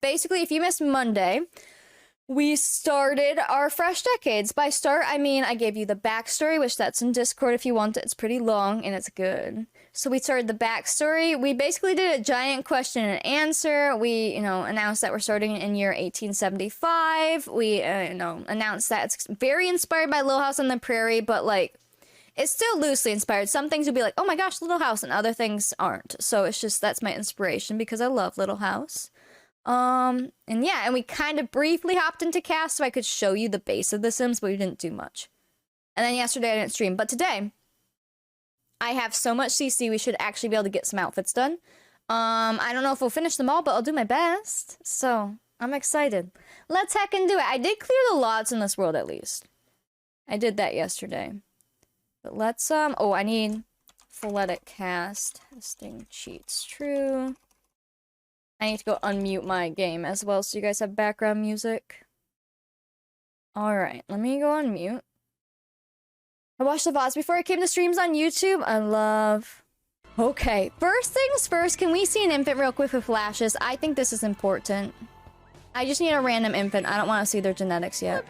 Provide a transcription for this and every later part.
basically, if you missed Monday, we started our Fresh Decades. By start, I mean I gave you the backstory, which that's in Discord if you want it. It's pretty long, and it's good. So we started the backstory. We basically did a giant question and answer. We, announced that we're starting in year 1875. We, announced that it's very inspired by Little House on the Prairie, but, like, it's still loosely inspired. Some things will be like, oh my gosh, Little House, and other things aren't. So it's just, that's my inspiration because I love Little House. And yeah, and we kind of briefly hopped into cast so I could show you the base of The Sims, but we didn't do much. And then yesterday I didn't stream, but today I have so much CC we should actually be able to get some outfits done. I don't know if we'll finish them all, but I'll do my best. So I'm excited. Let's heck and do it. I did clear the lots in this world at least. I did that yesterday. But let's, oh, I need phonetic cast. Testing cheats true. I need to go unmute my game as well so you guys have background music. Alright, let me go on mute. I watched the VODs before I came to streams on YouTube. I love... Okay, first things first, can we see an infant real quick with lashes? I think this is important. I just need a random infant. I don't want to see their genetics yet.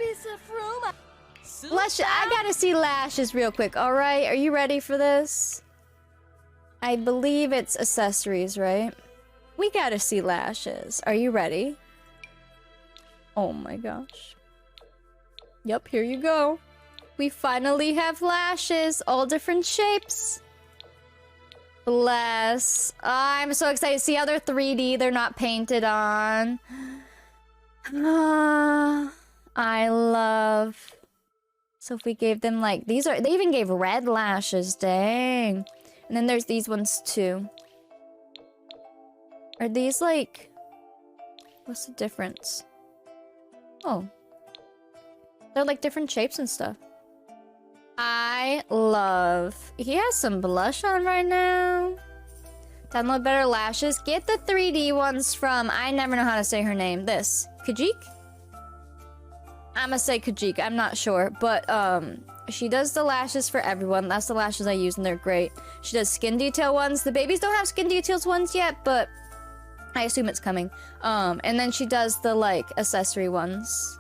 I gotta see lashes real quick, alright? Are you ready for this? I believe it's accessories, right? We gotta see lashes. Are you ready? Oh my gosh. Yep, here you go. We finally have lashes, all different shapes. Bless. I'm so excited to see how they're 3D. They're not painted on. I love... So if we gave them like... They even gave red lashes. Dang. And then there's these ones too. Are these like... What's the difference? Oh. They're like different shapes and stuff. I love... He has some blush on right now. Download better lashes. Get the 3D ones from... I never know how to say her name. This. Kajik? I'ma say Kajik. I'm not sure. But, she does the lashes for everyone. That's the lashes I use and they're great. She does skin detail ones. The babies don't have skin details ones yet, but... I assume it's coming. And then she does the, like, accessory ones.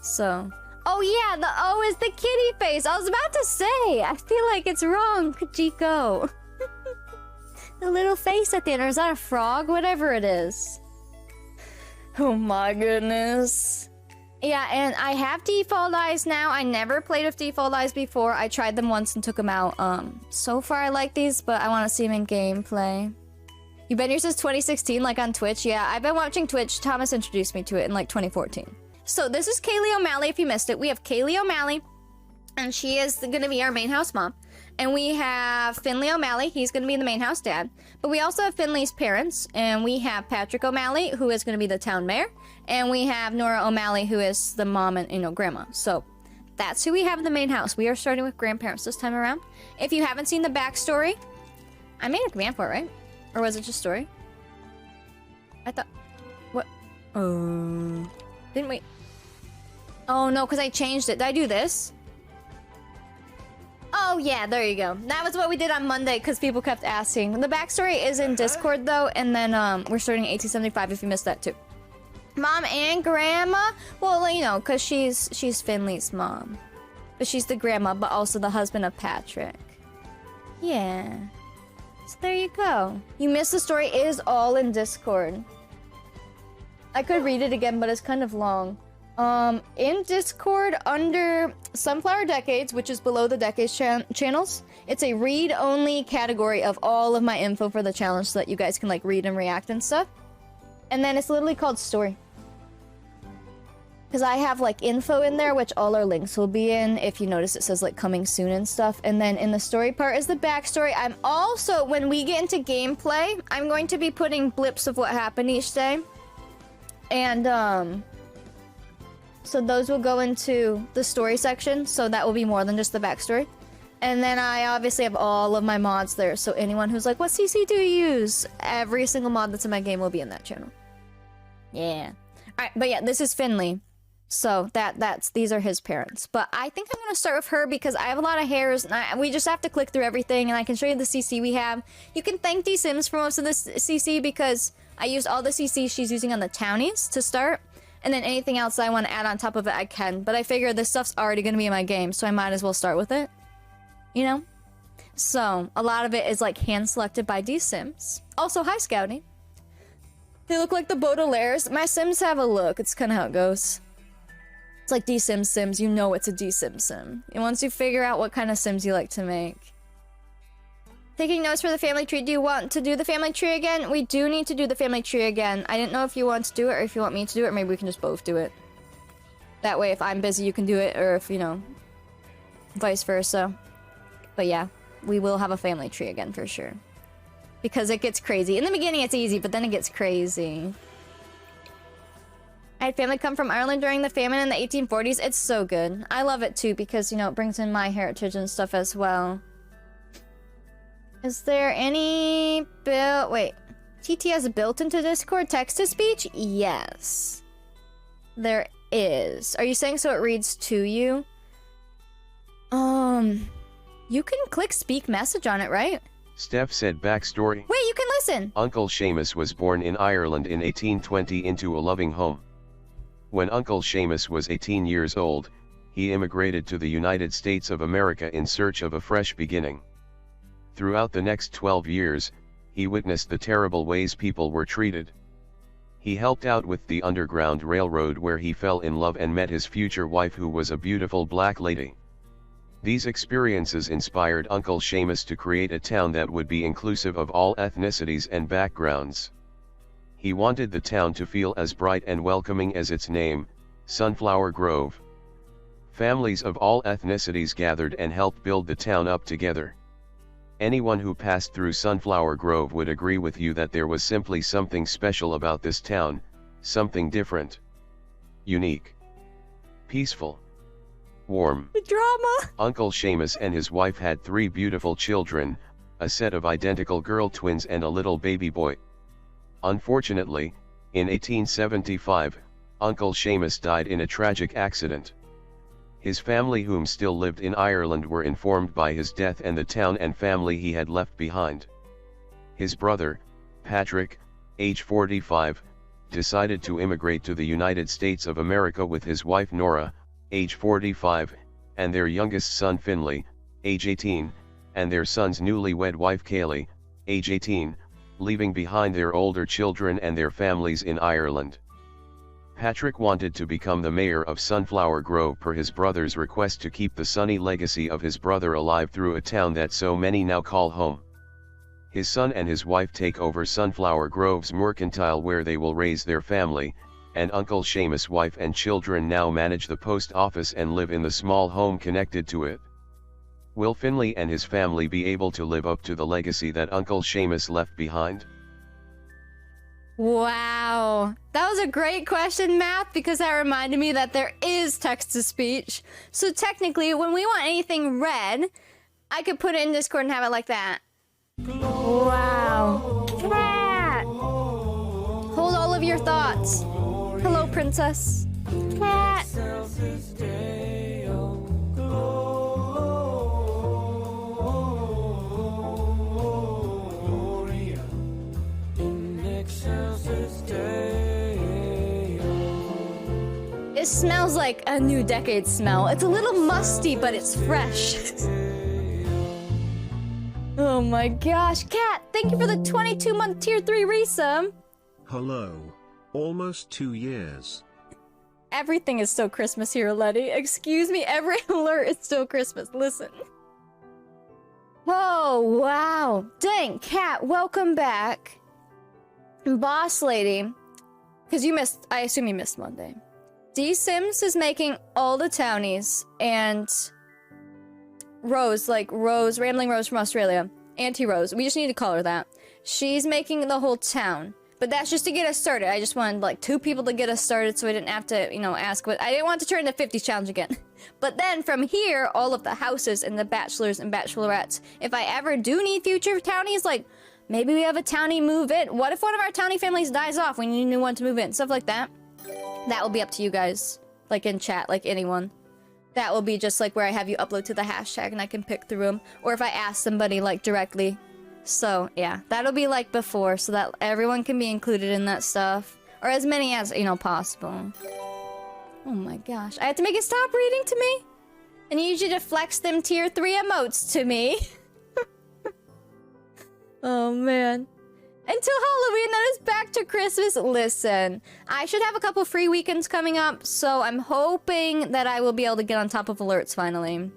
So... Oh yeah, the O is the kitty face! I was about to say! I feel like it's wrong, Kajiko. The little face at the end, or is that a frog? Whatever it is. Oh my goodness. Yeah, and I have default eyes now. I never played with default eyes before. I tried them once and took them out. So far I like these, but I want to see them in gameplay. You've been here since 2016, like on Twitch? Yeah, I've been watching Twitch. Thomas introduced me to it in like 2014. So this is Kayley O'Malley, if you missed it. We have Kayley O'Malley, and she is going to be our main house mom. And we have Finley O'Malley. He's going to be the main house dad. But we also have Finley's parents, and we have Patrick O'Malley, who is going to be the town mayor. And we have Nora O'Malley, who is the mom and, grandma. So that's who we have in the main house. We are starting with grandparents this time around. If you haven't seen the backstory, I made a command for it, right? Or was it just story? I thought... What? Didn't we... Oh, no, because I changed it. Did I do this? Oh, yeah, there you go. That was what we did on Monday, because people kept asking. The backstory is in Discord, though, and then we're starting 1875 if you missed that, too. Mom and grandma? Well, because she's Finley's mom. But she's the grandma, but also the husband of Patrick. Yeah. So there you go. You missed the story. It is all in Discord. I could read it again, but it's kind of long. In Discord, under Sunflower Decades, which is below the Decades channels, it's a read-only category of all of my info for the challenge so that you guys can, like, read and react and stuff. And then it's literally called Story. Because I have, like, info in there, which all our links will be in. If you notice, it says, like, coming soon and stuff. And then in the story part is the backstory. I'm also, when we get into gameplay, I'm going to be putting blips of what happened each day. And, so those will go into the story section, so that will be more than just the backstory. And then I obviously have all of my mods there, so anyone who's like, what CC do you use? Every single mod that's in my game will be in that channel. Yeah. Alright, but yeah, this is Finley. So these are his parents. But I think I'm gonna start with her because I have a lot of hairs and we just have to click through everything, and I can show you the CC we have. You can thank D Sims for most of this CC because I used all the CC she's using on the townies to start, and then anything else that I want to add on top of it I can. But I figure this stuff's already gonna be in my game, so I might as well start with it. You know? So a lot of it is like hand selected by D Sims. Also, hi Scouty. They look like the Baudelaires. My Sims have a look. It's kind of how it goes. It's like Sims, you know it's a Sim. And once you figure out what kind of Sims you like to make. Taking notes for the family tree. Do you want to do the family tree again? We do need to do the family tree again. I didn't know if you want to do it or if you want me to do it, or maybe we can just both do it. That way if I'm busy you can do it, or if, you know, vice versa. But yeah, we will have a family tree again for sure. Because it gets crazy. In the beginning it's easy, but then it gets crazy. I had family come from Ireland during the famine in the 1840s. It's so good. I love it too because, you know, it brings in my heritage and stuff as well. Is there any wait. TTS built into Discord text-to-speech? Yes. There is. Are you saying so it reads to you? You can click speak message on it, right? Steph said backstory. Wait, you can listen! Uncle Seamus was born in Ireland in 1820 into a loving home. When Uncle Seamus was 18 years old, he immigrated to the United States of America in search of a fresh beginning. Throughout the next 12 years, he witnessed the terrible ways people were treated. He helped out with the Underground Railroad where he fell in love and met his future wife, who was a beautiful black lady. These experiences inspired Uncle Seamus to create a town that would be inclusive of all ethnicities and backgrounds. He wanted the town to feel as bright and welcoming as its name, Sunflower Grove. Families of all ethnicities gathered and helped build the town up together. Anyone who passed through Sunflower Grove would agree with you that there was simply something special about this town, something different, unique, peaceful, warm. The drama! Uncle Seamus and his wife had 3 beautiful children, a set of identical girl twins and a little baby boy. Unfortunately, in 1875, Uncle Seamus died in a tragic accident. His family, whom still lived in Ireland, were informed by his death and the town and family he had left behind. His brother, Patrick, age 45, decided to immigrate to the United States of America with his wife Nora, age 45, and their youngest son Finley, age 18, and their son's newlywed wife Kayley, age 18, leaving behind their older children and their families in Ireland. Patrick wanted to become the mayor of Sunflower Grove per his brother's request to keep the sunny legacy of his brother alive through a town that so many now call home. His son and his wife take over Sunflower Grove's mercantile where they will raise their family, and Uncle Seamus' wife and children now manage the post office and live in the small home connected to it. Will Finley and his family be able to live up to the legacy that Uncle Seamus left behind? Wow, that was a great question, Math, because that reminded me that there is text-to-speech. So technically, when we want anything read, I could put it in Discord and have it like that. Wow. Cat! Hold all of your thoughts. Hello, princess. Cat! It smells like a new decade smell. It's a little musty, but it's fresh. Oh my gosh. Cat, thank you for the 22-month tier 3 resum. Hello. Almost 2 years. Everything is still Christmas here, Letty. Excuse me, every alert is still Christmas. Listen. Oh, wow. Dang, Cat, welcome back. Boss lady. Because you missed, I assume you missed Monday. D Sims is making all the townies, and Rose, like Rose, Rambling Rose from Australia, Auntie Rose, we just need to call her that. She's making the whole town, but that's just to get us started. I just wanted like 2 people to get us started so I didn't have to, you know, ask what, I didn't want to turn into 50 challenge again. But then from here, all of the houses and the bachelors and bachelorettes, if I ever do need future townies, like maybe we have a townie move in. What if one of our townie families dies off? We need a new one to move in, stuff like that. That will be up to you guys like in chat, like anyone. That will be just like where I have you upload to the hashtag and I can pick through them. Or if I ask somebody like directly. So yeah, that'll be like before so that everyone can be included in that stuff. Or as many as, you know, possible. Oh my gosh. I have to make it stop reading to me? And you usually to flex them tier 3 emotes to me. Oh man. Until Halloween, then it's back to Christmas. Listen, I should have a couple free weekends coming up, so I'm hoping that I will be able to get on top of alerts finally.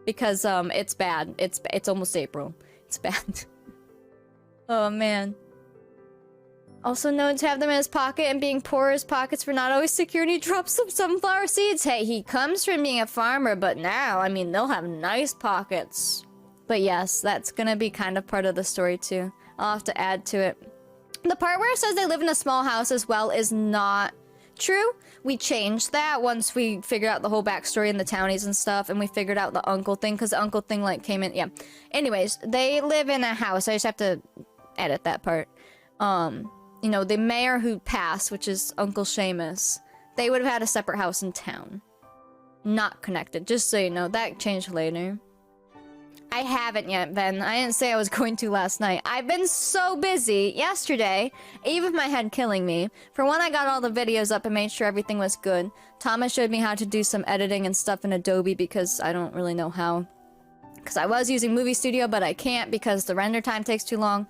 Because, it's bad. It's almost April. It's bad. Oh man. Also known to have them in his pocket and being poor, his pockets were not always secure and he dropped some sunflower seeds. Hey, he comes from being a farmer, but now, I mean, they'll have nice pockets. But yes, that's gonna be kind of part of the story too. I'll have to add to it. The part where it says they live in a small house as well is not true. We changed that once we figured out the whole backstory and the townies and stuff, and we figured out the uncle thing, because the uncle thing, like, came in, yeah. Anyways, they live in a house. I just have to edit that part. You know, the mayor who passed, which is Uncle Seamus, they would have had a separate house in town. Not connected, just so you know. That changed later. I haven't yet, Ben. I didn't say I was going to last night. I've been so busy yesterday, even with my head killing me. For one, I got all the videos up and made sure everything was good. Thomas showed me how to do some editing and stuff in Adobe because I don't really know how. Because I was using Movie Studio, but I can't because the render time takes too long.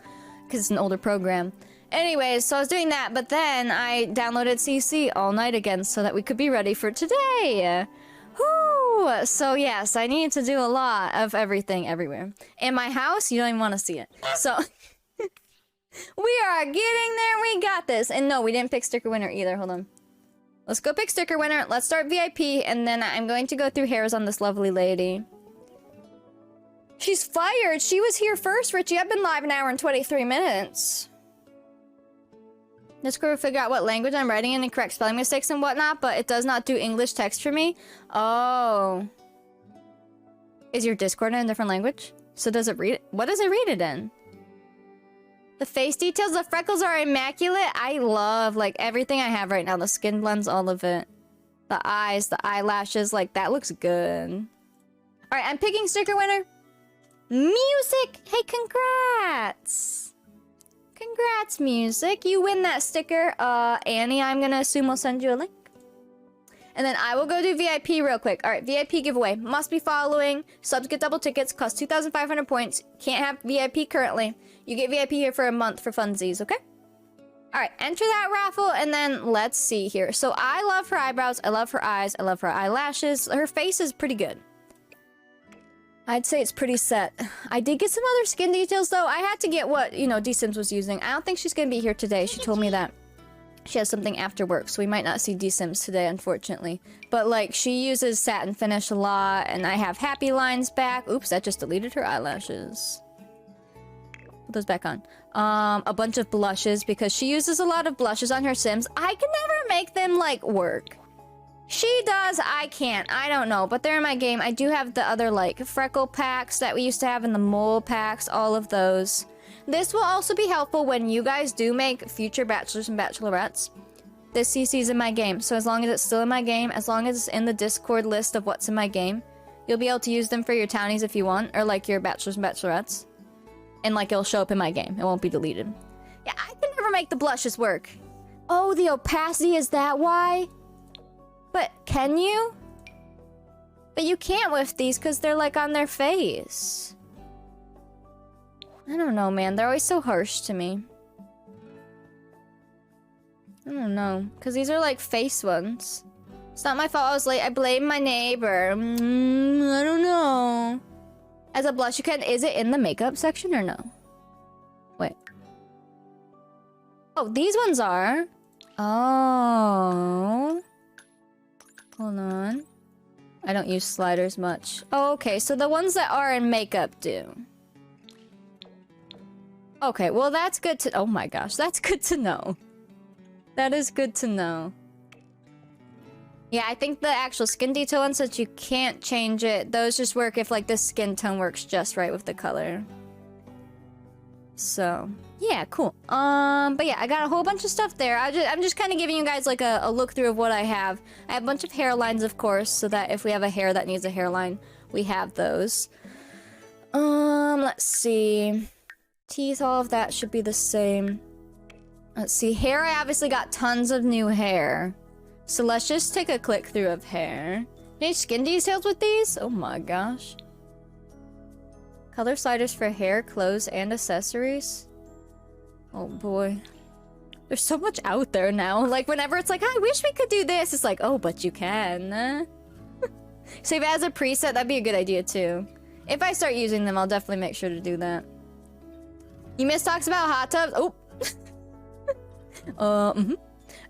Because it's an older program. Anyways, so I was doing that, but then I downloaded CC all night again so that we could be ready for today. Whoo! So yes, I need to do a lot of everything everywhere. In my house, you don't even want to see it. So, we are getting there, we got this. And no, we didn't pick sticker winner either, hold on. Let's go pick sticker winner, let's start VIP, and then I'm going to go through hairs on this lovely lady. She's fired, she was here first, Richie. I've been live an hour and 23 minutes. Let's go figure out what language I'm writing in and correct spelling mistakes and whatnot, but it does not do English text for me. Oh. Is your Discord in a different language? So does it read it? What does it read it in? The face details, the freckles are immaculate. I love, like, everything I have right now. The skin blends, all of it. The eyes, the eyelashes, like, that looks good. Alright, I'm picking sticker winner. Music! Hey, congrats! Congrats, Music. You win that sticker. Annie, I'm gonna assume will send you a link. And then I will go do VIP real quick. Alright, VIP giveaway. Must be following. Subs get double tickets. Cost 2,500 points. Can't have VIP currently. You get VIP here for a month for funsies, okay? Alright, enter that raffle, and then let's see here. So I love her eyebrows. I love her eyes. I love her eyelashes. Her face is pretty good. I'd say it's pretty set. I did get some other skin details, though. I had to get what, you know, D-Sims was using. I don't think she's gonna be here today. She told me that she has something after work, so we might not see D-Sims today, unfortunately. But, like, she uses satin finish a lot, and I have happy lines back. Oops, that just deleted her eyelashes. Put those back on. A bunch of blushes, because she uses a lot of blushes on her Sims. I can never make them, like, work. She does, I can't. I don't know, but they're in my game. I do have the other, like, freckle packs that we used to have in the mole packs, all of those. This will also be helpful when you guys do make future bachelors and bachelorettes. This CC's in my game, so as long as it's still in my game, as long as it's in the Discord list of what's in my game, you'll be able to use them for your townies if you want, or, like, your bachelors and bachelorettes. And, like, it'll show up in my game. It won't be deleted. Yeah, I can never make the blushes work. Oh, the opacity, is that why? But can you? But you can't with these because they're like on their face. I don't know, man. They're always so harsh to me. I don't know. Because these are like face ones. It's not my fault I was late. I blame my neighbor. I don't know. As a blush, you can... Is it in the makeup section or no? Wait. Oh, these ones are. Oh... Hold on. I don't use sliders much. Oh, okay, so the ones that are in makeup do. Okay, well that's good to- oh my gosh, that's good to know. That is good to know. Yeah, I think the actual skin detail ones that you can't change it, those just work if like the skin tone works just right with the color. So, yeah, cool. But yeah, I got a whole bunch of stuff there. I'm just kind of giving you guys like a look through of what I have. I have a bunch of hairlines, of course, so that if we have a hair that needs a hairline, we have those. Let's see. Teeth, all of that should be the same. Let's see. Hair, I obviously got tons of new hair. So let's just take a click through of hair. Any skin details with these? Oh my gosh. Color sliders for hair, clothes, and accessories. Oh boy. There's so much out there now. Like, whenever it's like, I wish we could do this, it's like, oh, but you can. Save as a preset, that'd be a good idea too. If I start using them, I'll definitely make sure to do that. You missed talks about hot tubs? Oh.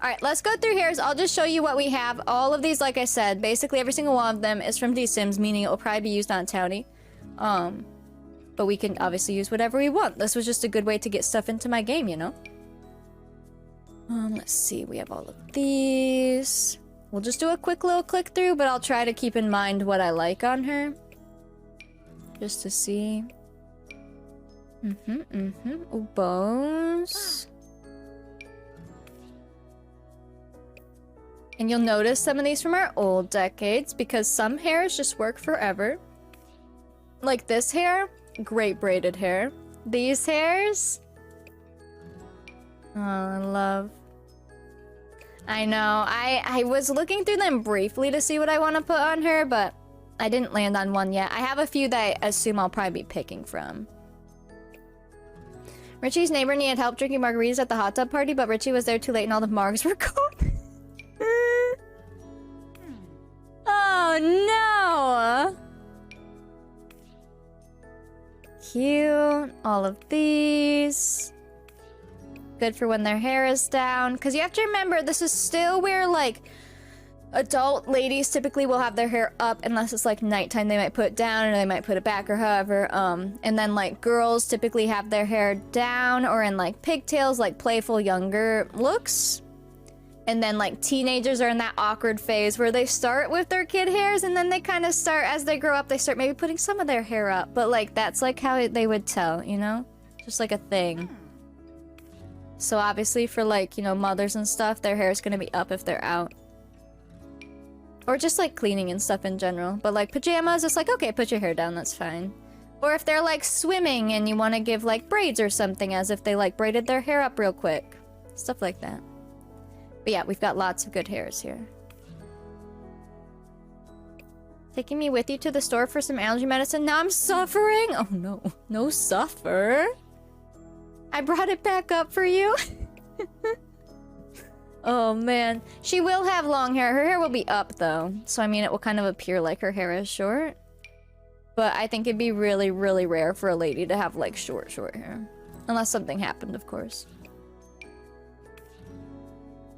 Alright, let's go through here. I'll just show you what we have. All of these, like I said, basically every single one of them is from D-Sims, meaning it will probably be used on Townie. But we can obviously use whatever we want. This was just a good way to get stuff into my game, you know? Let's see. We have all of these. We'll just do a quick little click through, but I'll try to keep in mind what I like on her. Just to see. Ooh, bows. And you'll notice some of these from our old decades, because some hairs just work forever. Like this hair, great braided hair. These hairs, oh, I love. I know, I was looking through them briefly to see what I want to put on her, but I didn't land on one yet. I have a few that I assume I'll probably be picking from. Richie's neighbor needed help drinking margaritas at the hot tub party, but Richie was there too late and all the margs were gone. Oh no! Cute. All of these. Good for when their hair is down. Because you have to remember, this is still where, like, adult ladies typically will have their hair up unless it's, like, nighttime. They might put it down or they might put it back or however. And then, like, girls typically have their hair down or in, like, pigtails, like, playful, younger looks. And then, like, teenagers are in that awkward phase where they start with their kid hairs and then they kind of start, as they grow up, they start maybe putting some of their hair up. But, like, that's, like, how they would tell, you know? Just, like, a thing. So, obviously, for, like, you know, mothers and stuff, their hair is going to be up if they're out. Or just, like, cleaning and stuff in general. But, like, pajamas, it's like, okay, put your hair down, that's fine. Or if they're, like, swimming and you want to give, like, braids or something, as if they, like, braided their hair up real quick. Stuff like that. But yeah, we've got lots of good hairs here. Taking me with you to the store for some allergy medicine. Now I'm suffering? Oh no. No suffer. I brought it back up for you. Oh man. She will have long hair. Her hair will be up though. So I mean it will kind of appear like her hair is short. But I think it'd be really, really rare for a lady to have like short hair. Unless something happened, of course.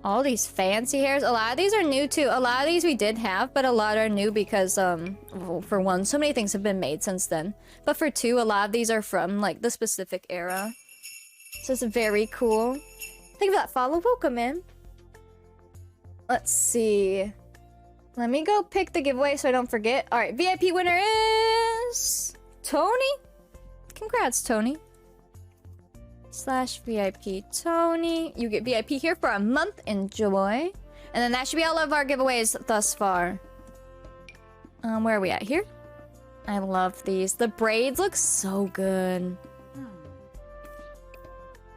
All these fancy hairs. A lot of these are new too. A lot of these we did have, but a lot are new because, well, for one, so many things have been made since then. But for two, a lot of these are from, like, the specific era. So it's very cool. Thank you for that follow. Welcome, man. Let's see. Let me go pick the giveaway so I don't forget. Alright, VIP winner is... Tony? Congrats, Tony. /VIP Tony. You get VIP here for a month. Enjoy. And then that should be all of our giveaways thus far. Where are we at here? I love these. The braids look so good.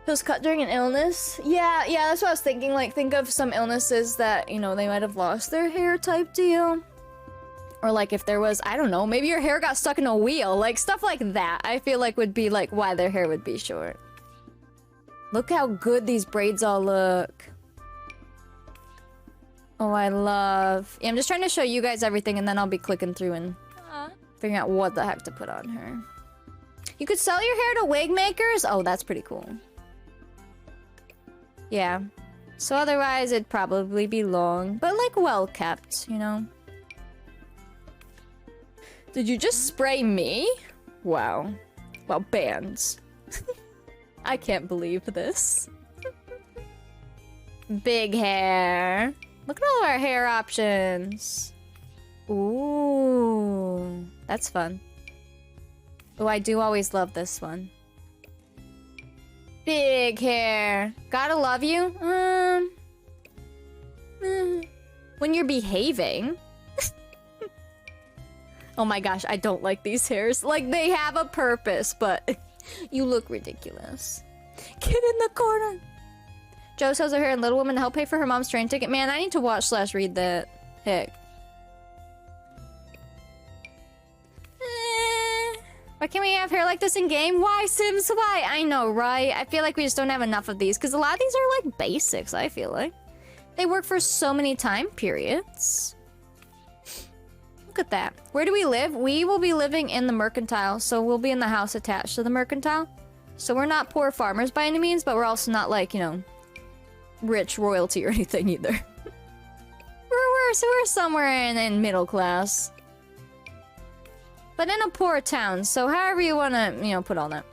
It was cut during an illness. Yeah, that's what I was thinking. Like, think of some illnesses that, you know, they might have lost their hair type deal. Or like if there was, I don't know, maybe your hair got stuck in a wheel. Like, stuff like that. I feel like would be like why their hair would be short. Look how good these braids all look. Oh, I love... Yeah, I'm just trying to show you guys everything and then I'll be clicking through and figuring out what the heck to put on her. You could sell your hair to wig makers? Oh, that's pretty cool. Yeah. So otherwise it'd probably be long, but like well kept, you know? Did you just spray me? Wow. Well, bands. I can't believe this. Big hair. Look at all of our hair options. Ooh. That's fun. Oh, I do always love this one. Big hair. Gotta love you. When you're behaving. Oh my gosh, I don't like these hairs. Like, they have a purpose, but you look ridiculous. Get in the corner. Joe sells her hair and Little Woman to help pay for her mom's train ticket. Man, I need to watch/read that. Heck. Why can't we have hair like this in game? Why, Sims? Why? I know, right? I feel like we just don't have enough of these because a lot of these are like basics, I feel like. They work for so many time periods. Look at that. Where do we live? We will be living in the mercantile, so we'll be in the house attached to the mercantile. So we're not poor farmers by any means, but we're also not like, you know, rich royalty or anything either. we're somewhere in middle class. But in a poor town, so however you want to, you know, put all that.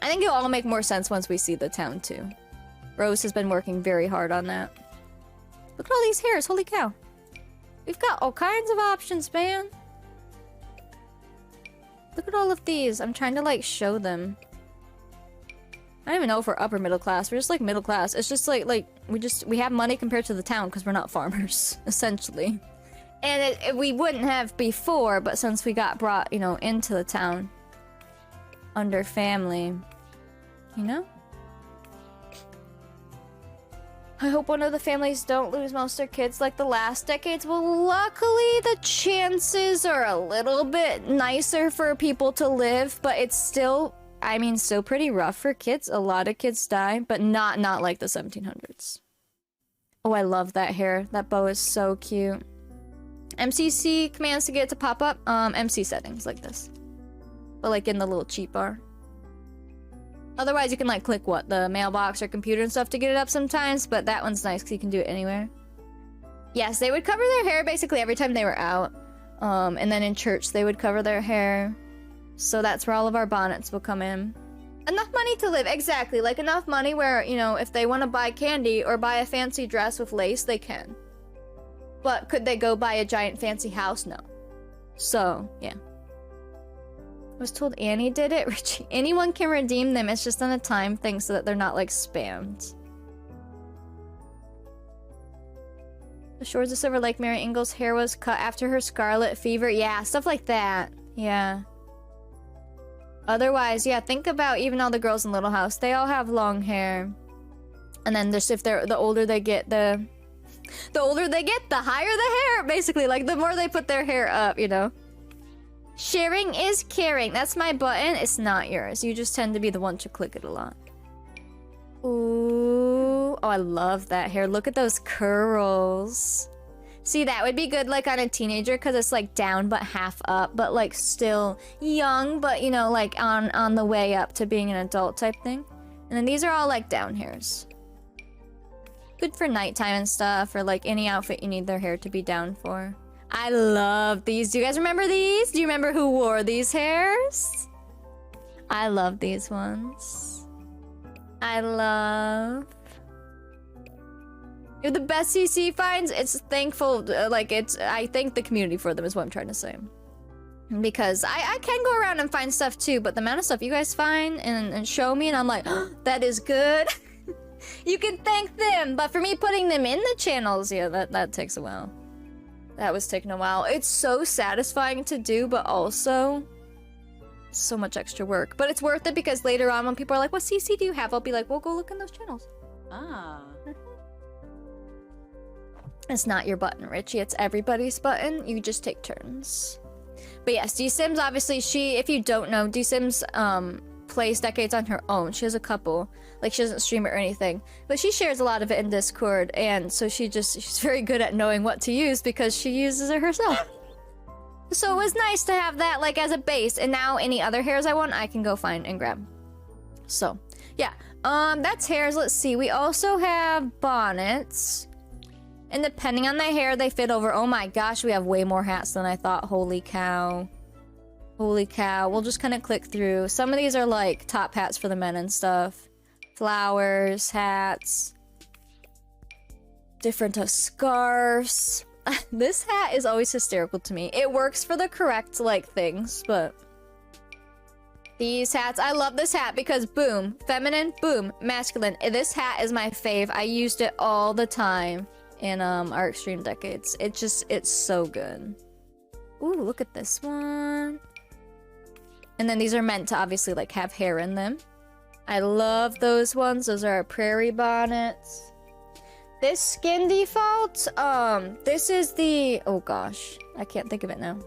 I think it'll all make more sense once we see the town, too. Rose has been working very hard on that. Look at all these hairs, holy cow. We've got all kinds of options, man. Look at all of these. I'm trying to, like, show them. I don't even know if we're upper middle class. We're just, like, middle class. It's just, like we have money compared to the town because we're not farmers, essentially. And we wouldn't have before, but since we got brought, you know, into the town under family, you know? I hope one of the families don't lose most of their kids like the last decades. Well, luckily the chances are a little bit nicer for people to live, but it's still, I mean, still pretty rough for kids. A lot of kids die, but not like the 1700s. Oh, I love that hair. That bow is so cute. MCC commands to get it to pop up. MC settings like this. But like in the little cheat bar. Otherwise you can like click what? The mailbox or computer and stuff to get it up sometimes. But that one's nice because you can do it anywhere. Yes, they would cover their hair basically every time they were out. And then in church they would cover their hair. So that's where all of our bonnets will come in. Enough money to live, exactly. Like enough money where, you know, if they want to buy candy or buy a fancy dress with lace, they can. But could they go buy a giant fancy house? No. So, yeah. I was told Annie did it. Richie, anyone can redeem them. It's just on a time thing so that they're not, like, spammed. The shores of Silver Lake, Mary Ingles' hair was cut after her scarlet fever. Yeah, stuff like that. Yeah. Otherwise, yeah, think about even all the girls in Little House. They all have long hair. And then just if they're the older they get, the older they get, the higher the hair, basically. Like, the more they put their hair up, you know? Sharing is caring. That's my button. It's not yours. You just tend to be the one to click it a lot. Ooh. Oh, I love that hair. Look at those curls. See, that would be good, like, on a teenager, because it's, like, down but half up, but, like, still young, but, you know, like, on the way up to being an adult type thing. And then these are all, like, down hairs. Good for nighttime and stuff, or like any outfit you need their hair to be down for. I love these. Do you guys remember these? Do you remember who wore these hairs? I love these ones. I love... You're the best CC finds. It's thankful, like it's... I thank the community for them is what I'm trying to say. Because I can go around and find stuff too, but the amount of stuff you guys find and show me and I'm like, oh, that is good. You can thank them, but for me putting them in the channels, yeah, that takes a while. That was taking a while. It's so satisfying to do, but also so much extra work. But it's worth it because later on when people are like, what CC do you have? I'll be like, well, go look in those channels. Ah. It's not your button, Richie. It's everybody's button. You just take turns. But yes, D-Sims, obviously, if you don't know, D-Sims, plays Decades on her own. She has a couple. Like, she doesn't stream it or anything. But she shares a lot of it in Discord, and so she's very good at knowing what to use because she uses it herself. So it was nice to have that, like, as a base, and now any other hairs I want, I can go find and grab. So, yeah. That's hairs. Let's see. We also have bonnets. And depending on the hair, they fit over. Oh my gosh, we have way more hats than I thought. Holy cow. Holy cow. We'll just kind of click through. Some of these are like top hats for the men and stuff. Flowers, hats. Different scarves. This hat is always hysterical to me. It works for the correct, like, things, but... These hats, I love this hat because boom, feminine, boom, masculine. This hat is my fave. I used it all the time in our extreme decades. It's so good. Ooh, look at this one. And then these are meant to obviously like have hair in them. I love those ones. Those are our prairie bonnets. This skin default, this is the, oh gosh, I can't think of it now.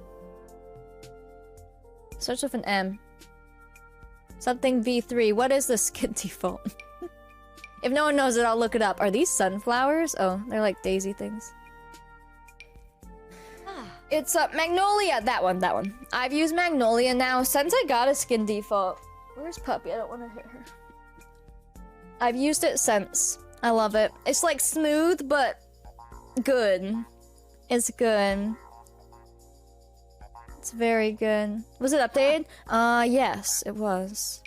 Starts with an M. Something V3. What is the skin default? If no one knows it, I'll look it up. Are these sunflowers? Oh, they're like daisy things. It's Magnolia. That one. I've used Magnolia now since I got a skin default. Where's Puppy? I don't want to hit her. I've used it since. I love it. It's like smooth, but good. It's good. It's very good. Was it updated? Yes, it was.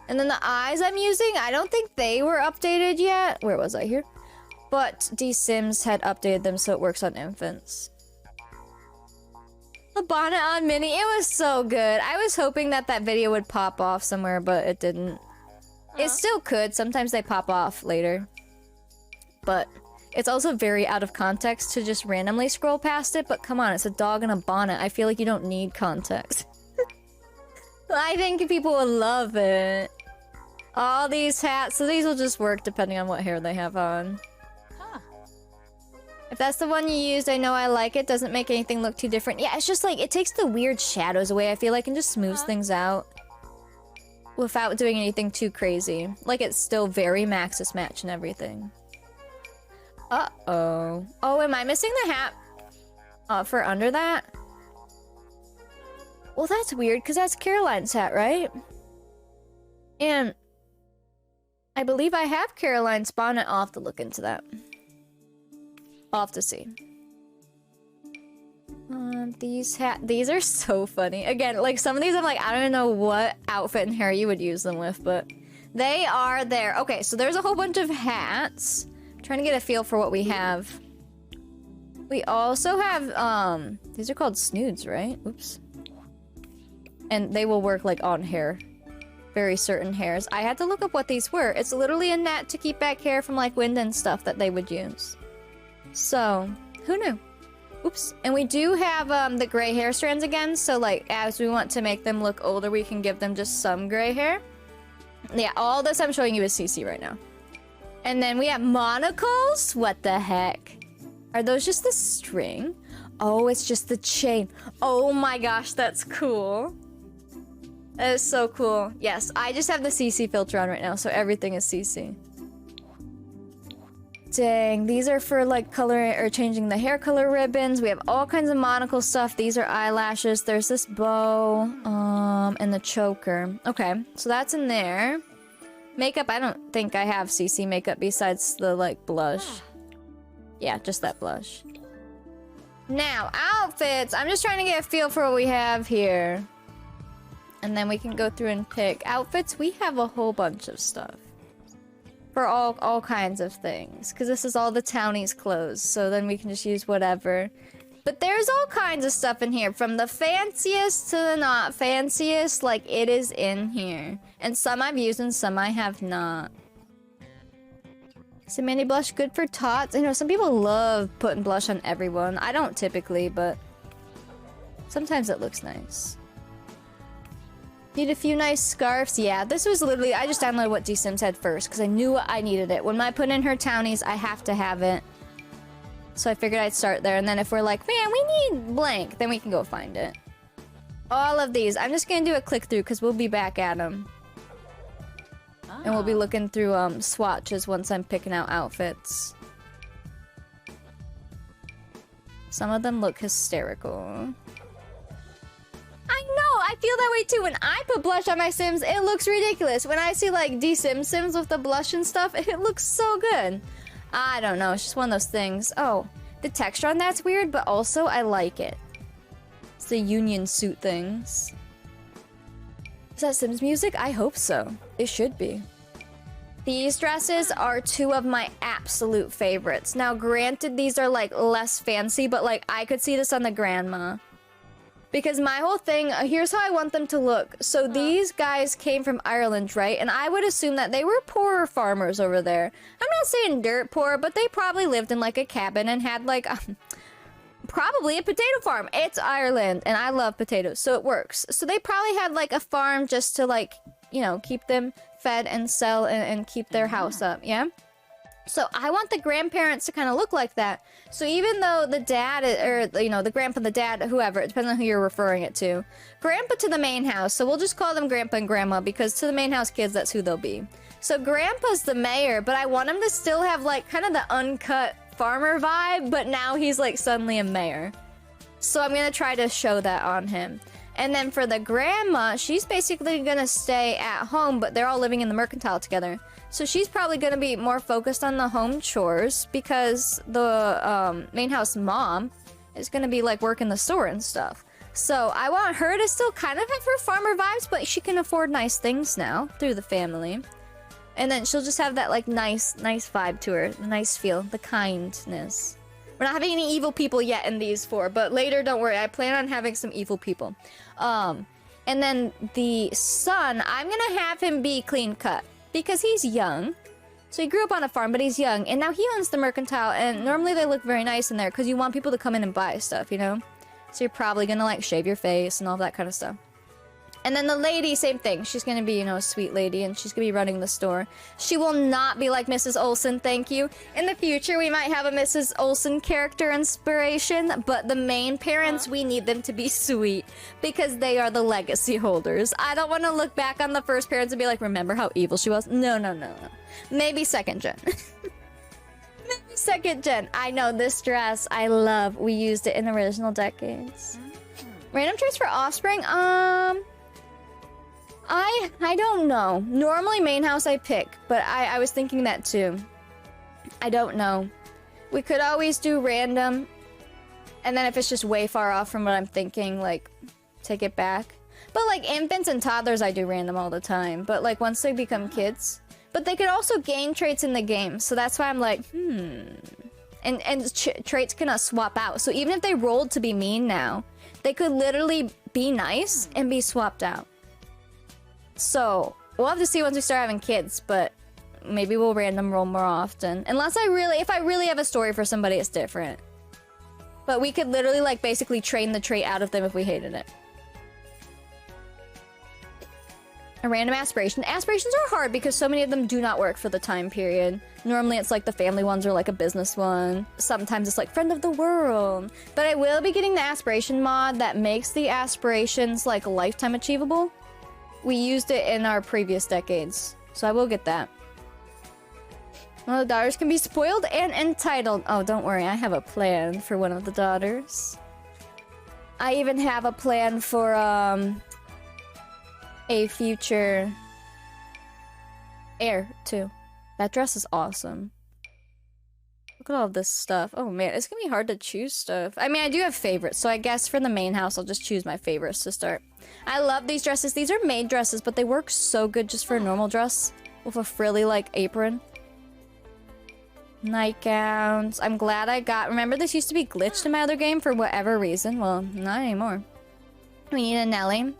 And then the eyes I'm using, I don't think they were updated yet. Where was I here? But D Sims had updated them so it works on infants. The bonnet on Minnie, it was so good. I was hoping that that video would pop off somewhere, but it didn't. It still could. Sometimes they pop off later. But it's also very out of context to just randomly scroll past it. But come on, it's a dog in a bonnet. I feel like you don't need context. I think people will love it. All these hats. So these will just work depending on what hair they have on. If that's the one you used, I know I like it. Doesn't make anything look too different. Yeah, it's just like, it takes the weird shadows away, I feel like, and just smooths things out. Without doing anything too crazy. Like, it's still very Maxis match and everything. Uh-oh. Oh, am I missing the hat? For under that? Well, that's weird, because that's Caroline's hat, right? And I believe I have Caroline's bonnet. I'll have to look into that. I'll have to see. These are so funny. Again, like some of these I'm like, I don't even know what outfit and hair you would use them with, but they are there. Okay, so there's a whole bunch of hats. I'm trying to get a feel for what we have. We also have, these are called snoods, right? Oops. And they will work like on hair. Very certain hairs. I had to look up what these were. It's literally a net to keep back hair from like wind and stuff that they would use. So, who knew? Oops. And we do have the gray hair strands again, so like as we want to make them look older, we can give them just some gray hair. Yeah, all this I'm showing you is CC right now. And then we have monocles? What the heck? Are those just the string? Oh, it's just the chain. Oh my gosh, that's cool. That is so cool. Yes, I just have the CC filter on right now, so everything is CC. Dang, these are for like coloring or changing the hair color ribbons. We have all kinds of monocle stuff. These are eyelashes. There's this bow, and the choker. Okay, so that's in there. Makeup, I don't think I have CC makeup besides the like blush. Yeah, just that blush. Now, outfits. I'm just trying to get a feel for what we have here. And then we can go through and pick. Outfits, we have a whole bunch of stuff. For all kinds of things. Because this is all the townies' clothes. So then we can just use whatever. But there's all kinds of stuff in here. From the fanciest to the not fanciest. Like, it is in here. And some I've used and some I have not. Is Mandy blush good for tots? I know some people love putting blush on everyone. I don't typically, but sometimes it looks nice. Need a few nice scarves. Yeah, this was literally, I just downloaded what D-Sims had first because I knew I needed it. When I put in her townies, I have to have it. So I figured I'd start there, and then if we're like, man, we need blank, then we can go find it. All of these. I'm just gonna do a click through because we'll be back at them. And we'll be looking through swatches once I'm picking out outfits. Some of them look hysterical. I know! I feel that way too. When I put blush on my Sims, it looks ridiculous. When I see like Sims with the blush and stuff, it looks so good. I don't know. It's just one of those things. Oh, the texture on that's weird, but also I like it. It's the union suit things. Is that Sims music? I hope so. It should be. These dresses are two of my absolute favorites. Now, granted, these are like less fancy, but like I could see this on the grandma. Because my whole thing, here's how I want them to look. So these guys came from Ireland, right? And I would assume that they were poorer farmers over there. I'm not saying dirt poor, but they probably lived in like a cabin and had like probably a potato farm. It's Ireland and I love potatoes, so it works. So they probably had like a farm just to like, you know, keep them fed and sell and keep their house up, yeah? So I want the grandparents to kind of look like that. So even though the dad, or, you know, the grandpa, the dad, whoever, it depends on who you're referring it to. Grandpa to the main house, so we'll just call them grandpa and grandma because to the main house kids, that's who they'll be. So grandpa's the mayor, but I want him to still have like kind of the uncut farmer vibe, but now he's like suddenly a mayor. So I'm gonna try to show that on him. And then for the grandma, she's basically gonna stay at home, but they're all living in the mercantile together. So she's probably gonna be more focused on the home chores because the main house mom is gonna be like working the store and stuff. So I want her to still kind of have her farmer vibes, but she can afford nice things now through the family. And then she'll just have that like nice vibe to her, the nice feel, the kindness. We're not having any evil people yet in these four, but later, don't worry, I plan on having some evil people. And then the son, I'm gonna have him be clean cut because he's young. So he grew up on a farm, but he's young, and now he owns the mercantile, and normally they look very nice in there because you want people to come in and buy stuff, you know? So you're probably gonna like shave your face and all that kind of stuff. And then the lady, same thing. She's gonna be, you know, a sweet lady, and she's gonna be running the store. She will not be like Mrs. Olsen, thank you. In the future, we might have a Mrs. Olsen character inspiration, but the main parents, we need them to be sweet because they are the legacy holders. I don't want to look back on the first parents and be like, remember how evil she was? No. Maybe second gen. Maybe second gen. I know this dress, I love. We used it in original decades. Random choice for offspring? I don't know. Normally main house I pick, but I was thinking that too. I don't know. We could always do random, and then if it's just way far off from what I'm thinking, like, take it back. But like infants and toddlers, I do random all the time. But like once they become kids, but they could also gain traits in the game, so that's why I'm like, And traits cannot swap out. So even if they rolled to be mean now, they could literally be nice and be swapped out. So, we'll have to see once we start having kids, but maybe we'll random roll more often. Unless if I really have a story for somebody, it's different. But we could literally, like, basically train the trait out of them if we hated it. A random aspiration. Aspirations are hard because so many of them do not work for the time period. Normally it's like the family ones or like a business one. Sometimes it's like friend of the world. But I will be getting the aspiration mod that makes the aspirations like lifetime achievable. We used it in our previous decades, so I will get that. One of the daughters can be spoiled and entitled. Oh, don't worry, I have a plan for one of the daughters. I even have a plan for, a future heir, too. That dress is awesome. Look at all this stuff. Oh man, it's gonna be hard to choose stuff. I mean, I do have favorites, so I guess for the main house, I'll just choose my favorites to start. I love these dresses. These are maid dresses, but they work so good just for a normal dress with a frilly, like, apron. Nightgowns. I'm glad I got... Remember, this used to be glitched in my other game for whatever reason. Well, not anymore. We need a Nelly.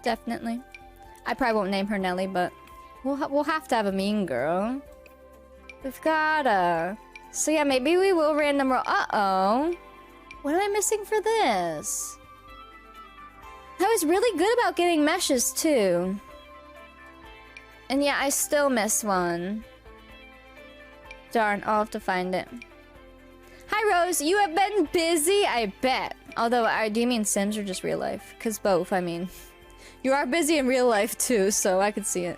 Definitely. I probably won't name her Nelly, but we'll have to have a mean girl. We've gotta. So yeah, maybe we will random roll. Uh-oh. What am I missing for this? I was really good about getting meshes, too. And yeah, I still miss one. Darn, I'll have to find it. Hi, Rose. You have been busy? I bet. Although, do you mean Sims or just real life? Because both, I mean. You are busy in real life, too, so I could see it.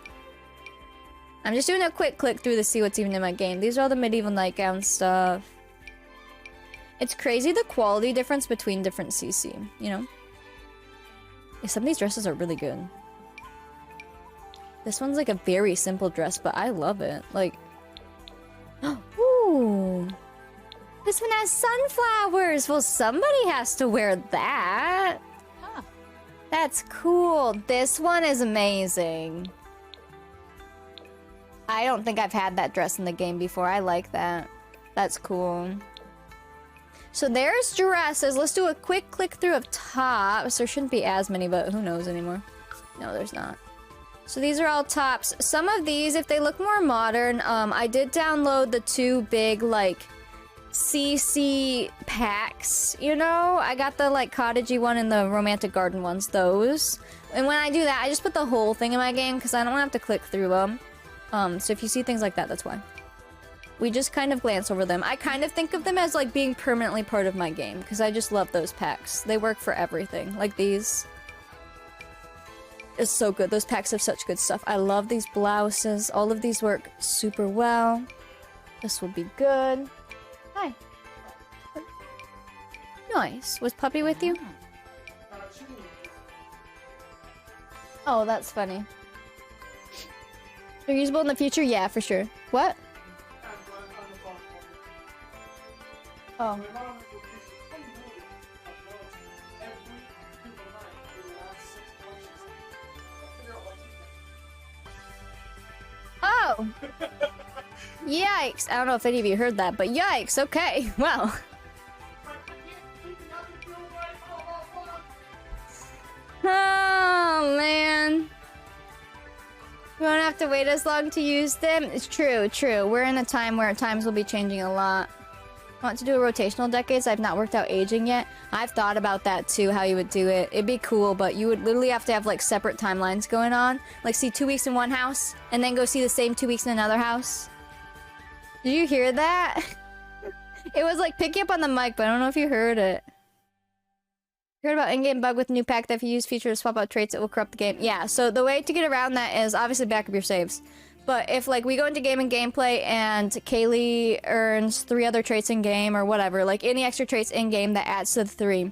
I'm just doing a quick click through to see what's even in my game. These are all the medieval nightgown stuff. It's crazy the quality difference between different CC, you know? Yeah, some of these dresses are really good. This one's like a very simple dress, but I love it. Like, ooh. This one has sunflowers. Well, somebody has to wear that. Huh. That's cool. This one is amazing. I don't think I've had that dress in the game before. I like that. That's cool. So there's dresses. Let's do a quick click through of tops. There shouldn't be as many, but who knows anymore. No, there's not. So these are all tops. Some of these, if they look more modern, I did download the 2 big, like, CC packs, you know? I got the, like, cottagey one and the romantic garden ones, those. And when I do that, I just put the whole thing in my game because I don't want to have to click through them. So if you see things like that, that's why. We just kind of glance over them. I kind of think of them as, like, being permanently part of my game because I just love those packs. They work for everything. Like these. It's so good. Those packs have such good stuff. I love these blouses. All of these work super well. This will be good. Hi. Nice. Was Puppy with you? Oh, that's funny. They're usable in the future? Yeah, for sure. What? Oh. Oh! Yikes! I don't know if any of you heard that, but yikes! Okay, well. Oh, man. We won't have to wait as long to use them. It's true, true. We're in a time where times will be changing a lot. Want to do a rotational decades? I've not worked out aging yet. I've thought about that too, how you would do it. It'd be cool, but you would literally have to have like separate timelines going on. Like see 2 weeks in one house, and then go see the same 2 weeks in another house. Did you hear that? It was like picking up on the mic, but I don't know if you heard it. Heard about in-game bug with new pack that if you use feature to swap out traits, it will corrupt the game. Yeah, so the way to get around that is obviously back up your saves. But if, like, we go into game and gameplay and Kayley earns 3 other traits in-game or whatever, like, any extra traits in-game that adds to the 3,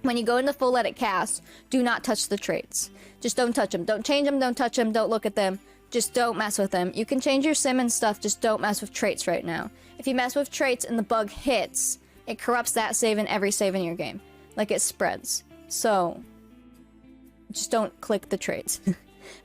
when you go into full let it cast, do not touch the traits. Just don't touch them. Don't change them, don't touch them, don't look at them. Just don't mess with them. You can change your sim and stuff, just don't mess with traits right now. If you mess with traits and the bug hits, it corrupts that save and every save in your game. Like, it spreads. So, just don't click the traits.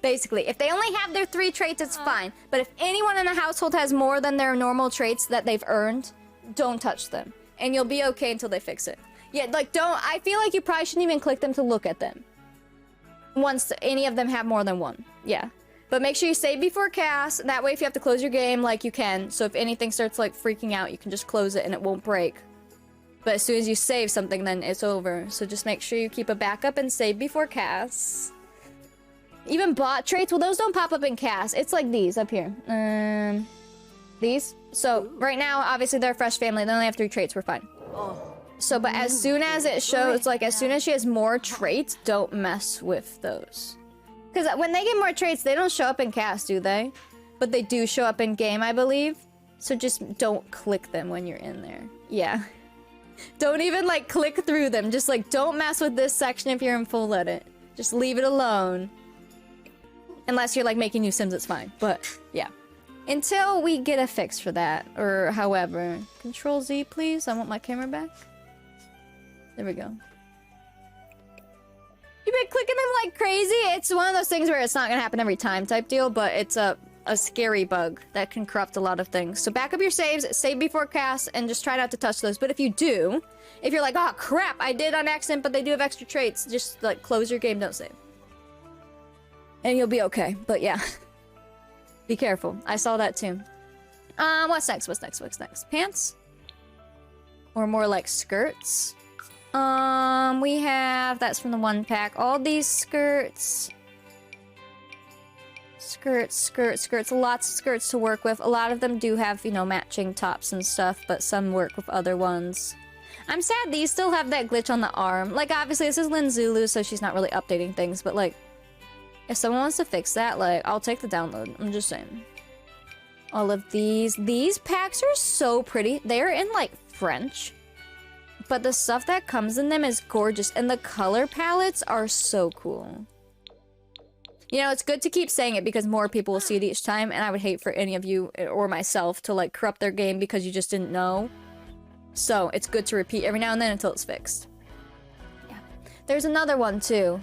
Basically, if they only have their 3 traits, it's fine. But if anyone in the household has more than their normal traits that they've earned, don't touch them. And you'll be okay until they fix it. Yeah, like, I feel like you probably shouldn't even click them to look at them. Once any of them have more than 1. Yeah. But make sure you save before cast. That way, if you have to close your game, like, you can. So if anything starts, like, freaking out, you can just close it and it won't break. But as soon as you save something, then it's over. So just make sure you keep a backup and save before cast. Even bot traits, well, those don't pop up in cast. It's like these up here. These. So right now, obviously they're a fresh family. They only have 3 traits. We're fine. So, but as soon as it shows, like as soon as she has more traits, don't mess with those. Because when they get more traits, they don't show up in cast, do they? But they do show up in game, I believe. So just don't click them when you're in there. Yeah. Don't even like click through them. Just like don't mess with this section if you're in full edit. Just leave it alone. Unless you're like making new sims, it's fine. But yeah. Until we get a fix for that. Or however. Control Z, please. I want my camera back. There we go. You've been clicking them like crazy. It's one of those things where it's not gonna happen every time type deal. But it's a scary bug that can corrupt a lot of things. So back up your saves, save before cast, and just try not to touch those. But if you do, if you're like, oh crap, I did on accident, but they do have extra traits, just like close your game, don't save. And you'll be okay. But yeah. Be careful. I saw that too. What's next? What's next? What's next? Pants? Or more like skirts? We have, that's from the 1 pack. All these skirts. Skirts, skirts, skirts. Lots of skirts to work with. A lot of them do have, you know, matching tops and stuff, but some work with other ones. I'm sad these still have that glitch on the arm. Like, obviously, this is Lin Zulu, so she's not really updating things, but, like, if someone wants to fix that, like, I'll take the download. I'm just saying. All of these. These packs are so pretty. They're in, like, French. But the stuff that comes in them is gorgeous, and the color palettes are so cool. You know, it's good to keep saying it because more people will see it each time, and I would hate for any of you or myself to, like, corrupt their game because you just didn't know. So, it's good to repeat every now and then until it's fixed. Yeah. There's another one, too.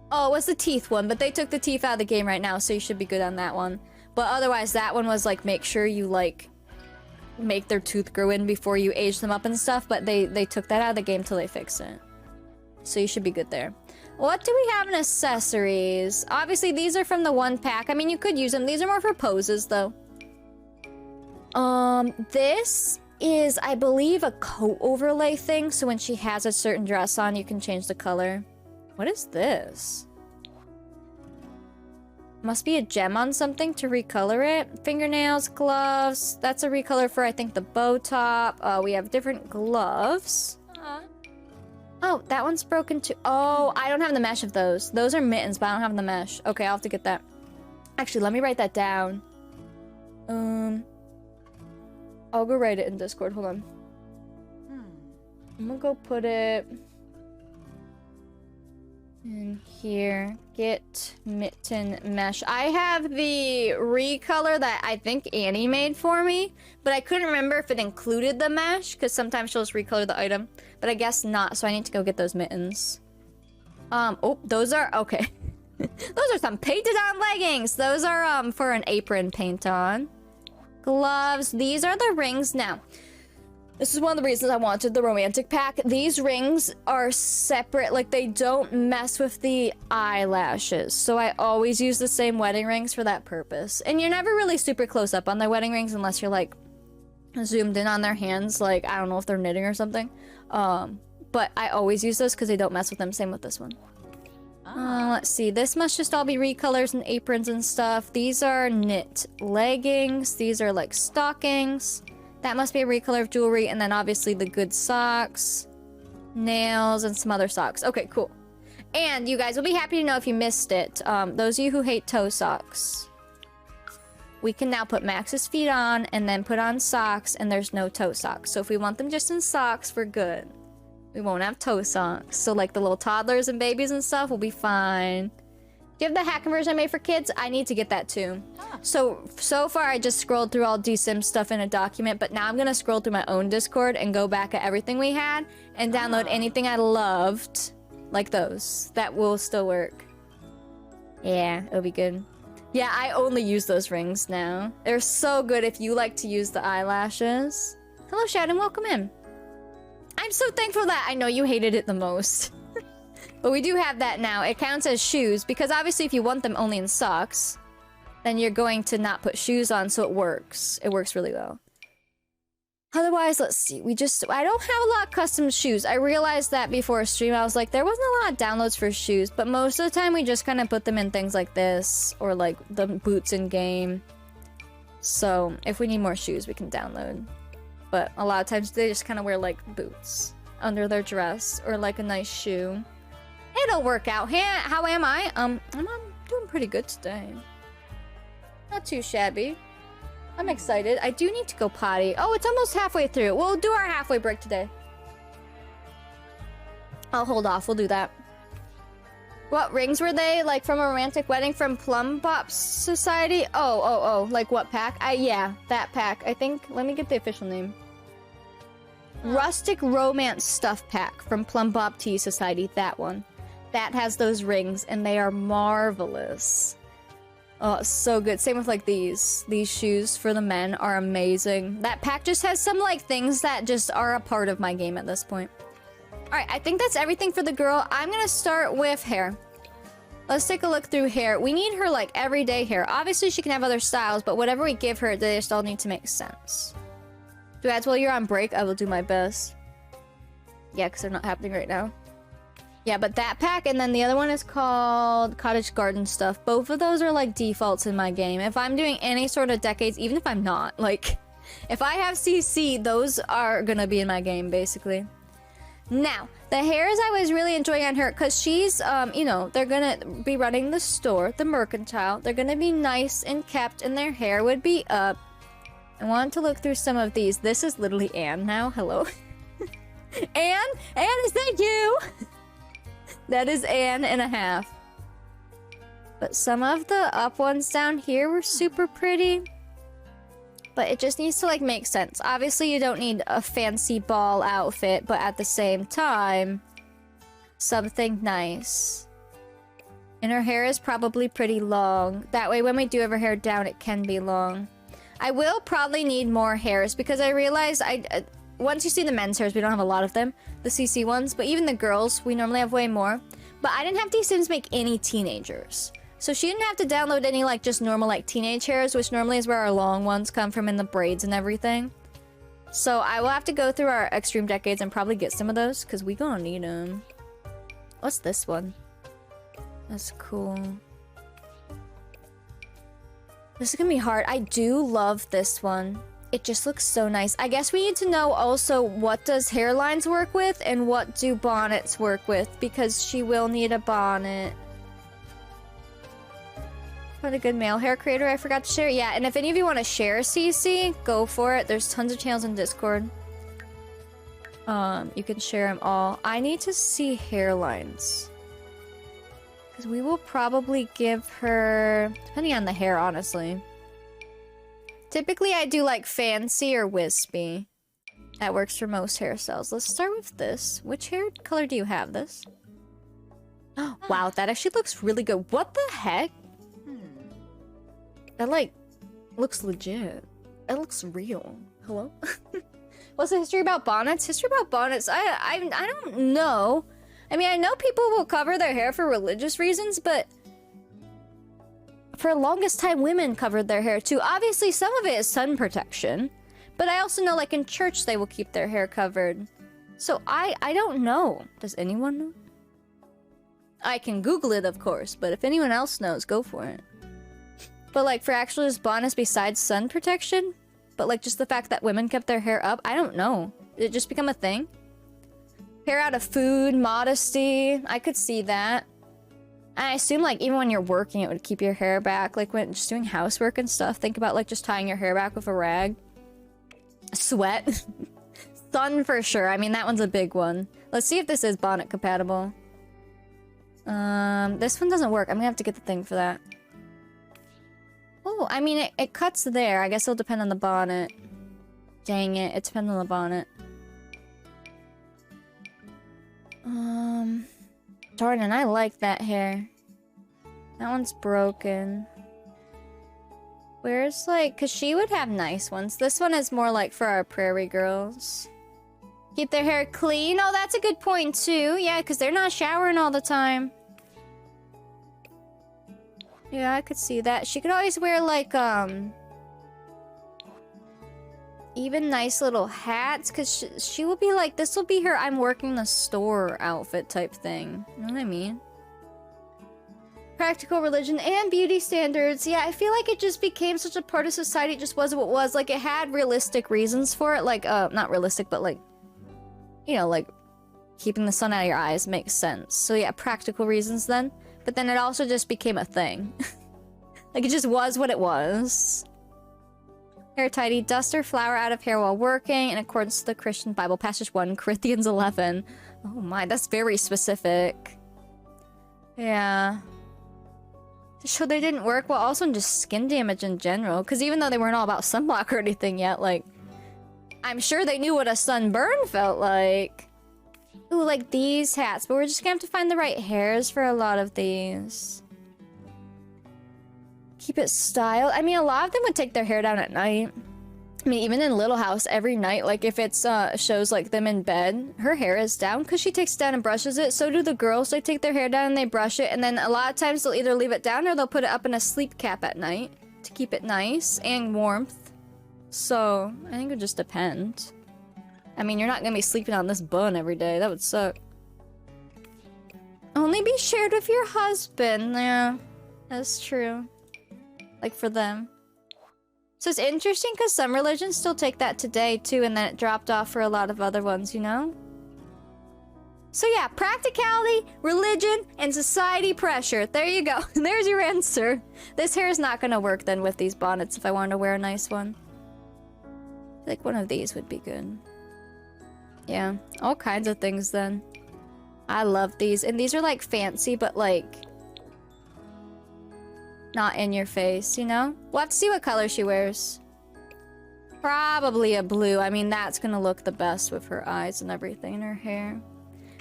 Oh, it was the teeth one, but they took the teeth out of the game right now, so you should be good on that one. But otherwise, that one was, like, make sure you, like, make their tooth grow in before you age them up and stuff, but they took that out of the game till they fix it. So you should be good there. What do we have in accessories? Obviously, these are from the 1 pack. I mean, you could use them. These are more for poses, though. This is, I believe, a coat overlay thing. So when she has a certain dress on, you can change the color. What is this? Must be a gem on something to recolor it. Fingernails, gloves. That's a recolor for, I think, the bow top. We have different gloves. Oh, that one's broken too. Oh, I don't have the mesh of those. Those are mittens, but I don't have the mesh. Okay, I'll have to get that. Actually, let me write that down. I'll go write it in Discord. Hold on. I'm gonna go put it in here. Get mitten mesh. I have the recolor that I think Annie made for me, but I couldn't remember if it included the mesh because sometimes she'll just recolor the item, but I guess not. So I need to go get those mittens. Oh, those are okay. Those are some painted on leggings. Those are for an apron paint on. Gloves. These are the rings now. This is one of the reasons I wanted the romantic pack. These rings are separate, like they don't mess with the eyelashes. So I always use the same wedding rings for that purpose. And you're never really super close up on their wedding rings unless you're like zoomed in on their hands. Like, I don't know if they're knitting or something. But I always use those because they don't mess with them. Same with this one. Let's see. This must just all be recolors and aprons and stuff. These are knit leggings. These are like stockings. That must be a recolor of jewelry, and then obviously the good socks, nails, and some other socks. Okay, cool. And you guys will be happy to know if you missed it. Those of you who hate toe socks, we can now put Max's feet on and then put on socks, and there's no toe socks. So if we want them just in socks, we're good. We won't have toe socks. So like the little toddlers and babies and stuff will be fine. Do you have the hack conversion I made for kids? I need to get that too. So far I just scrolled through all DSIM stuff in a document, but now I'm gonna scroll through my own Discord and go back at everything we had and download anything I loved, like those. That will still work. Yeah, it'll be good. Yeah, I only use those rings now. They're so good if you like to use the eyelashes. Hello, Shadow, welcome in. I'm so thankful that I know you hated it the most. But we do have that now. It counts as shoes, because obviously if you want them only in socks, then you're going to not put shoes on, so it works. It works really well. Otherwise, let's see. I don't have a lot of custom shoes. I realized that before a stream. I was like, there wasn't a lot of downloads for shoes, but most of the time we just kind of put them in things like this, or like the boots in game. So if we need more shoes, we can download. But a lot of times they just kind of wear like boots under their dress, or like a nice shoe. It'll work out. How am I? I'm doing pretty good today. Not too shabby. I'm excited. I do need to go potty. Oh, it's almost halfway through. We'll do our halfway break today. I'll hold off. We'll do that. What rings were they? Like from a romantic wedding from Plum Bop Society? Oh. Like what pack? Yeah, that pack. I think. Let me get the official name. Rustic Romance Stuff Pack from Plum Bop Tea Society. That one. That has those rings, and they are marvelous. Oh, so good. Same with like these. These shoes for the men are amazing. That pack just has some like things that just are a part of my game at this point. Alright, I think that's everything for the girl. I'm gonna start with hair. Let's take a look through hair. We need her like everyday hair. Obviously she can have other styles, but whatever we give her, they just all need to make sense. Do ads while you're on break? I will do my best. Yeah, because they're not happening right now. Yeah, but that pack, and then the other one is called Cottage Garden Stuff. Both of those are like defaults in my game. If I'm doing any sort of decades, even if I'm not, like, if I have CC, those are gonna be in my game, basically. Now, the hairs I was really enjoying on her, because she's, you know, they're gonna be running the store, the mercantile. They're gonna be nice and kept, and their hair would be up. I wanted to look through some of these. This is literally Anne now. Hello. Anne, is that you? That is Anne and a half. But some of the up ones down here were super pretty. But it just needs to like make sense. Obviously you don't need a fancy ball outfit, but at the same time, something nice. And her hair is probably pretty long. That way when we do have her hair down, it can be long. I will probably need more hairs because I realized once you see the men's hairs, we don't have a lot of them, the CC ones, but even the girls, we normally have way more. But I didn't have these Sims make any teenagers. So she didn't have to download any like just normal like teenage hairs, which normally is where our long ones come from in the braids and everything. So I will have to go through our extreme decades and probably get some of those because we gonna need them. What's this one? That's cool. This is gonna be hard. I do love this one. It just looks so nice. I guess we need to know also what does hairlines work with and what do bonnets work with because she will need a bonnet. What a good male hair creator. I forgot to share. Yeah, and if any of you want to share CC, go for it. There's tons of channels in Discord. You can share them all. I need to see hairlines. Because we will probably give her... Depending on the hair, honestly. Typically, I do like fancy or wispy. That works for most hairstyles. Let's start with this. Which hair color do you have this? Oh, wow, that actually looks really good. What the heck? That, like, looks legit. It looks real. Hello? What's the history about bonnets? History about bonnets? I don't know. I mean, I know people will cover their hair for religious reasons, but... For the longest time, women covered their hair too. Obviously, some of it is sun protection. But I also know, like, in church, they will keep their hair covered. So, I don't know. Does anyone know? I can Google it, of course, but if anyone else knows, go for it. But, like, for actual just bonnets besides sun protection? But, like, just the fact that women kept their hair up? I don't know. Did it just become a thing? Hair out of food, modesty. I could see that. I assume, like, even when you're working, it would keep your hair back. Like, when just doing housework and stuff. Think about, like, just tying your hair back with a rag. Sweat. Sun, for sure. I mean, that one's a big one. Let's see if this is bonnet compatible. This one doesn't work. I'm gonna have to get the thing for that. Oh, I mean, it cuts there. I guess it'll depend on the bonnet. Dang it. It depends on the bonnet. Darn it, I like that hair. That one's broken. Where's, like... Because she would have nice ones. This one is more, like, for our prairie girls. Keep their hair clean? Oh, that's a good point, too. Yeah, because they're not showering all the time. Yeah, I could see that. She could always wear, like, even nice little hats, because she will be like, this will be her I'm working the store outfit type thing. You know what I mean? Practical religion and beauty standards. Yeah, I feel like it just became such a part of society. It just wasn't what it was. Like, it had realistic reasons for it. Like, not realistic, but like, you know, like, keeping the sun out of your eyes makes sense. So yeah, practical reasons then. But then it also just became a thing. Like, it just was what it was. Hair tidy, dust or flour out of hair while working in accordance to the Christian Bible passage 1 Corinthians 11. Oh my, that's very specific. Yeah. So they didn't work well, also just skin damage in general. Because even though they weren't all about sunblock or anything yet, like, I'm sure they knew what a sunburn felt like. Ooh, like these hats, but we're just gonna have to find the right hairs for a lot of these. Keep it styled. I mean, a lot of them would take their hair down at night. I mean, even in Little House, every night, like, if it's, shows, like, them in bed, her hair is down, because she takes it down and brushes it. So do the girls. They take their hair down and they brush it, and then a lot of times they'll either leave it down or they'll put it up in a sleep cap at night to keep it nice and warmth. So, I think it would just depend. I mean, you're not gonna be sleeping on this bun every day. That would suck. Only be shared with your husband. Yeah, that's true. Like, for them. So it's interesting because some religions still take that today, too, and then it dropped off for a lot of other ones, you know? So yeah, practicality, religion, and society pressure. There you go. There's your answer. This hair is not gonna work, then, with these bonnets if I wanted to wear a nice one. I feel like one of these would be good. Yeah, all kinds of things, then. I love these. And these are, like, fancy, but, like... not in your face, you know? We'll have to see what color she wears. Probably a blue. I mean, that's gonna look the best with her eyes and everything in her hair.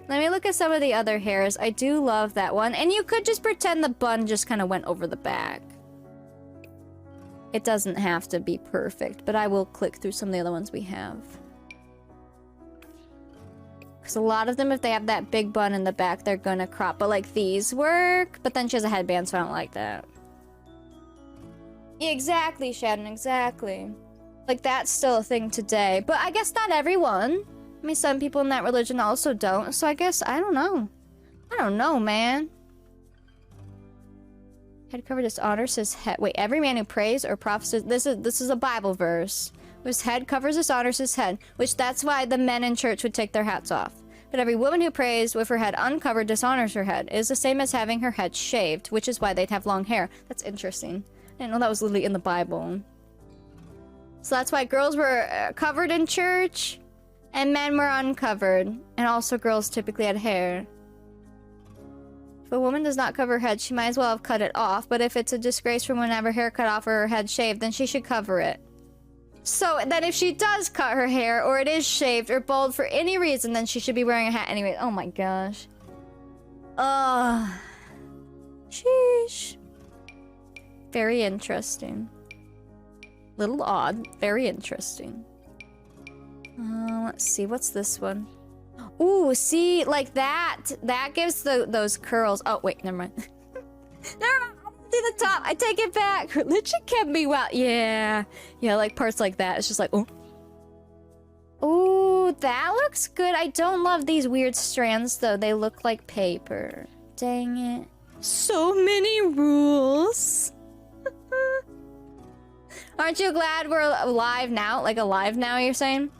Let me look at some of the other hairs. I do love that one. And you could just pretend the bun just kind of went over the back. It doesn't have to be perfect, but I will click through some of the other ones we have. Because a lot of them, if they have that big bun in the back, they're gonna crop. But like these work, but then she has a headband, so I don't like that. Exactly, Shannon, exactly. Like that's still a thing today. But I guess not everyone. I mean, some people in that religion also don't. So I guess, I don't know. I don't know, man. Head cover dishonors his head. Wait, every man who prays or prophesies. This is a Bible verse. Whose head covers dishonors his head, which that's why the men in church would take their hats off. But every woman who prays with her head uncovered dishonors her head. It is the same as having her head shaved, which is why they'd have long hair. That's interesting. I didn't know that was literally in the Bible. So that's why girls were covered in church, and men were uncovered, and also girls typically had hair. If a woman does not cover her head, she might as well have cut it off, but if it's a disgrace for a woman to have her hair cut off or her head shaved, then she should cover it. So then if she does cut her hair, or it is shaved or bald for any reason, then she should be wearing a hat anyway. Oh my gosh. Sheesh. Very interesting. Little odd. Very interesting. Let's see. What's this one? Ooh, see, like that. That gives those curls. Oh, wait, never mind. Never mind. I didn't see the top. I take it back. Religion kept me well. Yeah. Yeah, like parts like that. It's just like, oh. Ooh, that looks good. I don't love these weird strands, though. They look like paper. Dang it. So many rules. Aren't you glad we're alive now? Like alive now, you're saying?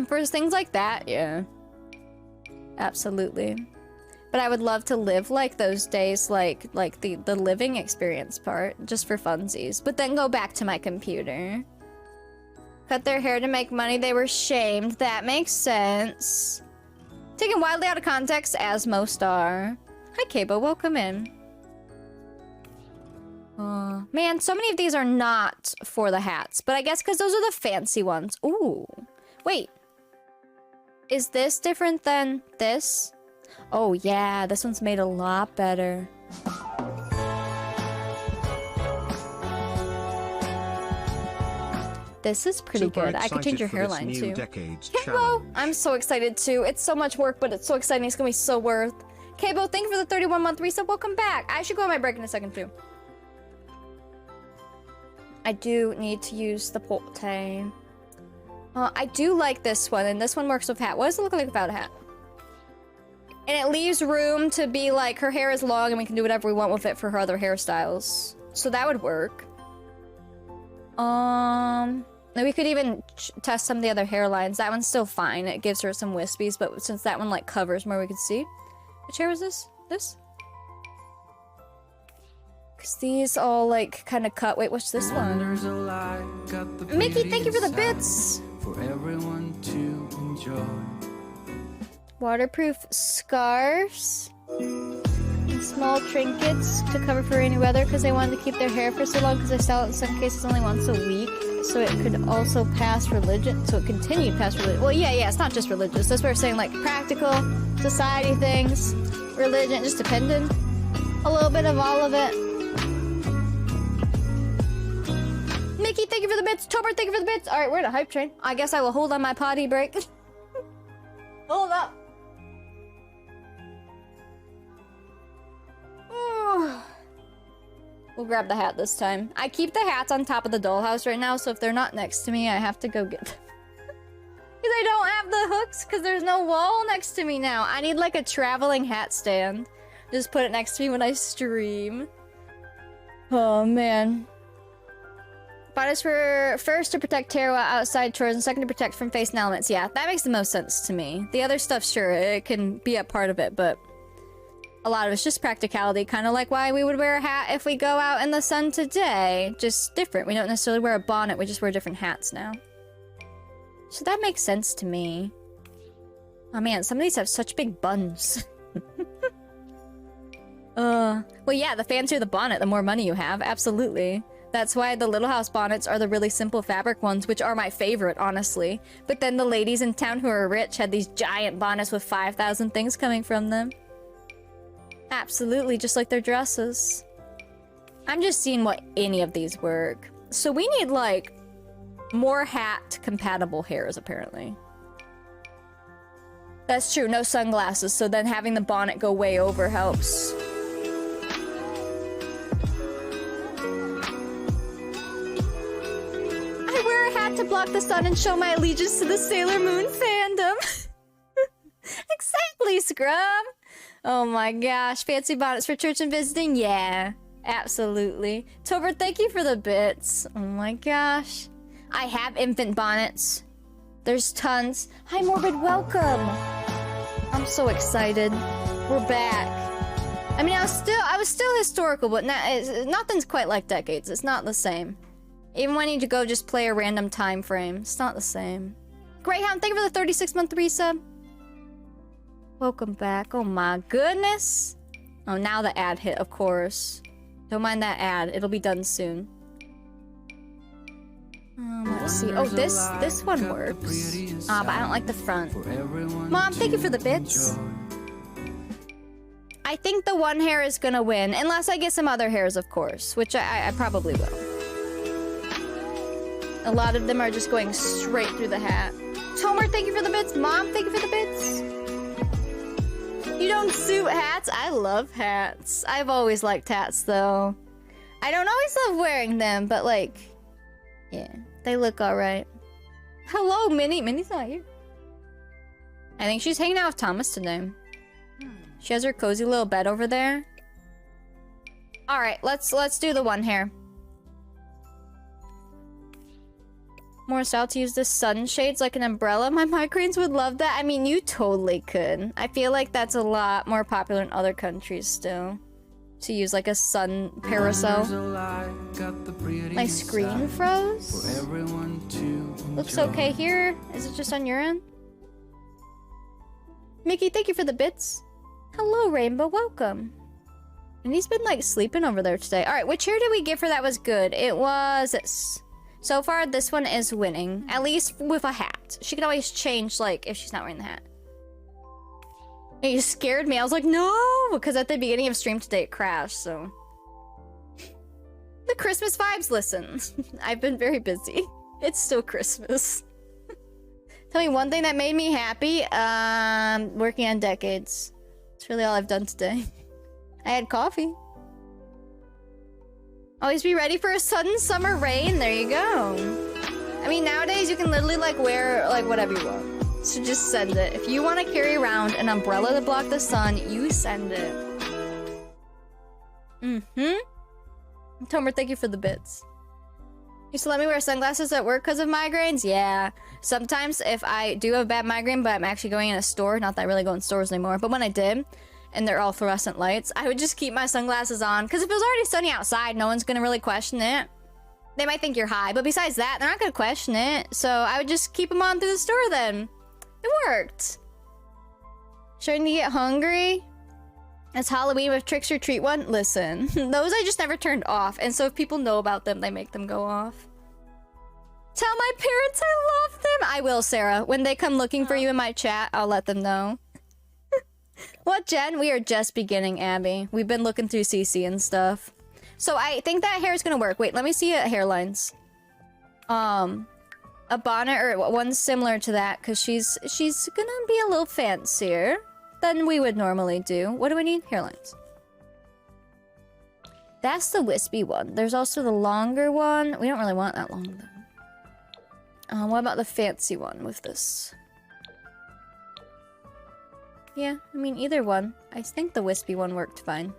For things like that, yeah. Absolutely. But I would love to live like those days, like the living experience part, just for funsies. But then go back to my computer. Cut their hair to make money, they were shamed. That makes sense. Taken wildly out of context, as most are. Hi, Kabo, welcome in. Man, so many of these are not for the hats, but I guess because those are the fancy ones. Ooh. Wait. Is this different than this? Oh yeah, this one's made a lot better. This is pretty good. I could change your hairline too. Kabo, I'm so excited too. It's so much work, but it's so exciting. It's gonna be so worth. Kabo, thank you for the 31-month resub. Welcome back. I should go on my break in a second too. I do need to use the pote. I do like this one, and this one works with hat. What does it look like without a hat? And it leaves room to be like, her hair is long and we can do whatever we want with it for her other hairstyles. So that would work. Then we could even test some of the other hairlines. That one's still fine. It gives her some wispies, but since that one like covers more, we could see. Which hair was this? This? Because these all like kind of cut. Wait, what's this one? Mickey, thank you for the bits. For everyone to enjoy. Waterproof scarves. And small trinkets to cover for any weather because they wanted to keep their hair for so long because they sell it in some cases only once a week. So it could also pass religion. So it continued past religion. Well, yeah, it's not just religious. That's what we're saying, like practical, society things, religion, just depending. A little bit of all of it. Mickey, thank you for the bits. Tober, thank you for the bits. All right, we're at a hype train. I guess I will hold on my potty break. Hold up. We'll grab the hat this time. I keep the hats on top of the dollhouse right now, so if they're not next to me, I have to go get them. Because I don't have the hooks, because there's no wall next to me now. I need like a traveling hat stand. Just put it next to me when I stream. Oh, man. Bodies for first to protect hair while outside chores, and second to protect from face and elements. Yeah, that makes the most sense to me. The other stuff, sure, it can be a part of it, but a lot of it's just practicality. Kind of like why we would wear a hat if we go out in the sun today. Just different. We don't necessarily wear a bonnet, we just wear different hats now. So that makes sense to me. Oh man, some of these have such big buns. Well yeah, the fancier the bonnet, the more money you have. Absolutely. That's why the Little House bonnets are the really simple fabric ones, which are my favorite, honestly. But then the ladies in town who are rich had these giant bonnets with 5,000 things coming from them. Absolutely, just like their dresses. I'm just seeing what any of these work. So we need, like, more hat-compatible hairs, apparently. That's true, no sunglasses, so then having the bonnet go way over helps. I wear a hat to block the sun and show my allegiance to the Sailor Moon fandom. Exactly, Scrum! Oh my gosh, fancy bonnets for church and visiting? Yeah, absolutely. Tober, thank you for the bits. Oh my gosh. I have infant bonnets. There's tons. Hi, Morbid, welcome! I'm so excited. We're back. I mean, I was still historical, but nothing's quite like decades. It's not the same. Even when you go just play a random time frame, it's not the same. Greyhound, thank you for the 36-month resub. Welcome back. Oh my goodness. Oh, now the ad hit, of course. Don't mind that ad. It'll be done soon. Let's see. Oh, this one works. But I don't like the front. Mom, thank you for the bits. I think the one hair is gonna win, unless I get some other hairs, of course, which I probably will. A lot of them are just going straight through the hat. Tomer, thank you for the bits. Mom, thank you for the bits. You don't suit hats? I love hats. I've always liked hats, though. I don't always love wearing them, but, like, yeah, they look alright. Hello, Minnie. Minnie's not here. I think she's hanging out with Thomas today. She has her cozy little bed over there. Alright, let's do the one hair. More style to use the sunshades like an umbrella. My migraines would love that. I mean, you totally could. I feel like that's a lot more popular in other countries still. To use like a sun parasol. My screen froze? Looks okay here. Is it just on your end? Mickey, thank you for the bits. Hello, Rainbow. Welcome. And he's been like sleeping over there today. Alright, which hair did we give her that was good? It was this. So far, this one is winning. At least with a hat. She can always change, like, if she's not wearing the hat. And you scared me. I was like, no! Because at the beginning of stream today, it crashed, so... The Christmas vibes, listen. I've been very busy. It's still Christmas. Tell me one thing that made me happy. Working on decades. That's really all I've done today. I had coffee. Always be ready for a sudden summer rain. There you go. I mean, nowadays you can literally like wear like whatever you want. So just send it. If you want to carry around an umbrella to block the sun, you send it. Tomer, thank you for the bits. Used to let me wear sunglasses at work because of migraines? Yeah. Sometimes if I do have a bad migraine, but I'm actually going in a store, not that I really go in stores anymore, but when I did, and they're all fluorescent lights, I would just keep my sunglasses on. Because if it was already sunny outside, no one's gonna really question it. They might think you're high, but besides that, they're not gonna question it. So I would just keep them on through the store then. It worked. Starting to get hungry? It's Halloween with Tricks or Treat one? Listen, those I just never turned off. And so if people know about them, they make them go off. Tell my parents I love them! I will, Sarah. When they come looking for you in my chat, I'll let them know. What, Jen? We are just beginning, Abby. We've been looking through CC and stuff. So I think that hair is gonna work. Wait, let me see hairlines. A bonnet or one similar to that, because she's gonna be a little fancier than we would normally do. What do we need? Hairlines. That's the wispy one. There's also the longer one. We don't really want that long, though. What about the fancy one with this? Yeah, I mean, either one. I think the wispy one worked fine.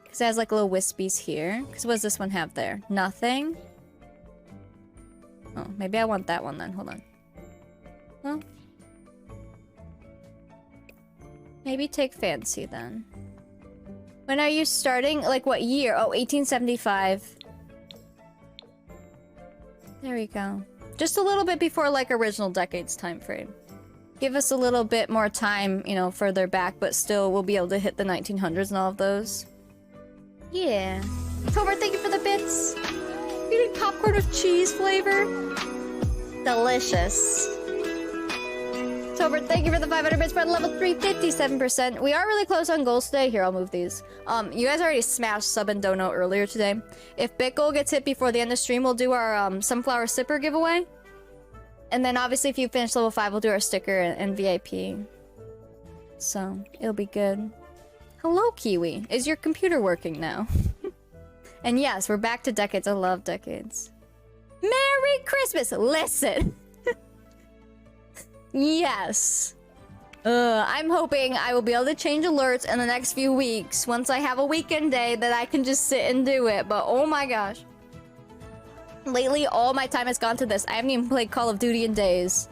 Because it has, like, little wispies here. Because what does this one have there? Nothing? Oh, maybe I want that one then. Hold on. Well... maybe take fancy then. When are you starting? Like, what year? Oh, 1875. There we go. Just a little bit before, like, original decades time frame. Give us a little bit more time, you know, further back, but still we'll be able to hit the 1900s and all of those. Yeah. Tomer, thank you for the bits. Eating popcorn with cheese flavor. Delicious. October, thank you for the 500 bits for level 357%. We are really close on goals today. Here, I'll move these. You guys already smashed sub and dono earlier today. If bit goal gets hit before the end of stream, we'll do our sunflower sipper giveaway. And then obviously if you finish level 5, we'll do our sticker and VIP. So, it'll be good. Hello, Kiwi. Is your computer working now? And yes, we're back to decades. I love decades. Merry Christmas! Listen! Yes. I'm hoping I will be able to change alerts in the next few weeks once I have a weekend day that I can just sit and do it. But oh my gosh. Lately, all my time has gone to this. I haven't even played Call of Duty in days.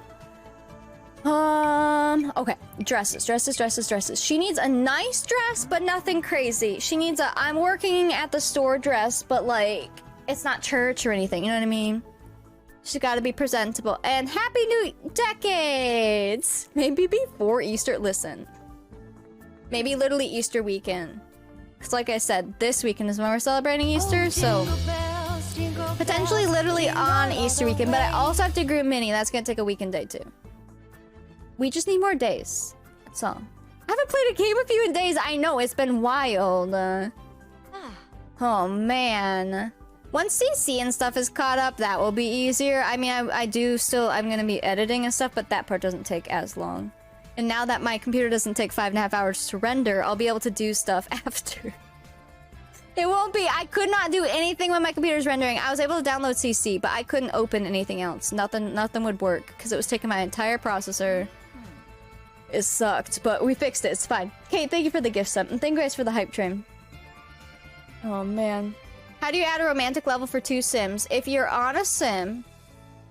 Okay. Dresses. She needs a nice dress, but nothing crazy. She needs a I'm working at the store dress, but like, it's not church or anything, you know what I mean? She's got to be presentable. And Happy New Decades! Maybe before Easter. Listen. Maybe literally Easter weekend. Because like I said, this weekend is when we're celebrating Easter, so... potentially literally on Easter weekend, but I also have to agree with Minnie. That's going to take a weekend day too. We just need more days. That's all. I haven't played a game with you in days. I know, it's been wild. Oh, man. Once CC and stuff is caught up, that will be easier. I mean, I'm gonna be editing and stuff, but that part doesn't take as long. And now that my computer doesn't take 5.5 hours to render, I'll be able to do stuff after. It won't be. I could not do anything when my computer's rendering. I was able to download CC, but I couldn't open anything else. Nothing would work because it was taking my entire processor. It sucked, but we fixed it. It's fine. Kate, thank you for the gift sub, and thank you guys for the hype train. Oh, man. How do you add a romantic level for 2 sims? If you're on a sim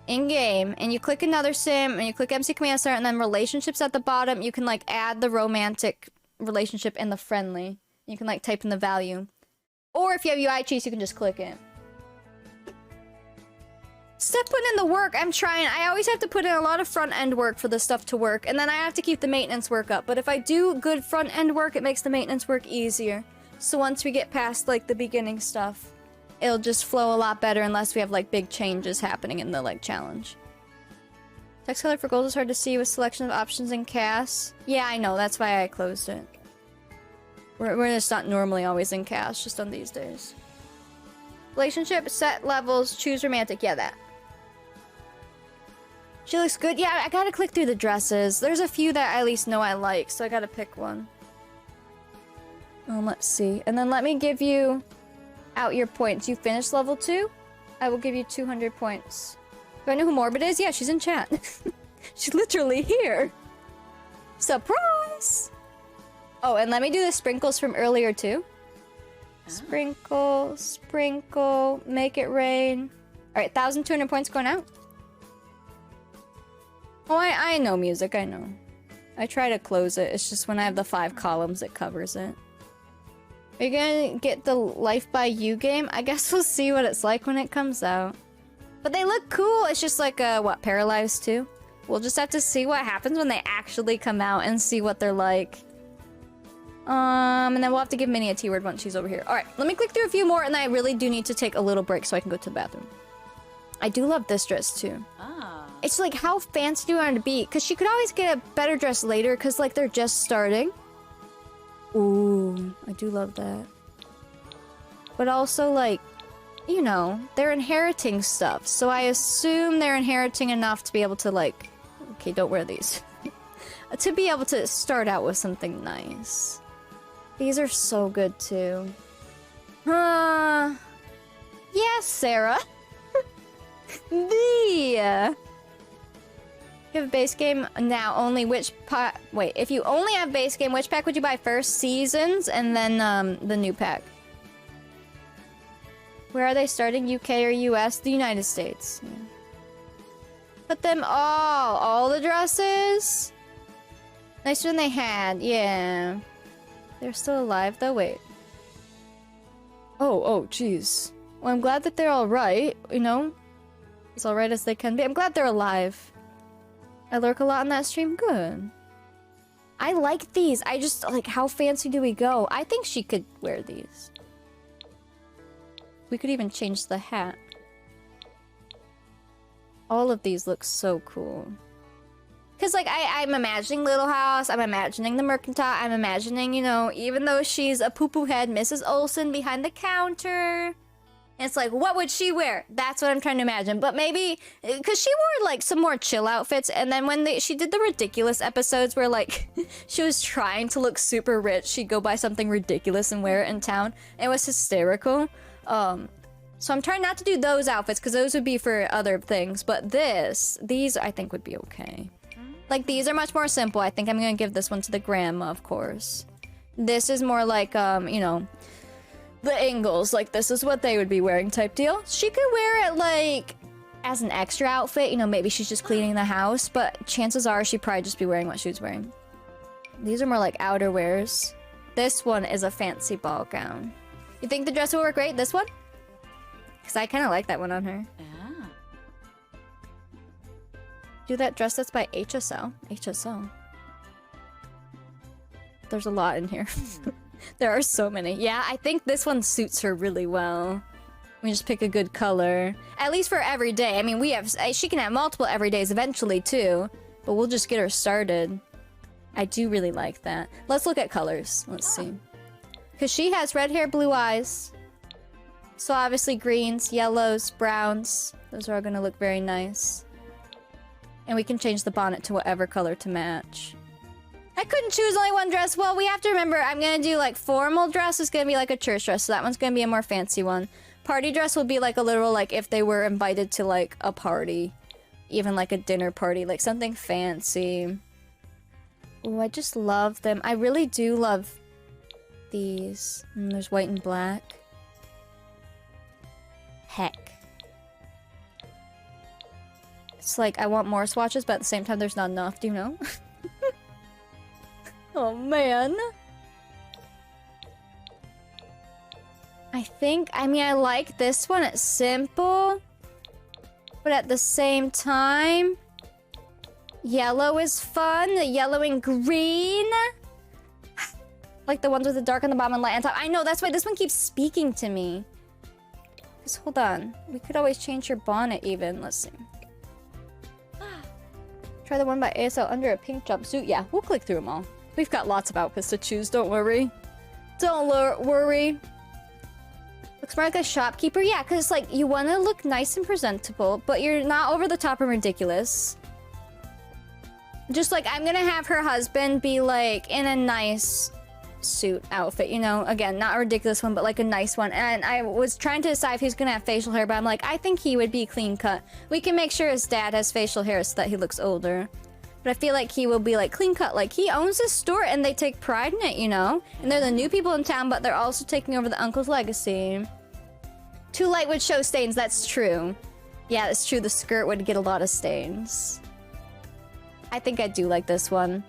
in-game, and you click another sim, and you click MC Command Center, and then relationships at the bottom, you can, like, add the romantic relationship in the friendly. You can, like, type in the value. Or if you have UI cheats, you can just click it. Step putting in the work. I'm trying. I always have to put in a lot of front-end work for this stuff to work, and then I have to keep the maintenance work up. But if I do good front-end work, it makes the maintenance work easier. So once we get past, like, the beginning stuff, it'll just flow a lot better unless we have, like, big changes happening in the, like, challenge. Text color for gold is hard to see with selection of options in CAS. Yeah, I know. That's why I closed it. We're just not normally always in CAS, just on these days. Relationship, set levels, choose romantic. Yeah, that. She looks good. Yeah, I gotta click through the dresses. There's a few that I at least know I like, so I gotta pick one. Let's see. And then let me give you out your points. You finished level 2? I will give you 200 points. Do I know who Morbid is? Yeah, she's in chat. She's literally here. Surprise! Oh, and let me do the sprinkles from earlier too. Sprinkle, sprinkle, make it rain. Alright, 1,200 points going out. Oh, I know music, I know. I try to close it. It's just when I have the 5 columns, it covers it. Are you gonna get the Life by You game? I guess we'll see what it's like when it comes out. But they look cool. It's just like, what, Paralyzed 2? We'll just have to see what happens when they actually come out and see what they're like. And then we'll have to give Minnie a T-word once she's over here. Alright, let me click through a few more, and then I really do need to take a little break so I can go to the bathroom. I do love this dress, too. It's like, how fancy do you want her to be? Because she could always get a better dress later, because, like, they're just starting. Ooh, I do love that. But also, like, you know, they're inheriting stuff. So I assume they're inheriting enough to be able to, like... Okay, don't wear these. To be able to start out with something nice. These are so good, too. Yes, Sarah. You have a base game now, only which pack... Wait, if you only have base game, which pack would you buy first? Seasons, and then, the new pack. Where are they starting? UK or US? The United States. Yeah. Put them all the dresses? Nicer than they had, yeah. They're still alive, though, wait. Oh, jeez. Well, I'm glad that they're alright, you know? As alright as they can be. I'm glad they're alive. I lurk a lot on that stream? Good. I like these. I just, like, how fancy do we go? I think she could wear these. We could even change the hat. All of these look so cool. Because, like, I'm imagining Little House, I'm imagining the Mercantile, I'm imagining, you know, even though she's a poo-poo head, Mrs. Olsen behind the counter. And it's like, what would she wear? That's what I'm trying to imagine. But maybe, because she wore, like, some more chill outfits. And then when she did the ridiculous episodes where, like, she was trying to look super rich, she'd go buy something ridiculous and wear it in town. It was hysterical. So I'm trying not to do those outfits, because those would be for other things. But these I think would be okay. Like, these are much more simple. I think I'm gonna give this one to the grandma, of course. This is more like, you know, the Ingalls. Like, this is what they would be wearing type deal. She could wear it, like, as an extra outfit. You know, maybe she's just cleaning the house. But chances are she'd probably just be wearing what she was wearing. These are more like outerwears. This one is a fancy ball gown. You think the dress will work great? This one? Because I kind of like that one on her. Do that dress that's by HSL. HSL. There's a lot in here. There are so many. Yeah, I think this one suits her really well. We just pick a good color. At least for every day. I mean, she can have multiple everydays eventually too. But we'll just get her started. I do really like that. Let's look at colors. Let's see. Because she has red hair, blue eyes. So obviously greens, yellows, browns. Those are all going to look very nice. And we can change the bonnet to whatever color to match. I couldn't choose only one dress. Well, we have to remember, I'm gonna do like formal dress is gonna be like a church dress. So that one's gonna be a more fancy one. Party dress will be like a literal, like if they were invited to like a party. Even like a dinner party, like something fancy. Oh, I just love them. I really do love these. There's white and black. Heck. It's like, I want more swatches, but at the same time, there's not enough, do you know? Oh, man. I mean, I like this one. It's simple. But at the same time, yellow is fun. The yellow and green. Like the ones with the dark on the bottom and light on top. I know, that's why this one keeps speaking to me. Just hold on. We could always change your bonnet even. Let's see. Try the one by ASL under a pink jumpsuit. Yeah, we'll click through them all. We've got lots of outfits to choose, don't worry. Don't worry. Looks more like a shopkeeper. Yeah, because like you want to look nice and presentable, but you're not over the top and ridiculous. Just like I'm gonna have her husband be like in a nice suit outfit, you know? Again, not a ridiculous one, but like a nice one. And I was trying to decide if he's gonna have facial hair, but I'm like, I think he would be clean cut. We can make sure his dad has facial hair so that he looks older. But I feel like he will be like clean cut. Like he owns his store and they take pride in it, you know? And they're the new people in town, but they're also taking over the uncle's legacy. Too light would show stains, that's true. Yeah, that's true, the skirt would get a lot of stains. I think I do like this one.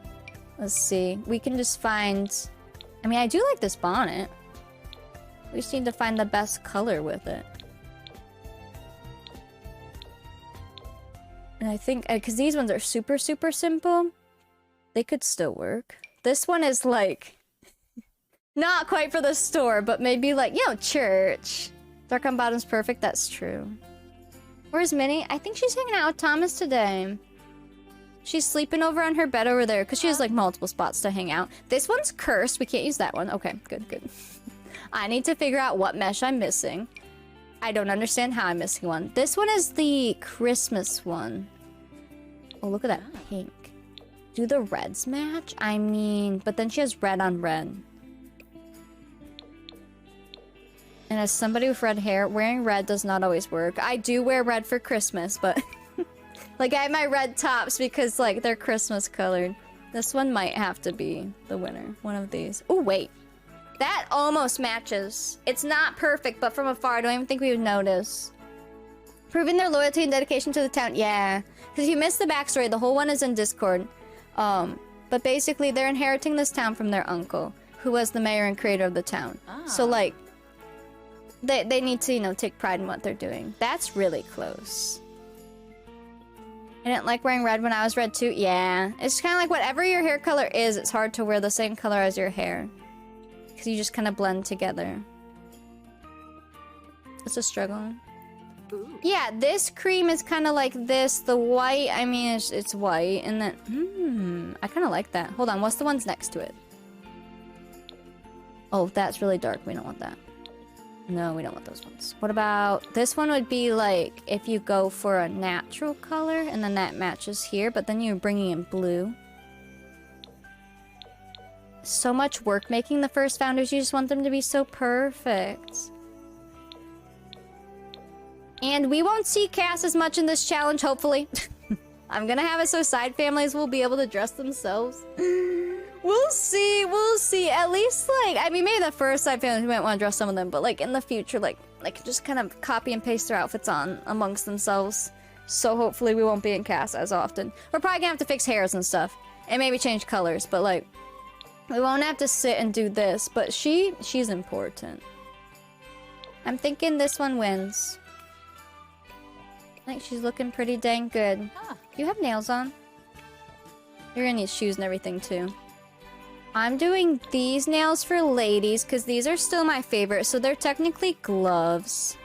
Let's see. We can just find... I mean, I do like this bonnet. We just need to find the best color with it. And I think, because these ones are super, super simple, they could still work. This one is like, not quite for the store, but maybe like, you know, church. Dark on bottom's perfect, that's true. Where's Minnie? I think she's hanging out with Thomas today. She's sleeping over on her bed over there because she has like multiple spots to hang out. This one's cursed. We can't use that one. Okay, good, good. I need to figure out what mesh I'm missing. I don't understand how I'm missing one. This one is the Christmas one. Oh, look at that pink. Do the reds match? I mean, but then she has red on red. And as somebody with red hair, wearing red does not always work. I do wear red for Christmas, but... like, I have my red tops because, like, they're Christmas colored. This one might have to be the winner. One of these. Oh, wait. That almost matches. It's not perfect, but from afar, I don't even think we would notice. Proving their loyalty and dedication to the town. Yeah. Because if you missed the backstory, the whole one is in Discord. But basically, they're inheriting this town from their uncle, who was the mayor and creator of the town. So, like, they need to, you know, take pride in what they're doing. That's really close. I didn't like wearing red when I was red too. Yeah. It's kind of like whatever your hair color is, it's hard to wear the same color as your hair. Because you just kind of blend together. It's a struggle. Yeah, this cream is kind of like this. The white, I mean, it's white. And then, I kind of like that. Hold on, what's the ones next to it? Oh, that's really dark. We don't want that. No, we don't want those ones. What about... This one would be like if you go for a natural color and then that matches here, but then you're bringing in blue. So much work making the first founders. You just want them to be so perfect. And we won't see Cass as much in this challenge, hopefully. I'm gonna have it so side families will be able to dress themselves. We'll see, we'll see. At least, like, I mean, maybe the first side families we might want to dress some of them, but, like, in the future, like just kind of copy and paste their outfits on amongst themselves. So hopefully we won't be in Cass as often. We're probably gonna have to fix hairs and stuff. And maybe change colors, but, like, we won't have to sit and do this. But she's important. I'm thinking this one wins. I think she's looking pretty dang good. Do you have nails on? You're gonna need shoes and everything, too. I'm doing these nails for ladies because these are still my favorite, so they're technically gloves.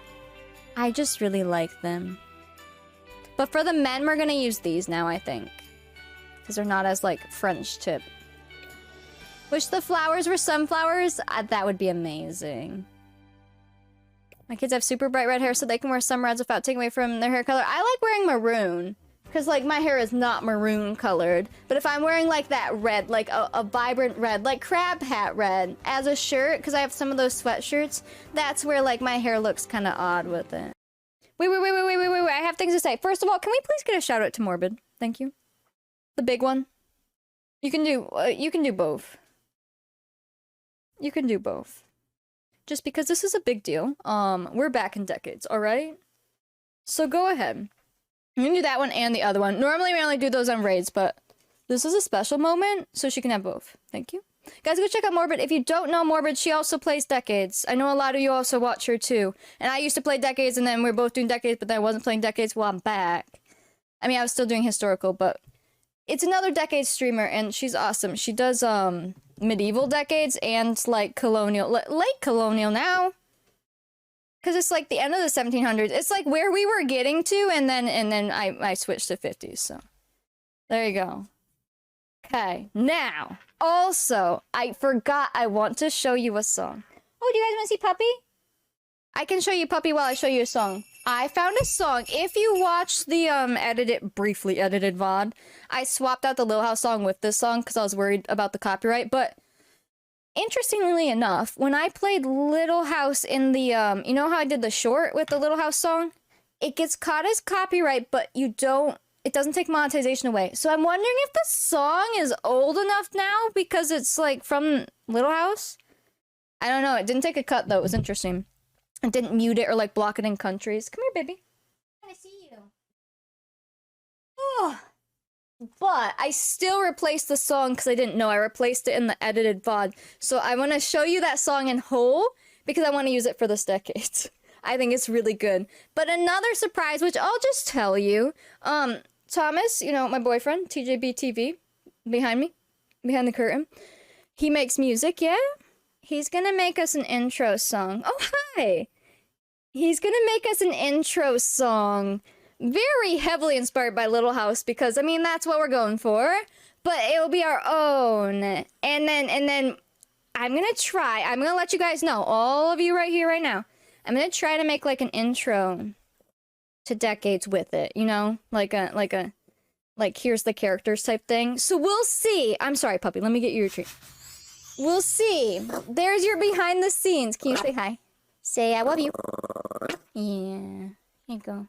I just really like them. But for the men, we're gonna use these now, I think. Because they're not as, like, French tip. Wish the flowers were sunflowers? That would be amazing. My kids have super bright red hair so they can wear some reds without taking away from their hair color. I like wearing maroon. Because, like, my hair is not maroon colored. But if I'm wearing, like, that red, like, a vibrant red, like crab hat red, as a shirt, because I have some of those sweatshirts, that's where, like, my hair looks kind of odd with it. Wait, I have things to say. First of all, can we please get a shout out to Morbid? Thank you. The big one. You can do both. You can do both. Just because this is a big deal. We're back in decades, alright? So go ahead. I'm gonna do that one and the other one. Normally we only do those on raids, but this is a special moment, so she can have both. Thank you. Guys, go check out Morbid. If you don't know Morbid, she also plays Decades. I know a lot of you also watch her too. And I used to play Decades, and then we were both doing Decades, but then I wasn't playing Decades. Well, I'm back. I mean, I was still doing Historical, but it's another Decades streamer, and she's awesome. She does, medieval Decades and, like, colonial. Late colonial now. Because it's like the end of the 1700s. It's like where we were getting to, and then I switched to 50s, so. There you go. Okay, now, also, I forgot I want to show you a song. Oh, do you guys want to see Puppy? I can show you Puppy while I show you a song. I found a song. If you watch the briefly edited VOD, I swapped out the Little House song with this song because I was worried about the copyright, but interestingly enough, when I played Little House in the, you know how I did the short with the Little House song? It gets caught as copyright, but it doesn't take monetization away. So I'm wondering if the song is old enough now because it's, like, from Little House? I don't know. It didn't take a cut, though. It was interesting. It didn't mute it or, like, block it in countries. Come here, baby. I see you. Oh. But I still replaced the song because I didn't know. I replaced it in the edited VOD. So I want to show you that song in whole because I want to use it for this decade. I think it's really good. But another surprise, which I'll just tell you. Thomas, you know, my boyfriend, TJBTV, behind me, behind the curtain. He makes music, yeah? He's gonna make us an intro song. Oh, hi! He's gonna make us an intro song. Very heavily inspired by Little House because, I mean, that's what we're going for. But it'll be our own. And then I'm gonna let you guys know, all of you right here, right now. I'm gonna try to make, like, an intro to Decades with it, you know? Like, here's the characters type thing. So we'll see. I'm sorry, Puppy. Let me get you your treat. We'll see. There's your behind the scenes. Can you say hi? Say, I love you. Yeah. Here you go.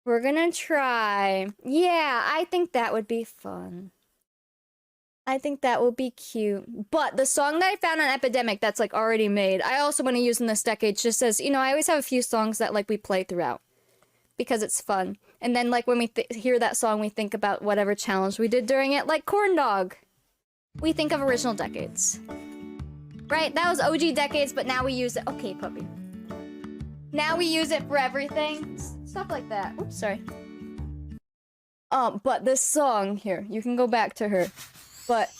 We're gonna try. Yeah, I think that would be fun. I think that would be cute. But the song that I found on Epidemic that's, like, already made, I also want to use in this decade just says, you know, I always have a few songs that, like, we play throughout. Because it's fun. And then, like, when we hear that song, we think about whatever challenge we did during it. Like Corn Dog. We think of original decades. Right? That was OG decades, but now we use it. Okay, Puppy. Now we use it for everything. Stuff like that. Oops, sorry. But this song here, you can go back to her. But,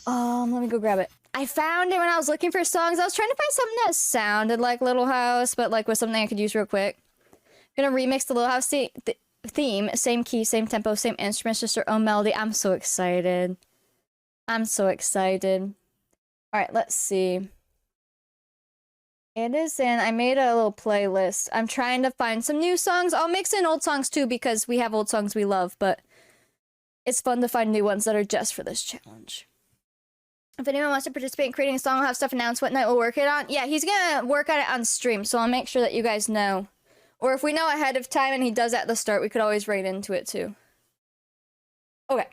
let me go grab it. I found it when I was looking for songs. I was trying to find something that sounded like Little House, but, like, with something I could use real quick. Gonna remix the Little House theme, same key, same tempo, same instruments, just her own melody. I'm so excited. I'm so excited. All right, let's see. It is in, I made a little playlist. I'm trying to find some new songs. I'll mix in old songs too because we have old songs we love, but it's fun to find new ones that are just for this challenge. If anyone wants to participate in creating a song, we'll have stuff announced what night we'll work it on. Yeah, he's gonna work on it on stream, so I'll make sure that you guys know. Or if we know ahead of time and he does at the start, we could always write into it too. Okay.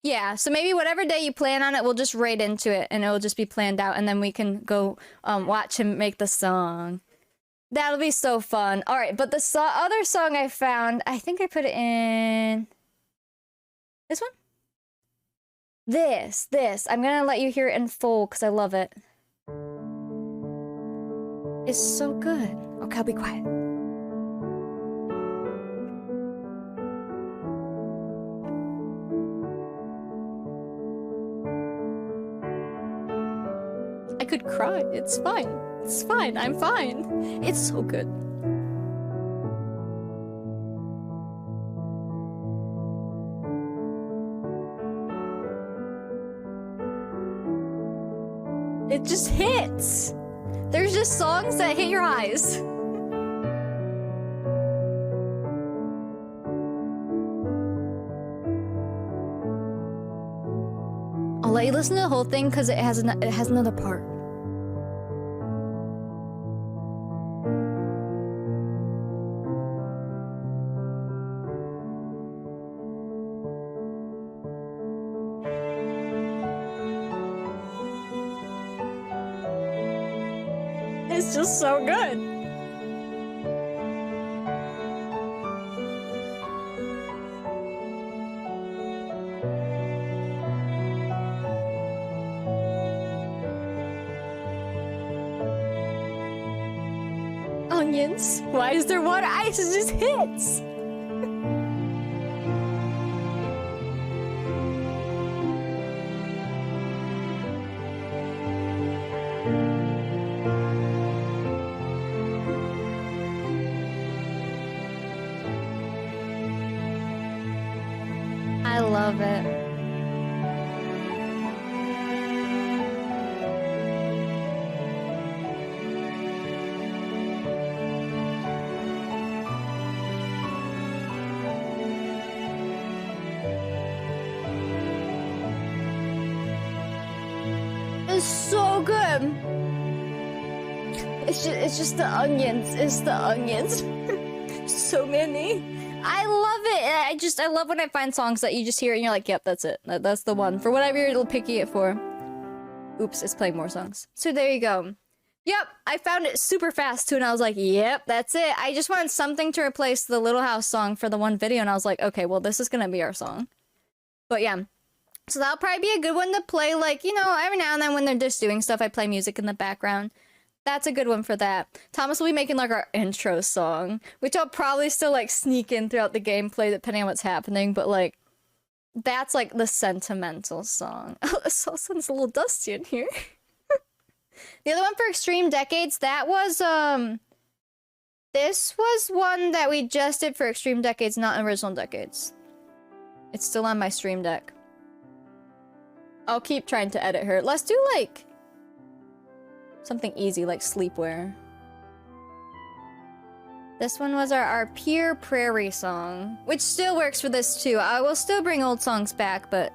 Yeah, so maybe whatever day you plan on it, we'll just write into it and it'll just be planned out and then we can go watch him make the song. That'll be so fun. All right, but the other song I found, I think I put it in... This one? This. I'm gonna let you hear it in full because I love it. It's so good. Okay, I'll be quiet. I could cry. It's fine. It's fine. I'm fine. It's so good. It just hits. There's just songs that hit your eyes. I'll let you listen to the whole thing because it has another part. It's just so good. Onions. Why is there water? Ice just hits. I love it. It's so good. It's just the onions. It's the onions. So many. I love it. I love when I find songs that you just hear and you're like, yep, that's it. That's the one. For whatever you're picking it for. Oops, it's playing more songs. So there you go. Yep, I found it super fast too, and I was like, yep, that's it. I just wanted something to replace the Little House song for the one video, and I was like, okay, well, this is gonna be our song. But yeah. So that'll probably be a good one to play, like, you know, every now and then when they're just doing stuff, I play music in the background. That's a good one for that. Thomas will be making, like, our intro song, which I'll probably still, like, sneak in throughout the gameplay depending on what's happening, but, like, that's, like, the sentimental song. Oh, this all sounds a little dusty in here. The other one for Extreme Decades, that was, this was one that we just did for Extreme Decades, not Original Decades. It's still on my stream deck. I'll keep trying to edit her. Let's do, like, something easy, like Sleepwear. This one was our Pure Prairie song, which still works for this, too. I will still bring old songs back, but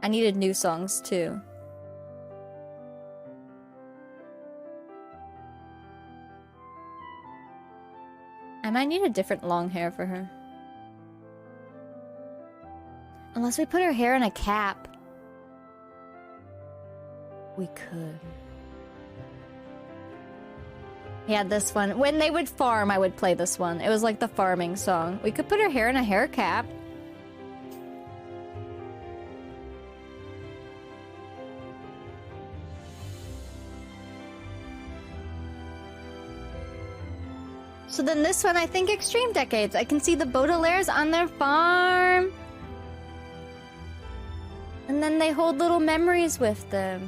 I needed new songs, too. I might need a different long hair for her. Unless we put her hair in a cap. We could. Yeah, this one. When they would farm, I would play this one. It was like the farming song. We could put her hair in a hair cap. So then this one, I think Extreme Decades. I can see the Baudelaires on their farm. And then they hold little memories with them.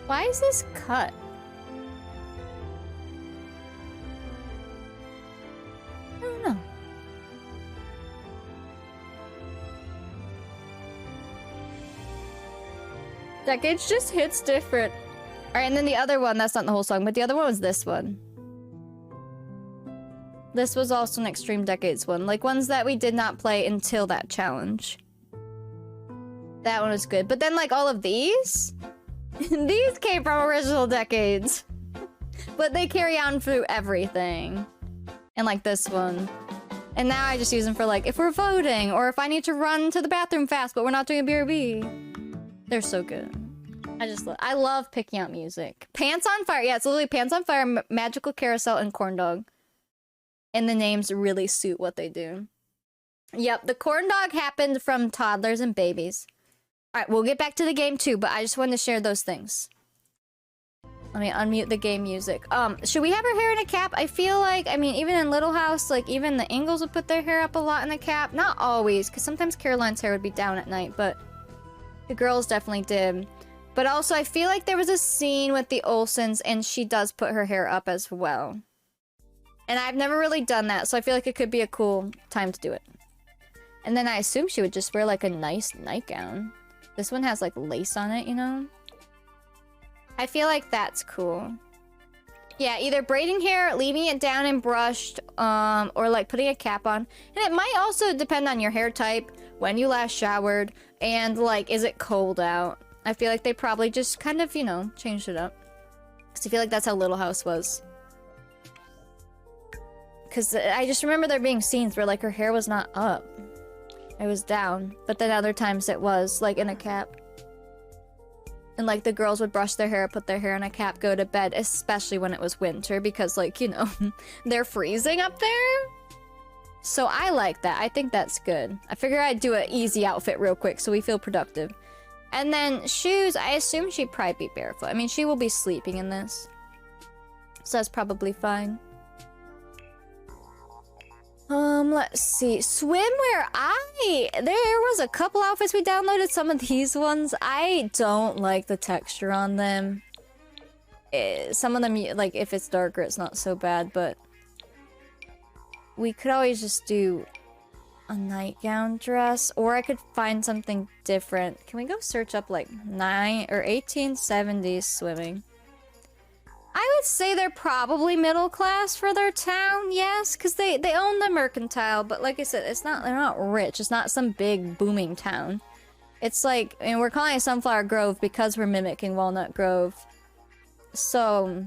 Why is this cut? Decades just hits different. Alright, and then the other one, that's not the whole song, but the other one was this one. This was also an Extreme Decades one. Like, ones that we did not play until that challenge. That one was good. But then, like, all of these? These came from original Decades. But they carry on through everything. And, like, this one. And now I just use them for, like, if we're voting, or if I need to run to the bathroom fast, but we're not doing a BRB. They're so good. I love picking out music. Pants on Fire. Yeah, it's literally Pants on Fire, Magical Carousel, and Corn Dog. And the names really suit what they do. Yep, the Corn Dog happened from toddlers and babies. Alright, we'll get back to the game too, but I just wanted to share those things. Let me unmute the game music. Should we have our hair in a cap? I feel like, I mean, even in Little House, like, even the Ingalls would put their hair up a lot in a cap. Not always, because sometimes Caroline's hair would be down at night, but the girls definitely did. But also, I feel like there was a scene with the Olsens, and she does put her hair up as well. And I've never really done that, so I feel like it could be a cool time to do it. And then I assume she would just wear, like, a nice nightgown. This one has, like, lace on it, you know? I feel like that's cool. Yeah, either braiding hair, leaving it down and brushed, or like putting a cap on. And it might also depend on your hair type, when you last showered, and like, is it cold out? I feel like they probably just kind of, you know, changed it up. Because I feel like that's how Little House was. Because I just remember there being scenes where like her hair was not up. It was down. But then other times it was like in a cap. And, like, the girls would brush their hair, put their hair in a cap, go to bed, especially when it was winter, because, like, you know, they're freezing up there. So I like that. I think that's good. I figure I'd do an easy outfit real quick so we feel productive. And then shoes, I assume she'd probably be barefoot. I mean, she will be sleeping in this. So that's probably fine. Let's see. Swimwear, there was a couple outfits we downloaded. Some of these ones, I don't like the texture on them. Some of them, like, if it's darker, it's not so bad, but we could always just do a nightgown dress, or I could find something different. Can we go search up, like, 1870s swimming? I would say they're probably middle class for their town, yes, because they own the mercantile, but like I said, they're not rich. It's not some big booming town. It's like, and we're calling it Sunflower Grove because we're mimicking Walnut Grove. So,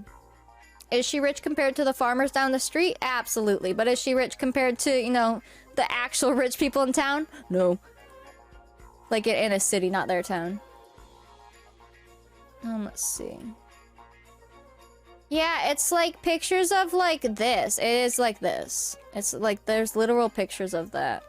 is she rich compared to the farmers down the street? Absolutely. But is she rich compared to, you know, the actual rich people in town? No. Like in a city, not their town. Let's see. Yeah, it's like pictures of like this. It is like this. It's like there's literal pictures of that.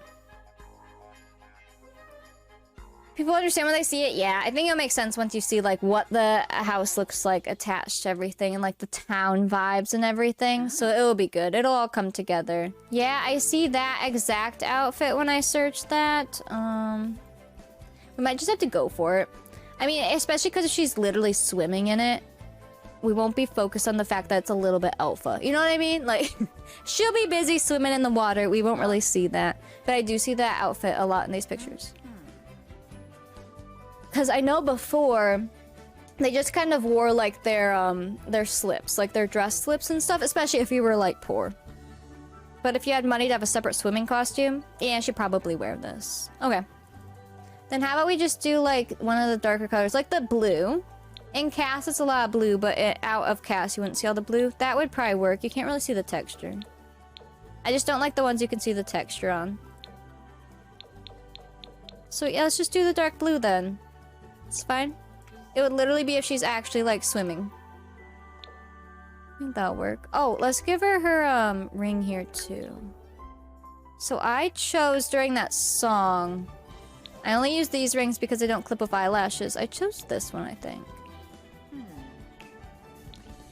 People understand when they see it? Yeah, I think it'll make sense once you see like what the house looks like attached to everything and like the town vibes and everything. So it'll be good. It'll all come together. Yeah, I see that exact outfit when I search that. We might just have to go for it. I mean, especially because she's literally swimming in it. We won't be focused on the fact that it's a little bit alpha. You know what I mean? Like, she'll be busy swimming in the water. We won't really see that. But I do see that outfit a lot in these pictures. Because I know before, they just kind of wore, like, their slips. Like, their dress slips and stuff. Especially if you were, like, poor. But if you had money to have a separate swimming costume, yeah, I should probably wear this. Okay. Then how about we just do, like, one of the darker colors? Like the blue. In cast, it's a lot of blue, but out of cast, you wouldn't see all the blue. That would probably work. You can't really see the texture. I just don't like the ones you can see the texture on. So yeah, let's just do the dark blue then. It's fine. It would literally be if she's actually, like, swimming. I think that'll work. Oh, let's give her her, ring here, too. So I chose during that song... I only use these rings because they don't clip with eyelashes. I chose this one, I think.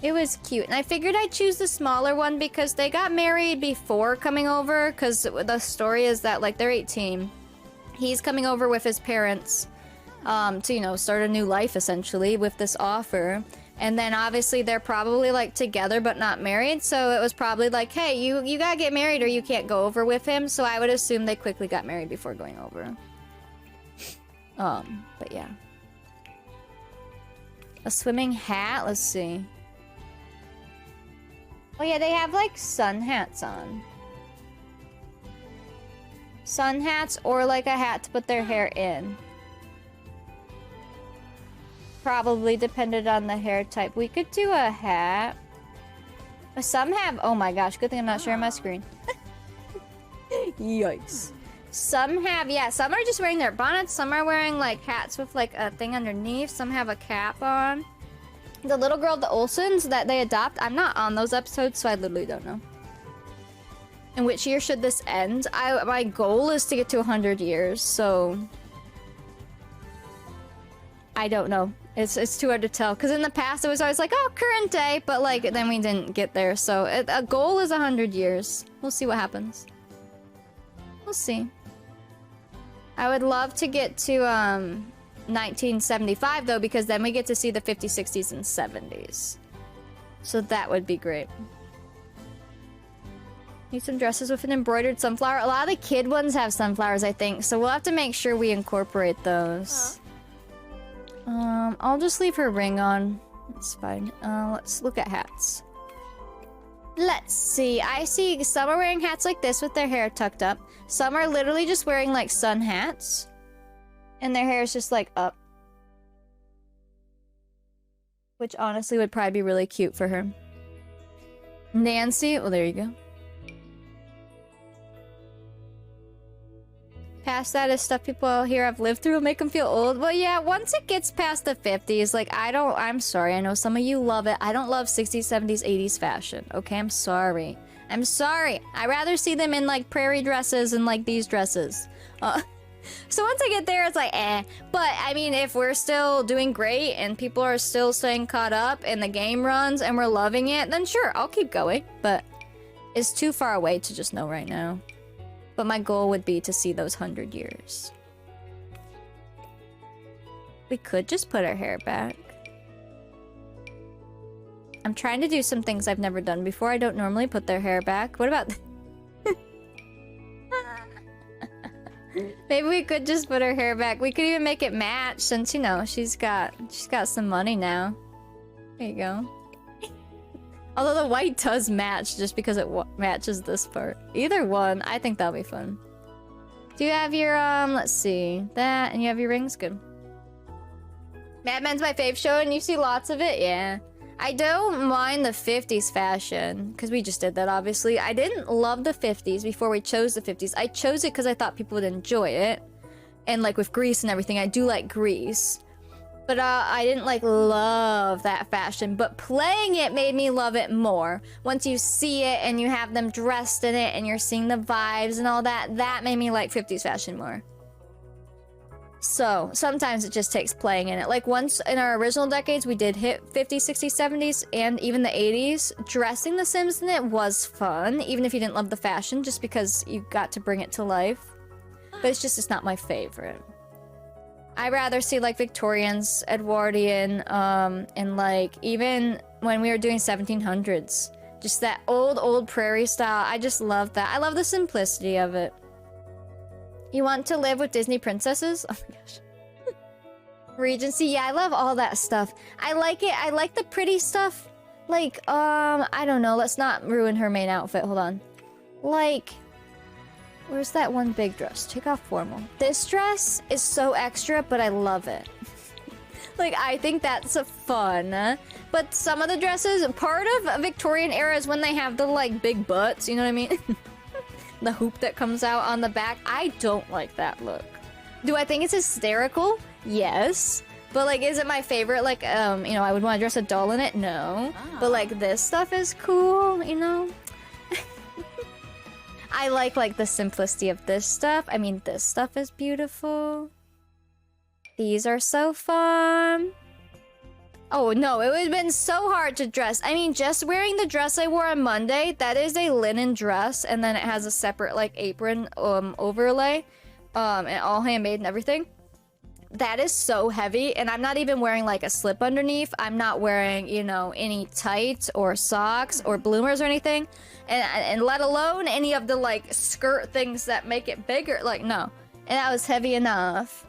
It was cute. And I figured I'd choose the smaller one because they got married before coming over. Because the story is that, like, they're 18. He's coming over with his parents to, you know, start a new life, essentially, with this offer. And then, obviously, they're probably, like, together but not married. So it was probably like, hey, you gotta get married or you can't go over with him. So I would assume they quickly got married before going over. But yeah. A swimming hat? Let's see. Oh yeah, they have like sun hats on. Sun hats or like a hat to put their hair in. Probably depended on the hair type. We could do a hat. Some have... Oh my gosh, good thing I'm not sharing my screen. Yikes. Some have... Yeah, some are just wearing their bonnets. Some are wearing like hats with like a thing underneath. Some have a cap on. The little girl, the Olsens that they adopt, I'm not on those episodes, so I literally don't know. In which year should this end? My goal is to get to 100 years, so... I don't know. It's too hard to tell. Because in the past, it was always like, oh, current day. But, like, then we didn't get there. So, a goal is 100 years. We'll see what happens. We'll see. I would love to get to, 1975, though, because then we get to see the 50s, 60s, and 70s. So that would be great. Need some dresses with an embroidered sunflower. A lot of the kid ones have sunflowers, I think. So we'll have to make sure we incorporate those. I'll just leave her ring on. It's fine. Let's look at hats. Let's see. I see some are wearing hats like this with their hair tucked up. Some are literally just wearing like sun hats. And their hair is just like up. Which honestly would probably be really cute for her. Nancy. Well, there you go. Past that is stuff people here have lived through make them feel old. Well, yeah, once it gets past the 50s, like, I'm sorry. I know some of you love it. I don't love 60s, 70s, 80s fashion. Okay, I'm sorry. I'm sorry. I'd rather see them in, like, prairie dresses and, like, these dresses. So once I get there, it's like, eh. But, I mean, if we're still doing great and people are still staying caught up and the game runs and we're loving it, then sure, I'll keep going. But it's too far away to just know right now. But my goal would be to see those 100 years. We could just put our hair back. I'm trying to do some things I've never done before. I don't normally put their hair back. What about... Maybe we could just put her hair back. We could even make it match since, you know, she's got some money now. There you go. Although the white does match just because it matches this part. Either one, I think that'll be fun. Do you have your, let's see. That, and you have your rings? Good. Mad Men's my fave show, and you see lots of it? Yeah. I don't mind the 50s fashion, because we just did that, obviously. I didn't love the 50s before we chose the 50s. I chose it because I thought people would enjoy it. And, like, with Grease and everything, I do like Grease. But I didn't, like, love that fashion. But playing it made me love it more. Once you see it and you have them dressed in it and you're seeing the vibes and all that, that made me like 50s fashion more. So, sometimes it just takes playing in it. Like, once in our original decades, we did hit 50s, 60s, 70s, and even the 80s. Dressing the Sims in it was fun, even if you didn't love the fashion, just because you got to bring it to life. But it's not my favorite. I'd rather see, like, Victorians, Edwardian, and, like, even when we were doing 1700s. Just that old prairie style. I just love that. I love the simplicity of it. You want to live with Disney princesses? Oh my gosh. Regency, yeah, I love all that stuff. I like it. I like the pretty stuff. Like, I don't know. Let's not ruin her main outfit. Hold on. Like... Where's that one big dress? Take off formal. This dress is so extra, but I love it. Like, I think that's fun. But some of the dresses, part of Victorian era is when they have the, like, big butts, you know what I mean? The hoop that comes out on the back. I don't like that look. Do I think it's hysterical? Yes. But, like, is it my favorite? Like, you know, I would want to dress a doll in it? No. Oh. But, like, this stuff is cool, you know? I like the simplicity of this stuff. I mean, this stuff is beautiful. These are so fun. Oh, no, it would have been so hard to dress. I mean, just wearing the dress I wore on Monday, that is a linen dress, and then it has a separate, like, apron overlay, and all handmade and everything. That is so heavy, and I'm not even wearing, like, a slip underneath. I'm not wearing, you know, any tights or socks or bloomers or anything. And let alone any of the, like, skirt things that make it bigger. Like, no. And that was heavy enough.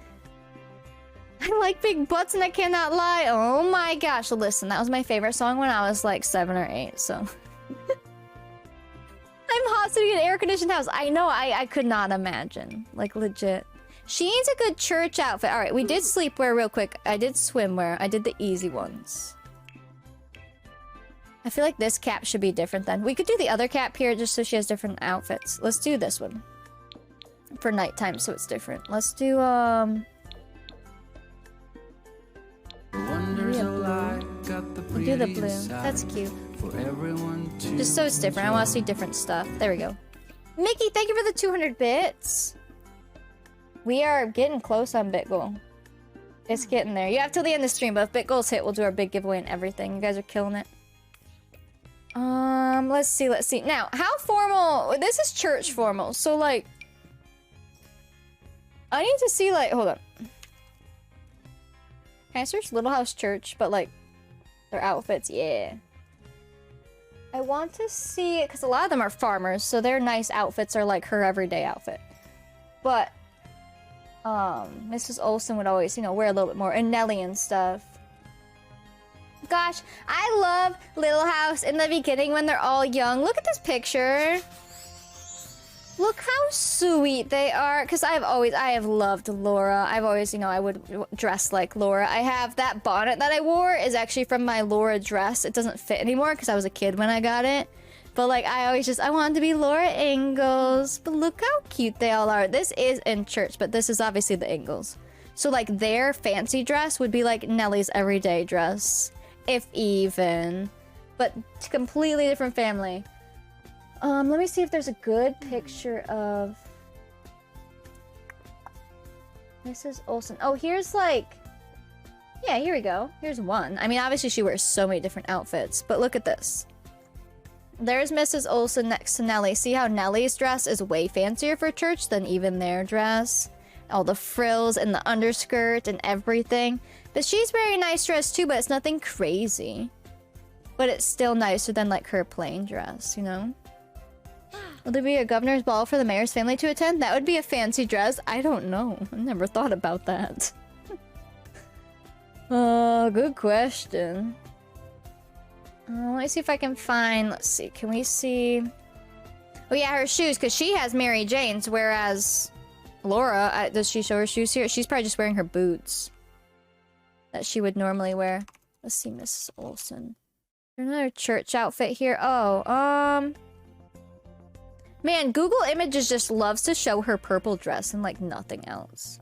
I like big butts and I cannot lie. Oh my gosh. Listen, that was my favorite song when I was like 7 or 8, so. I'm hot sitting in an air-conditioned house. I know, I could not imagine. Like, legit. She needs a good church outfit. Alright, we did sleepwear real quick. I did swimwear. I did the easy ones. I feel like this cap should be different then. We could do the other cap here just so she has different outfits. Let's do this one. For nighttime, so it's different. Let's do, We'll do the blue. That's cute. Just so it's different. I want to see different stuff. There we go. Mickey, thank you for the 200 bits. We are getting close on bit goal. It's getting there. You have till the end of the stream, but if bit goals hit, we'll do our big giveaway and everything. You guys are killing it. Let's see. Now, how formal? This is church formal, so like, I need to see like, hold on. Can I search Little House Church? But like, their outfits, yeah. I want to see it because a lot of them are farmers, so their nice outfits are like her everyday outfit. But Mrs. Olsen would always, you know, wear a little bit more, and Nelly and stuff. Gosh, I love Little House in the beginning when they're all young. Look at this picture. Look how sweet they are. Because I have loved Laura. I've always, you know, I would dress like Laura. I have that bonnet that I wore is actually from my Laura dress. It doesn't fit anymore because I was a kid when I got it. But like, I wanted to be Laura Ingalls. But look how cute they all are. This is in church, but this is obviously the Ingalls. So like, their fancy dress would be like Nellie's everyday dress. If even. But completely different family. Let me see if there's a good picture of Mrs. Olsen. Oh, here's like... Yeah, here we go. Here's one. I mean, obviously she wears so many different outfits, but look at this. There's Mrs. Olsen next to Nellie. See how Nellie's dress is way fancier for church than even their dress? All the frills and the underskirt and everything. But she's wearing a nice dress too, but it's nothing crazy. But it's still nicer than like her plain dress, you know? Will there be a governor's ball for the mayor's family to attend? That would be a fancy dress. I don't know. I never thought about that. Good question. Let me see if I can find... Let's see. Can we see... Oh yeah, her shoes, because she has Mary Jane's, whereas Laura, does she show her shoes here? She's probably just wearing her boots that she would normally wear. Let's see, Mrs. Olsen. There's another church outfit here. Oh, man, Google Images just loves to show her purple dress and like nothing else.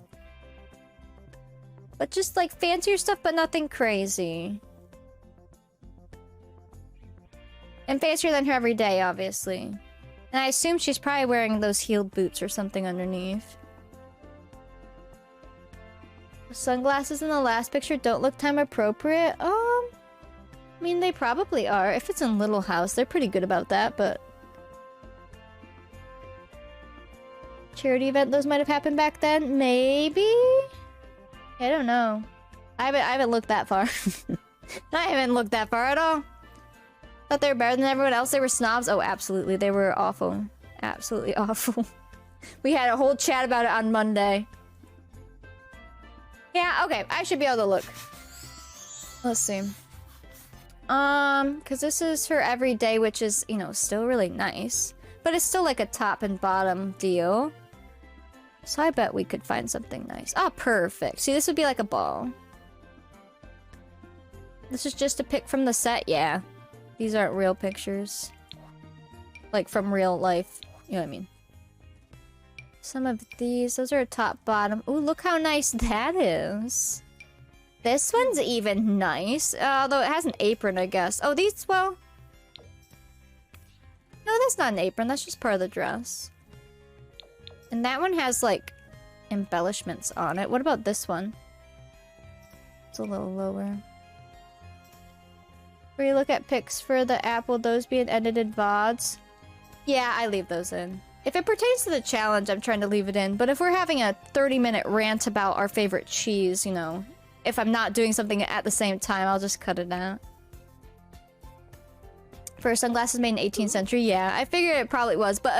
But just like fancier stuff, but nothing crazy. And fancier than her every day, obviously. And I assume she's probably wearing those heeled boots or something underneath. The sunglasses in the last picture don't look time appropriate. I mean, they probably are. If it's in Little House, they're pretty good about that, but... Charity event, those might have happened back then? Maybe? I don't know. I haven't looked that far. I haven't looked that far at all. Thought they were better than everyone else. They were snobs. Oh, absolutely. They were awful. Absolutely awful. We had a whole chat about it on Monday. Yeah, okay. I should be able to look. Let's see. Because this is her everyday, which is, you know, still really nice. But it's still like a top and bottom deal. So I bet we could find something nice. Ah, perfect. See, this would be like a ball. This is just a pic from the set, yeah. These aren't real pictures. Like from real life. You know what I mean? Some of these, those are top bottom. Ooh, look how nice that is. This one's even nice. Although it has an apron, I guess. Oh, these, well... No, that's not an apron. That's just part of the dress. And that one has, like, embellishments on it. What about this one? It's a little lower. Where you look at pics for the app, will those be in edited VODs? Yeah, I leave those in. If it pertains to the challenge, I'm trying to leave it in. But if we're having a 30-minute rant about our favorite cheese, you know, if I'm not doing something at the same time, I'll just cut it out. For sunglasses made in the 18th century, yeah. I figured it probably was, but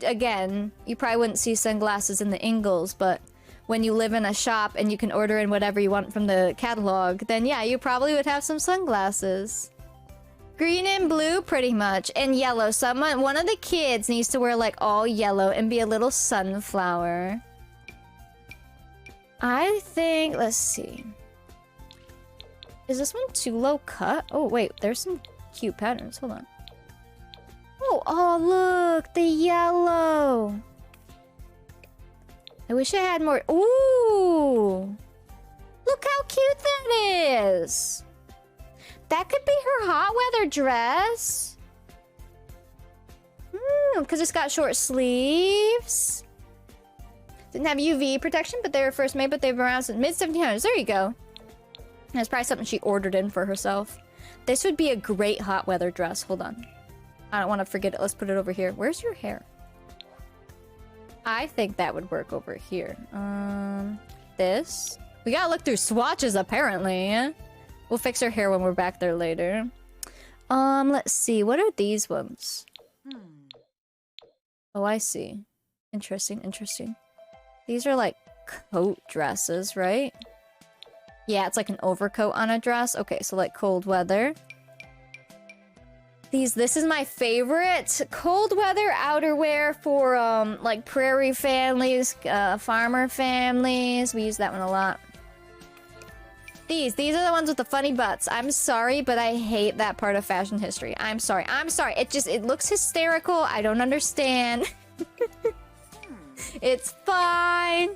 again, you probably wouldn't see sunglasses in the Ingalls, but when you live in a shop and you can order in whatever you want from the catalog, then yeah, you probably would have some sunglasses. Green and blue, pretty much. And yellow. One of the kids needs to wear, like, all yellow and be a little sunflower. I think... Let's see. Is this one too low cut? Oh, wait. There's some cute patterns. Hold on. Oh, look! The yellow! I wish I had more... Ooh! Look how cute that is! That could be her hot weather dress. Because it's got short sleeves. Didn't have UV protection, but they were first made, but they've been around since mid-1700s. There you go. That's probably something she ordered in for herself. This would be a great hot weather dress. Hold on. I don't want to forget it. Let's put it over here. Where's your hair? I think that would work over here. This. We gotta look through swatches, apparently. We'll fix her hair when we're back there later. Let's see. What are these ones? Oh, I see. Interesting, interesting. These are like coat dresses, right? Yeah, it's like an overcoat on a dress. Okay, so like cold weather. This is my favorite cold weather outerwear for like prairie families, farmer families. We use that one a lot. These are the ones with the funny butts. I'm sorry, but I hate that part of fashion history. I'm sorry. It looks hysterical. I don't understand. It's fine.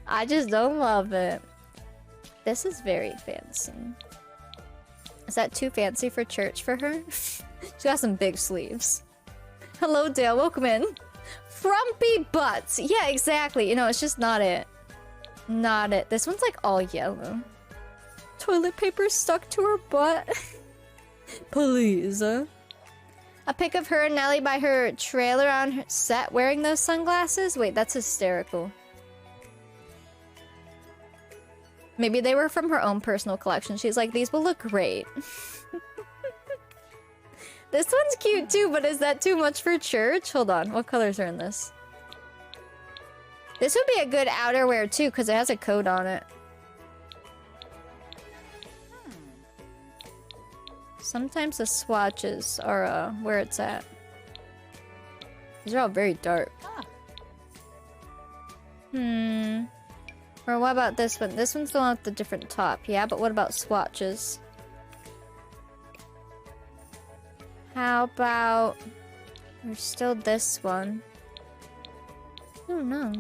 I just don't love it. This is very fancy. Is that too fancy for church for her? She's got some big sleeves. Hello, Dale. Welcome in. Frumpy butts. Yeah, exactly. You know, it's just not it. Not it. This one's like all yellow. Toilet paper stuck to her butt. Please. A pic of her and Nelly by her trailer on her set wearing those sunglasses? Wait, that's hysterical. Maybe they were from her own personal collection. She's like, these will look great. This one's cute too, but is that too much for church? Hold on, what colors are in this? This would be a good outerwear too, because it has a coat on it. Sometimes the swatches are where it's at. These are all very dark. Or what about this one? This one's the one with the different top. Yeah, but what about swatches? How about... There's still this one. I don't know.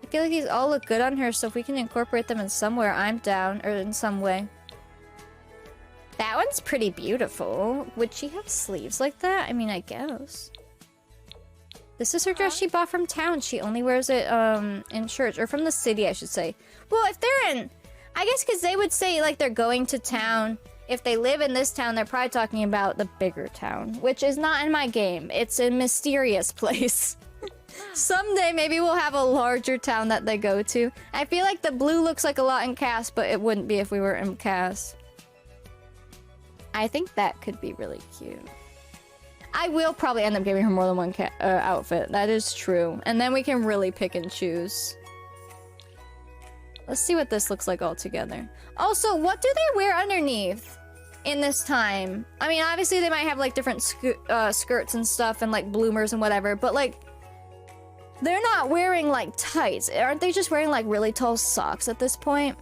I feel like these all look good on her, so if we can incorporate them in somewhere, I'm down. Or in some way. That one's pretty beautiful. Would she have sleeves like that? I mean, I guess. This is her dress she bought from town. She only wears it in church. Or from the city, I should say. Well, if they're in... I guess because they would say, like, they're going to town. If they live in this town, they're probably talking about the bigger town. Which is not in my game. It's a mysterious place. Someday, maybe we'll have a larger town that they go to. I feel like the blue looks like a lot in cast, but it wouldn't be if we were in cast. I think that could be really cute. I will probably end up giving her more than one outfit. That is true. And then we can really pick and choose. Let's see what this looks like all together. Also, what do they wear underneath in this time? I mean, obviously they might have like different skirts and stuff and like bloomers and whatever, but like they're not wearing like tights. Aren't they just wearing like really tall socks at this point?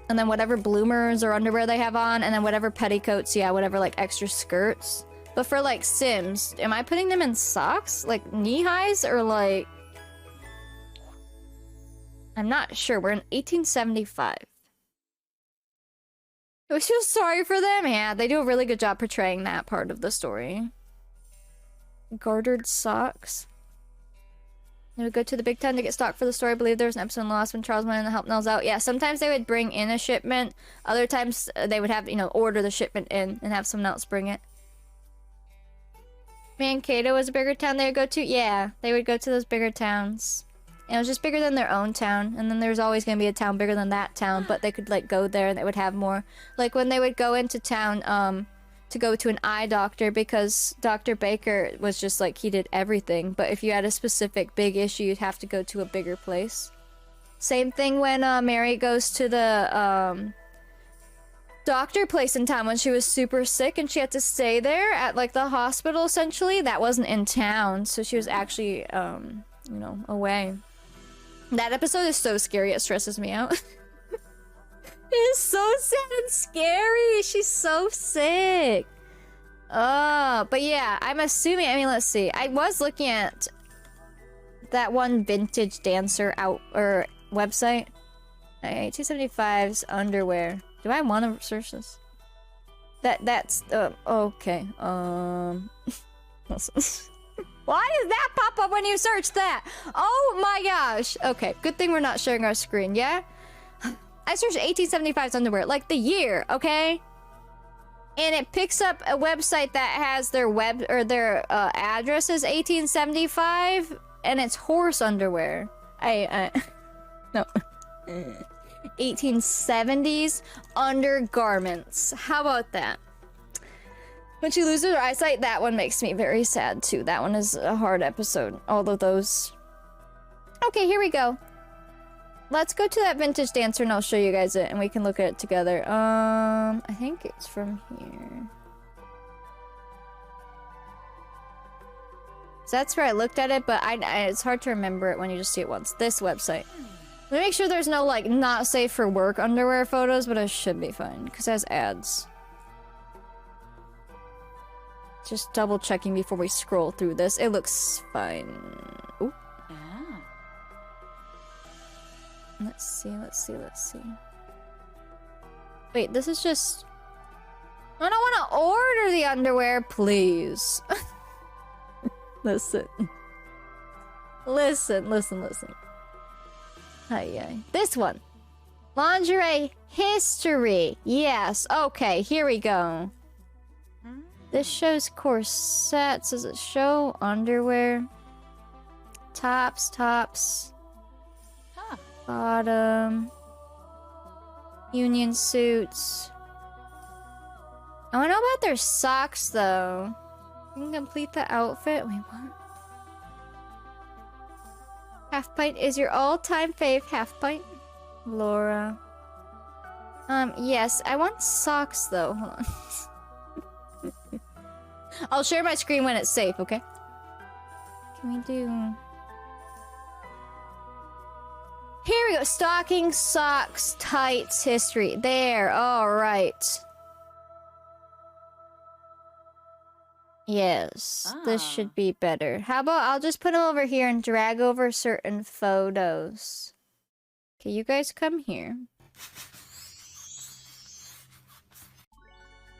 And then whatever bloomers or underwear they have on, and then whatever petticoats, yeah, whatever like extra skirts. But for like Sims, am I putting them in socks? Like knee highs or like... I'm not sure. We're in 1875. I feel sorry for them. Yeah, they do a really good job portraying that part of the story. Gartered socks. They would go to the big town to get stock for the story. I believe there was an episode in Lost when Charles went in to help Nels out. Yeah, sometimes they would bring in a shipment. Other times they would have, you know, order the shipment in and have someone else bring it. Mankato was a bigger town they would go to? Yeah, they would go to those bigger towns. And it was just bigger than their own town. And then there's always going to be a town bigger than that town. But they could, like, go there and they would have more. Like, when they would go into town, to go to an eye doctor, because Dr. Baker was just, like, he did everything. But if you had a specific big issue, you'd have to go to a bigger place. Same thing when Mary goes to the doctor place in town when she was super sick and she had to stay there at like the hospital essentially. That wasn't in town, so she was actually you know, away. That episode is so scary, it stresses me out. It is so sad and scary. She's so sick. But yeah, I'm assuming, I mean, let's see. I was looking at that one vintage dancer website. 275's underwear. Do I want to search this? That's okay. Why does that pop up when you search that? Oh my gosh. Okay, good thing we're not sharing our screen, yeah? I searched 1875's underwear, like the year, okay? And it picks up a website that has their address is 1875, and it's horse underwear. No. 1870s undergarments. How about that? When she loses her eyesight, that one makes me very sad too. That one is a hard episode. All of those. Okay, here we go. Let's go to that vintage dancer and I'll show you guys it and we can look at it together. I think it's from here. So that's where I looked at it, but it's hard to remember it when you just see it once. This website. Let me make sure there's no, like, not safe for work underwear photos, but it should be fine, because it has ads. Just double checking before we scroll through this. It looks fine. Ooh. Ah. Let's see. Wait, this is just... I don't want to order the underwear, please. Listen. Hi. This one. Lingerie history. Yes. Okay, here we go. This shows corsets. Does it show underwear? Tops. Huh. Bottom. Union suits. I want to know about their socks, though. You can complete the outfit. Wait, what? Half pint is your all-time fave. Half pint. Laura. Yes. I want socks, though. Hold on. I'll share my screen when it's safe, okay? Can we do... Here we go. Stocking, socks, tights, history. There. All right. Yes. This should be better. How about I'll just put them over here and drag over certain photos. Okay, you guys come here.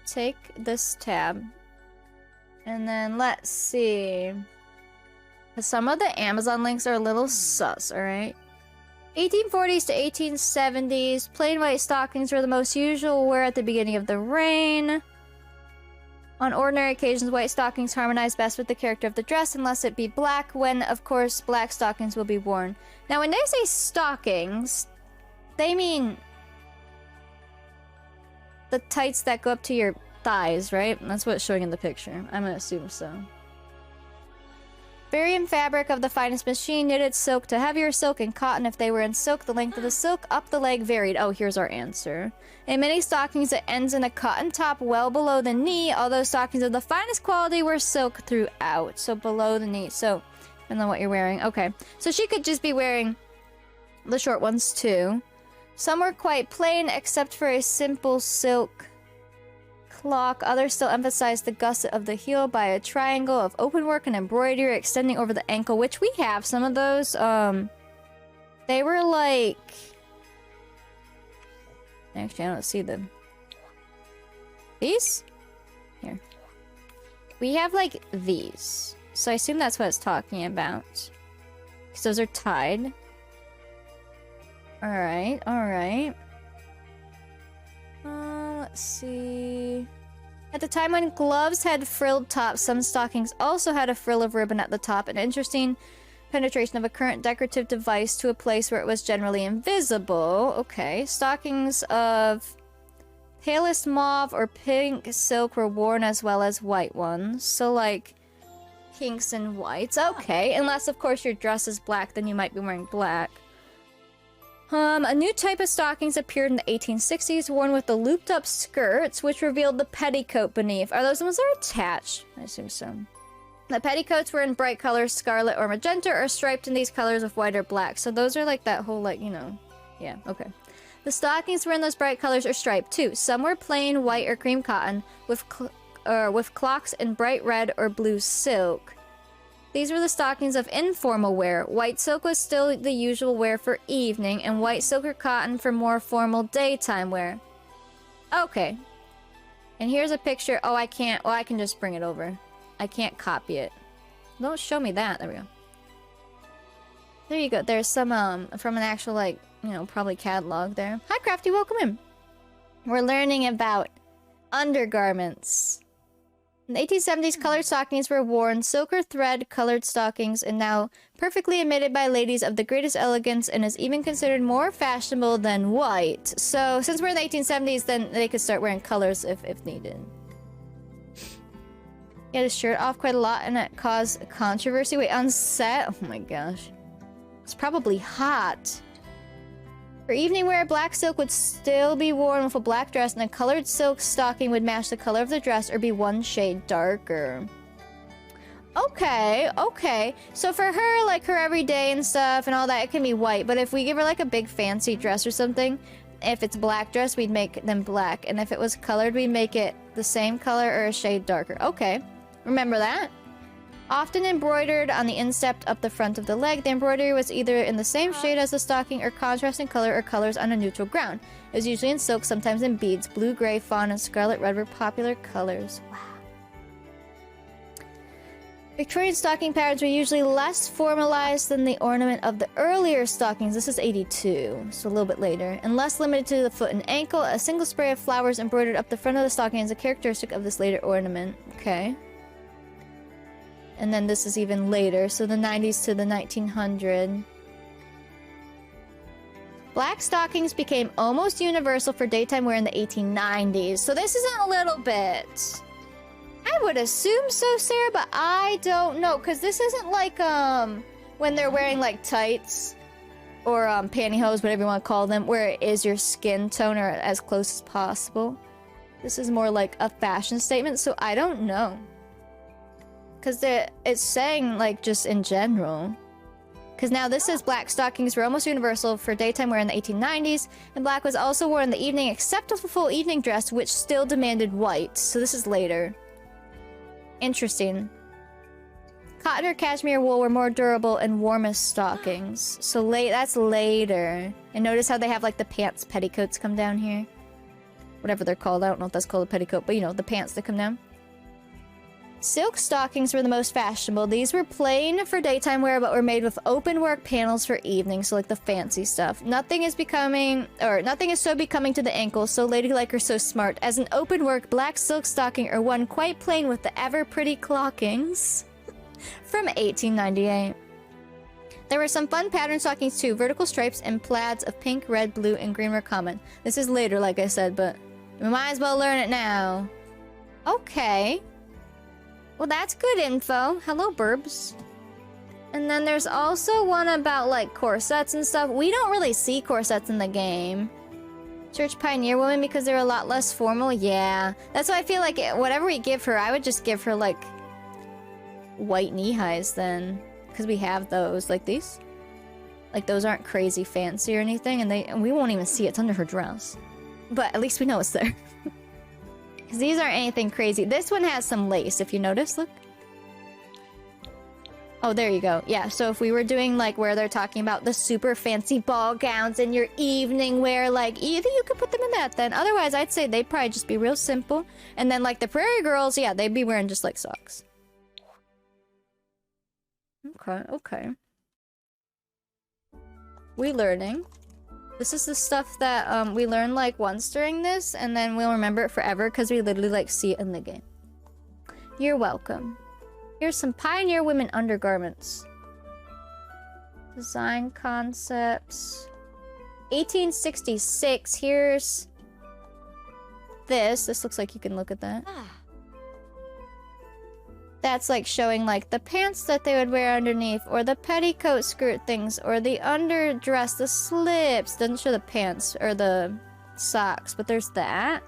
Take this tab. And then let's see. Some of the Amazon links are a little sus, alright? 1840s to 1870s. Plain white stockings were the most usual wear at the beginning of the reign. On ordinary occasions, white stockings harmonize best with the character of the dress, unless it be black, when, of course, black stockings will be worn. Now, when they say stockings, they mean the tights that go up to your thighs, right? That's what it's showing in the picture. I'm gonna assume so. Varying fabric of the finest machine, knitted silk to heavier silk, and cotton if they were in silk. The length of the silk up the leg varied. Oh, here's our answer. In many stockings, it ends in a cotton top well below the knee, although stockings of the finest quality were silk throughout. So below the knee. So, depending on what you're wearing. Okay. So she could just be wearing the short ones too. Some were quite plain, except for a simple silk clock. Others still emphasize the gusset of the heel by a triangle of openwork and embroidery extending over the ankle, which we have some of those. They were like... Actually, I don't see them. These? Here. We have like these. So I assume that's what it's talking about. Because those are tied. Alright. Let's see... At the time when gloves had frilled tops, some stockings also had a frill of ribbon at the top, an interesting penetration of a current decorative device to a place where it was generally invisible. Okay, stockings of palest mauve or pink silk were worn as well as white ones. So like pinks and whites. Okay, unless of course your dress is black, then you might be wearing black. A new type of stockings appeared in the 1860s, worn with the looped-up skirts, which revealed the petticoat beneath. Are those the ones that are attached? I assume so. The petticoats were in bright colors, scarlet or magenta, or striped in these colors of white or black. So those are like that whole, like, you know... Yeah, okay. The stockings were in those bright colors or striped, too. Some were plain white or cream cotton, with clocks in bright red or blue silk. These were the stockings of informal wear. White silk was still the usual wear for evening, and white silk or cotton for more formal daytime wear. Okay. And here's a picture. Oh, I can't. Oh, I can just bring it over. I can't copy it. Don't show me that. There we go. There you go. There's some, from an actual, like, you know, probably catalog there. Hi, Crafty. Welcome in. We're learning about undergarments. In the 1870s, colored stockings were worn, silk or thread colored stockings, and now perfectly emitted by ladies of the greatest elegance and is even considered more fashionable than white. So, since we're in the 1870s, then they could start wearing colors if needed. He had his shirt off quite a lot, and it caused controversy. Wait, on set? Oh my gosh. It's probably hot. For evening wear, black silk would still be worn with a black dress, and a colored silk stocking would match the color of the dress or be one shade darker. Okay, okay. So for her, like her everyday and stuff and all that, it can be white. But if we give her like a big fancy dress or something, if it's black dress, we'd make them black. And if it was colored, we'd make it the same color or a shade darker. Okay, remember that. Often embroidered on the instep up the front of the leg, the embroidery was either in the same shade as the stocking or contrasting color or colors on a neutral ground. It was usually in silk, sometimes in beads. Blue, gray, fawn, and scarlet red were popular colors. Wow. Victorian stocking patterns were usually less formalized than the ornament of the earlier stockings. This is 82, so a little bit later. And less limited to the foot and ankle. A single spray of flowers embroidered up the front of the stocking is a characteristic of this later ornament. Okay. And then this is even later, so the 90s to the 1900. Black stockings became almost universal for daytime wear in the 1890s. So this isn't a little bit. I would assume so, Sarah, but I don't know. Because this isn't like, when they're wearing, like, tights or pantyhose, whatever you want to call them, where it is your skin tone or as close as possible. This is more like a fashion statement, so I don't know. Because it's saying, like, just in general. Because now this says black stockings were almost universal for daytime wear in the 1890s, and black was also worn in the evening except with a full evening dress, which still demanded white. So this is later. Interesting. Cotton or cashmere wool were more durable and warmest stockings. So that's later. And notice how they have, like, the pants petticoats come down here? Whatever they're called. I don't know if that's called a petticoat, but, you know, the pants that come down. Silk stockings were the most fashionable. These were plain for daytime wear, but were made with open work panels for evening, so like the fancy stuff. Nothing is so becoming to the ankle, so ladylike or so smart, as an open work black silk stocking or one quite plain with the ever pretty clockings. From 1898. There were some fun pattern stockings too. Vertical stripes and plaids of pink, red, blue, and green were common. This is later, like I said, but we might as well learn it now. Okay. Well, that's good info. Hello, burbs. And then there's also one about, like, corsets and stuff. We don't really see corsets in the game. Church pioneer woman because they're a lot less formal. Yeah. That's why I feel like whatever we give her, I would just give her, like, white knee-highs then. Because we have those. Like these. Like, those aren't crazy fancy or anything. And we won't even see it. It's under her dress. But at least we know it's there. Because these aren't anything crazy. This one has some lace, if you notice. Look. Oh, there you go. Yeah, so if we were doing, like, where they're talking about the super fancy ball gowns and your evening wear, like, either you could put them in that then. Otherwise, I'd say they'd probably just be real simple. And then, like, the prairie girls, yeah, they'd be wearing just, like, socks. Okay, okay. We learning. This is the stuff that we learn like once during this, and then we'll remember it forever because we literally like see it in the game. You're welcome. Here's some pioneer women undergarments. Design concepts. 1866. Here's this. This looks like you can look at that. that's like showing like the pants that they would wear underneath, or the petticoat skirt things, or the underdress, the slips. Doesn't show the pants or the socks, but there's that.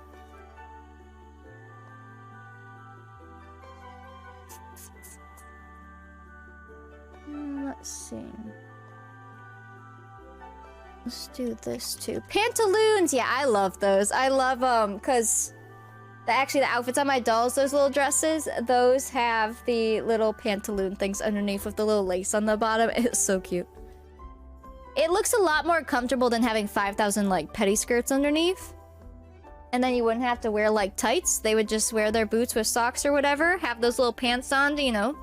Let's see. Let's do this too. Pantaloons! Yeah, I love those. I love because actually the outfits on my dolls, those little dresses, those have the little pantaloon things underneath with the little lace on the bottom. It's so cute. It looks a lot more comfortable than having 5,000 like petty skirts underneath. And then you wouldn't have to wear like tights. They would just wear their boots with socks or whatever, have those little pants on to, you know,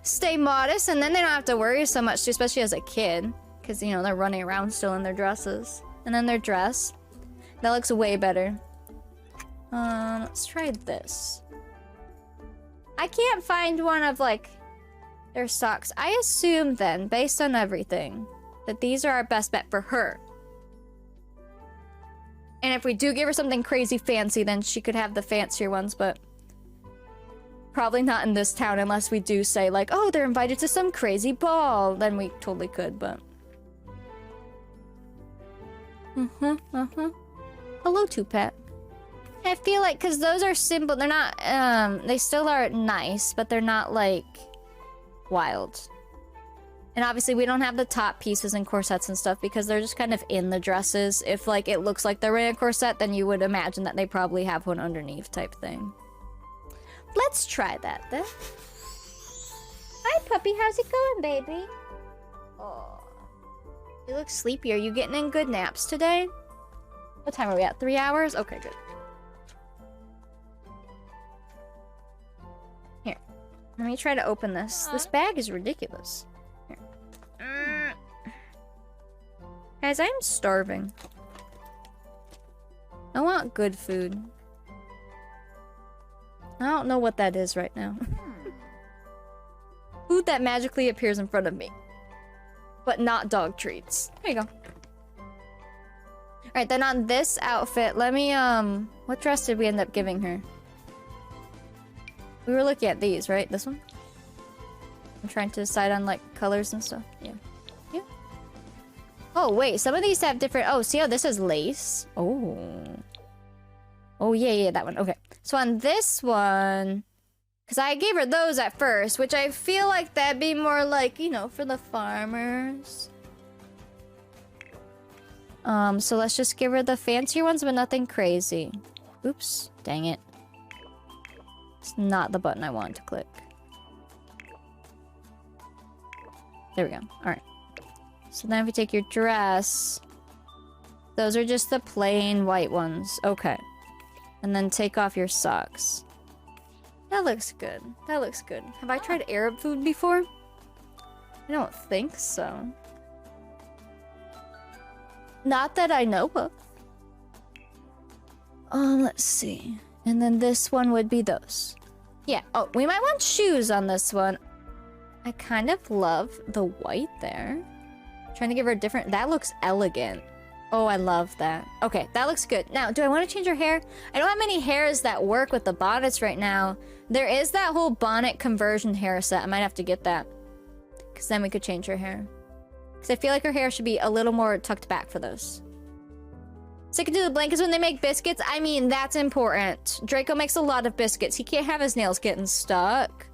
stay modest, and then they don't have to worry so much, especially as a kid, because, you know, they're running around still in their dresses. And then their dress. That looks way better. Let's try this. I can't find one of, like, their socks. I assume, then, based on everything, that these are our best bet for her. And if we do give her something crazy fancy, then she could have the fancier ones, but probably not in this town unless we do say, like, oh, they're invited to some crazy ball. Then we totally could, but... Hello, Two-Pat. I feel like, because those are simple, they're not, they still are nice, but they're not, like, wild. And obviously we don't have the top pieces and corsets and stuff because they're just kind of in the dresses. If, like, it looks like they're wearing a corset, then you would imagine that they probably have one underneath type thing. Let's try that, then. Hi, puppy. How's it going, baby? Oh. You look sleepy. Are you getting in good naps today? What time are we at? 3 hours? Okay, good. Here. Let me try to open this. This bag is ridiculous. Here. Guys, I'm starving. I want good food. I don't know what that is right now. Food that magically appears in front of me. But not dog treats. There you go. Alright, then on this outfit, let me, what dress did we end up giving her? We were looking at these, right? This one? I'm trying to decide on, like, colors and stuff. Yeah. Yeah. Oh, wait. Some of these have different... Oh, see how this is lace? Oh. Oh, yeah, that one. Okay. So on this one... Because I gave her those at first, which I feel like that'd be more like, you know, for the farmers. So let's just give her the fancier ones, but nothing crazy. Oops. Dang it. It's not the button I wanted to click. There we go. Alright. So then if you take your dress... Those are just the plain white ones. Okay. And then take off your socks. That looks good. That looks good. Have I tried Arab food before? I don't think so. Not that I know of. Let's see. And then this one would be those. Yeah. Oh, we might want shoes on this one. I kind of love the white there. Trying to give her a different... That looks elegant. Oh, I love that. Okay, that looks good. Now, do I want to change her hair? I don't have many hairs that work with the bonnets right now. There is that whole bonnet conversion hair set. I might have to get that. Because then we could change her hair. Because I feel like her hair should be a little more tucked back for those. So I can do the blankets when they make biscuits. I mean, that's important. Draco makes a lot of biscuits. He can't have his nails getting stuck.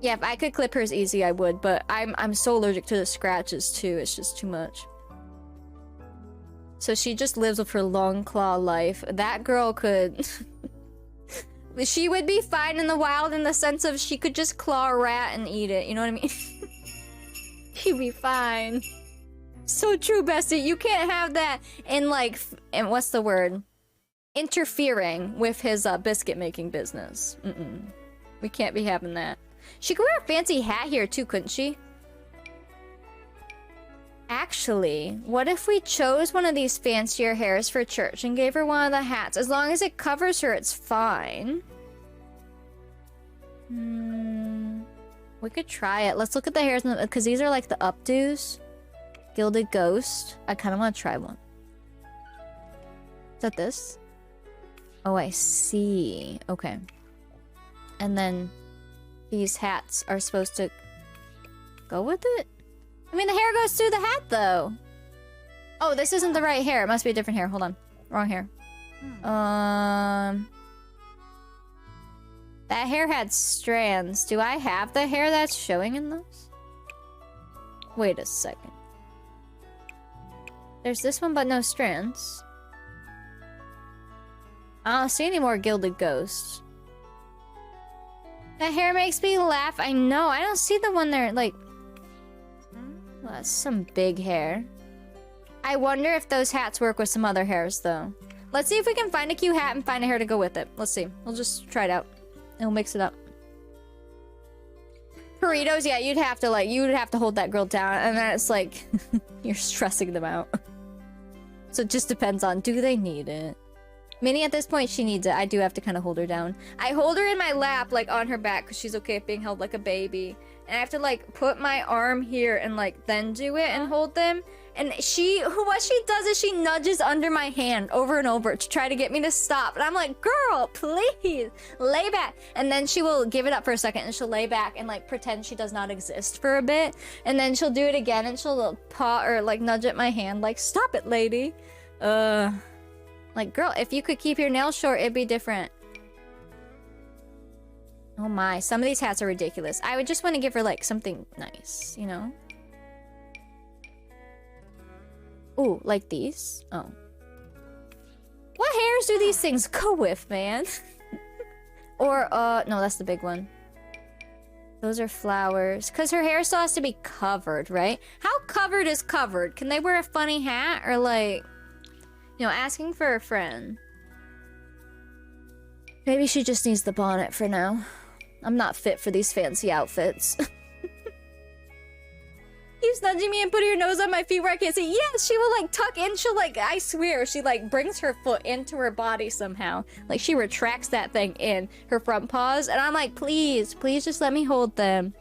Yeah, if I could clip hers easy, I would. But I'm so allergic to the scratches, too. It's just too much. So she just lives with her long claw life. That girl could... She would be fine in the wild in the sense of she could just claw a rat and eat it. You know what I mean? She'd be fine. So true, Bessie. You can't have that in, like... And what's the word? Interfering with his biscuit making business. We can't be having that. She could wear a fancy hat here too, couldn't she? Actually, what if we chose one of these fancier hairs for church and gave her one of the hats? As long as it covers her, it's fine. We could try it. Let's look at the hairs, because these are like the updos. Gilded Ghost. I kind of want to try one. Is that this? Oh, I see. Okay. And then these hats are supposed to go with it. I mean, the hair goes through the hat, though. Oh, this isn't the right hair. It must be a different hair. Hold on. Wrong hair. That hair had strands. Do I have the hair that's showing in those? Wait a second. There's this one, but no strands. I don't see any more gilded ghosts. That hair makes me laugh. I know. I don't see the one there, like... Well, that's some big hair. I wonder if those hats work with some other hairs, though. Let's see if we can find a cute hat and find a hair to go with it. Let's see. We'll just try it out. And we'll mix it up. Burritos, yeah, you'd have to hold that girl down. And then it's like, you're stressing them out. So it just depends on, do they need it? Minnie, at this point, she needs it. I do have to kind of hold her down. I hold her in my lap, like, on her back, because she's okay at being held like a baby. And I have to, like, put my arm here and, like, then do it and hold them. And what she does is she nudges under my hand over and over to try to get me to stop. And I'm like, girl, please, lay back. And then she will give it up for a second and she'll lay back and, like, pretend she does not exist for a bit. And then she'll do it again and she'll paw or, like, nudge at my hand, like, stop it, lady. Like, girl, if you could keep your nails short, it'd be different. Oh my, some of these hats are ridiculous. I would just want to give her, like, something nice, you know? Ooh, like these? Oh. What hairs do these things go with, man? Or, no, that's the big one. Those are flowers. Because her hair still has to be covered, right? How covered is covered? Can they wear a funny hat? Or, like... You know, asking for a friend. Maybe she just needs the bonnet for now. I'm not fit for these fancy outfits. Keeps nudging me and putting her nose on my feet where I can't see. Yes, she will, like, tuck in. She'll, like, I swear, she, like, brings her foot into her body somehow. Like, she retracts that thing in her front paws. And I'm like, please, please just let me hold them.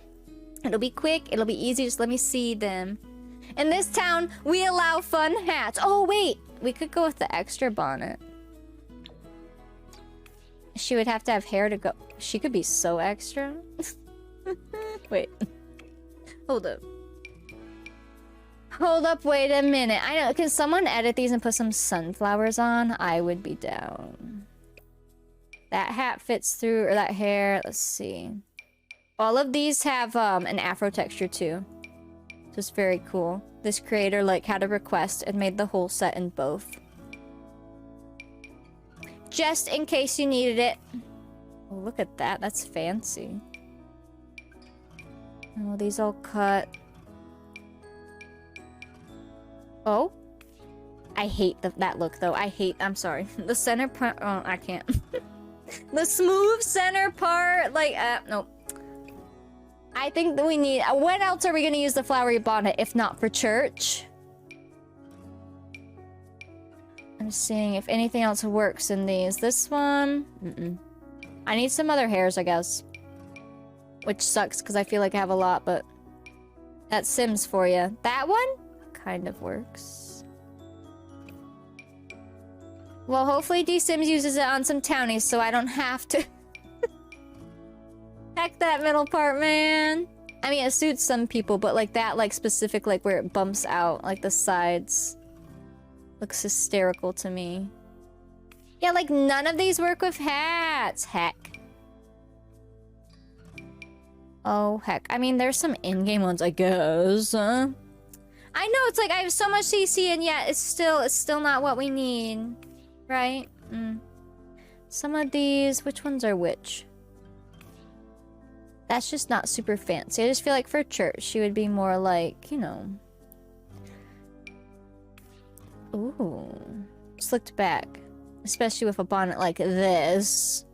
It'll be quick. It'll be easy. Just let me see them. In this town, we allow fun hats. Oh, wait. We could go with the extra bonnet. She would have to have hair to go. She could be so extra. Wait. Hold up. Hold up, wait a minute. I know, can someone edit these and put some sunflowers on? I would be down. That hat fits through, or that hair, let's see. All of these have an afro texture too. So it's very cool. This creator, like, had a request and made the whole set in both. Just in case you needed it. Oh, look at that. That's fancy. Oh, these all cut. Oh. I hate that look, though. I'm sorry. The center part... Oh, I can't. The smooth center part, like, nope. I think that we need... When else are we going to use the flowery bonnet, if not for church? I'm seeing if anything else works in these. This one... Mm-mm. I need some other hairs, I guess. Which sucks, because I feel like I have a lot, but... That's Sims for you. That one? Kind of works. Well, hopefully D-Sims uses it on some townies, so I don't have to... Heck that middle part, man. I mean, it suits some people, but like that, like specific, like where it bumps out, like the sides. Looks hysterical to me. Yeah, like none of these work with hats. Heck. Oh, heck. I mean, there's some in-game ones, I guess. I know, it's like I have so much CC and yet it's still not what we need. Right? Some of these, which ones are which? That's just not super fancy. I just feel like for church, she would be more like, you know... Ooh. Slicked back. Especially with a bonnet like this.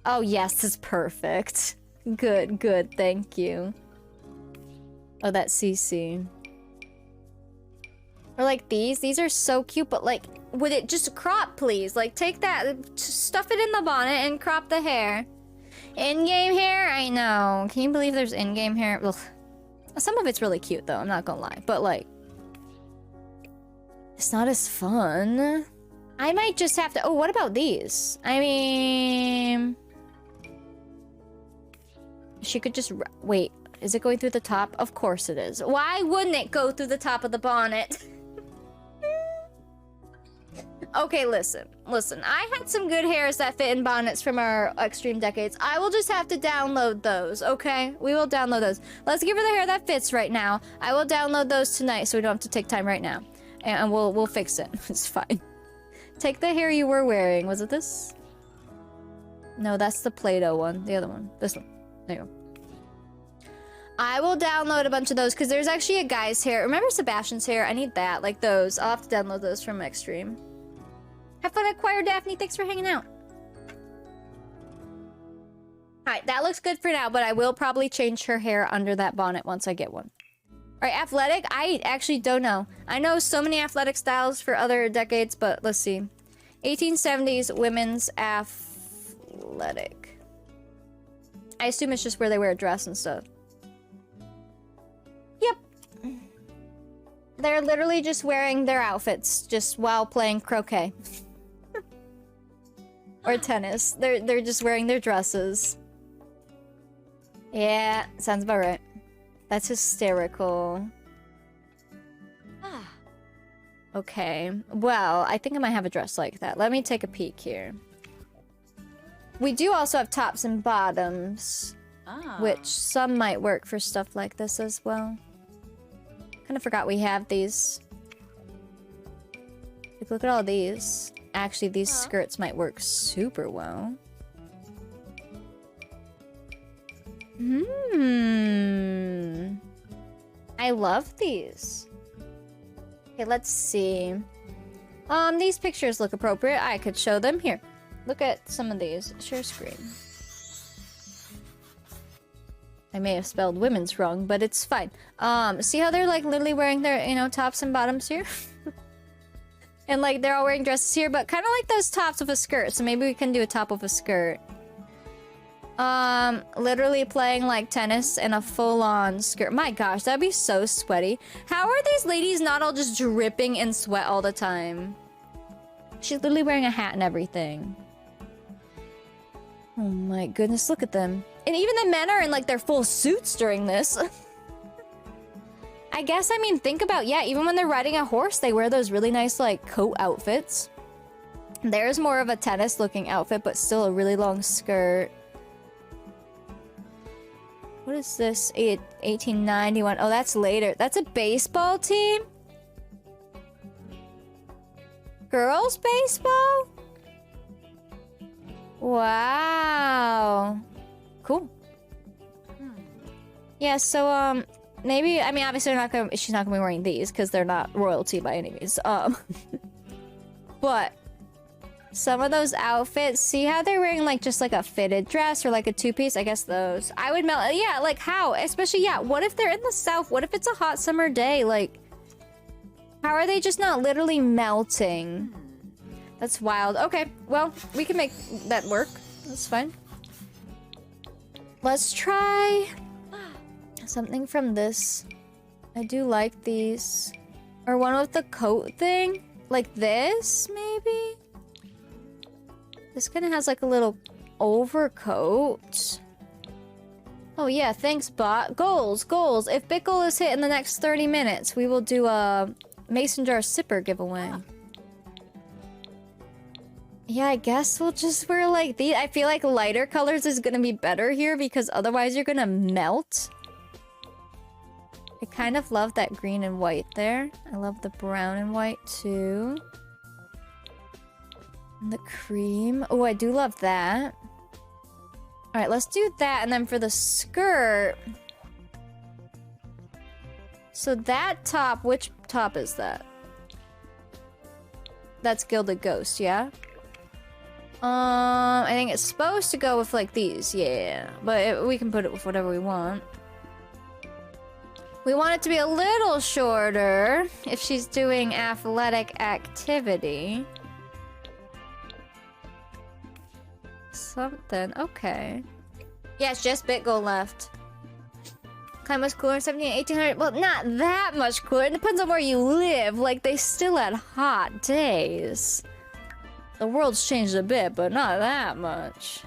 Oh, yes, this is perfect. Good, good, thank you. Oh, that CC. Or like these. These are so cute, but like, would it just crop, please? Like, take that, stuff it in the bonnet and crop the hair. In-game hair? I know. Can you believe there's in-game hair? Ugh. Some of it's really cute, though. I'm not gonna lie. But, like... It's not as fun. I might just have to... Oh, what about these? I mean... She could just... Wait, is it going through the top? Of course it is. Why wouldn't it go through the top of the bonnet? Okay, listen. I had some good hairs that fit in bonnets from our extreme decades. I will just have to download those, okay? We will download those. Let's give her the hair that fits right now. I will download those tonight so we don't have to take time right now. And we'll fix it. It's fine. Take the hair you were wearing. Was it this? No, that's the Play-Doh one. The other one. This one. There you go. I will download a bunch of those because there's actually a guy's hair. Remember Sebastian's hair? I need that. Like those. I'll have to download those from Extreme. Have fun at Choir, Daphne. Thanks for hanging out. Alright, that looks good for now, but I will probably change her hair under that bonnet once I get one. Alright, athletic? I actually don't know. I know so many athletic styles for other decades, but let's see. 1870s women's athletic. I assume it's just where they wear a dress and stuff. Yep. They're literally just wearing their outfits just while playing croquet. Or tennis. They're just wearing their dresses. Yeah, sounds about right. That's hysterical. Okay, well, I think I might have a dress like that. Let me take a peek here. We do also have tops and bottoms, which some might work for stuff like this as well. Kind of forgot we have these. Like, look at all these. Actually, these skirts might work super well. I love these. Okay, let's see. These pictures look appropriate. I could show them here. Look at some of these. Share screen. I may have spelled women's wrong, but it's fine. See how they're like literally wearing their, you know, tops and bottoms here? And like they're all wearing dresses here, but kind of like those tops of a skirt. So maybe we can do a top of a skirt. Literally playing like tennis in a full-on skirt. My gosh, that'd be so sweaty. How are these ladies not all just dripping in sweat all the time? She's literally wearing a hat and everything. Oh my goodness, look at them. And even the men are in like their full suits during this. I guess, I mean, think about, yeah, even when they're riding a horse, they wear those really nice like coat outfits. There's more of a tennis looking outfit, but still a really long skirt. What is this? 1891. Oh, that's later. That's a baseball team? Girls baseball? Wow. Cool. Yeah, so, maybe, I mean, obviously she's not gonna be wearing these because they're not royalty by any means. But some of those outfits, see how they're wearing like just like a fitted dress or like a two-piece? I guess those. I would melt. Yeah, like how? Especially, yeah, what if they're in the south? What if it's a hot summer day? Like, how are they just not literally melting? That's wild. Okay, well, we can make that work. That's fine. Let's try something from this. I do like these. Or one with the coat thing. Like this, maybe? This kind of has like a little overcoat. Oh yeah, thanks bot. Goals, goals. If bit goal is hit in the next 30 minutes, we will do a mason jar sipper giveaway. Yeah, I guess we'll just wear like these. I feel like lighter colors is gonna be better here because otherwise you're gonna melt. I kind of love that green and white there. I love the brown and white too. And the cream. Oh, I do love that. Alright, let's do that. And then for the skirt... So that top, which top is that? That's Gilded Ghost, yeah? I think it's supposed to go with like these, yeah. But we can put it with whatever we want. We want it to be a little shorter if she's doing athletic activity. Something, okay. Yeah, it's just BitGo left. Climate was cooler in 1800. Well, not that much cooler. It depends on where you live. Like, they still had hot days. The world's changed a bit, but not that much.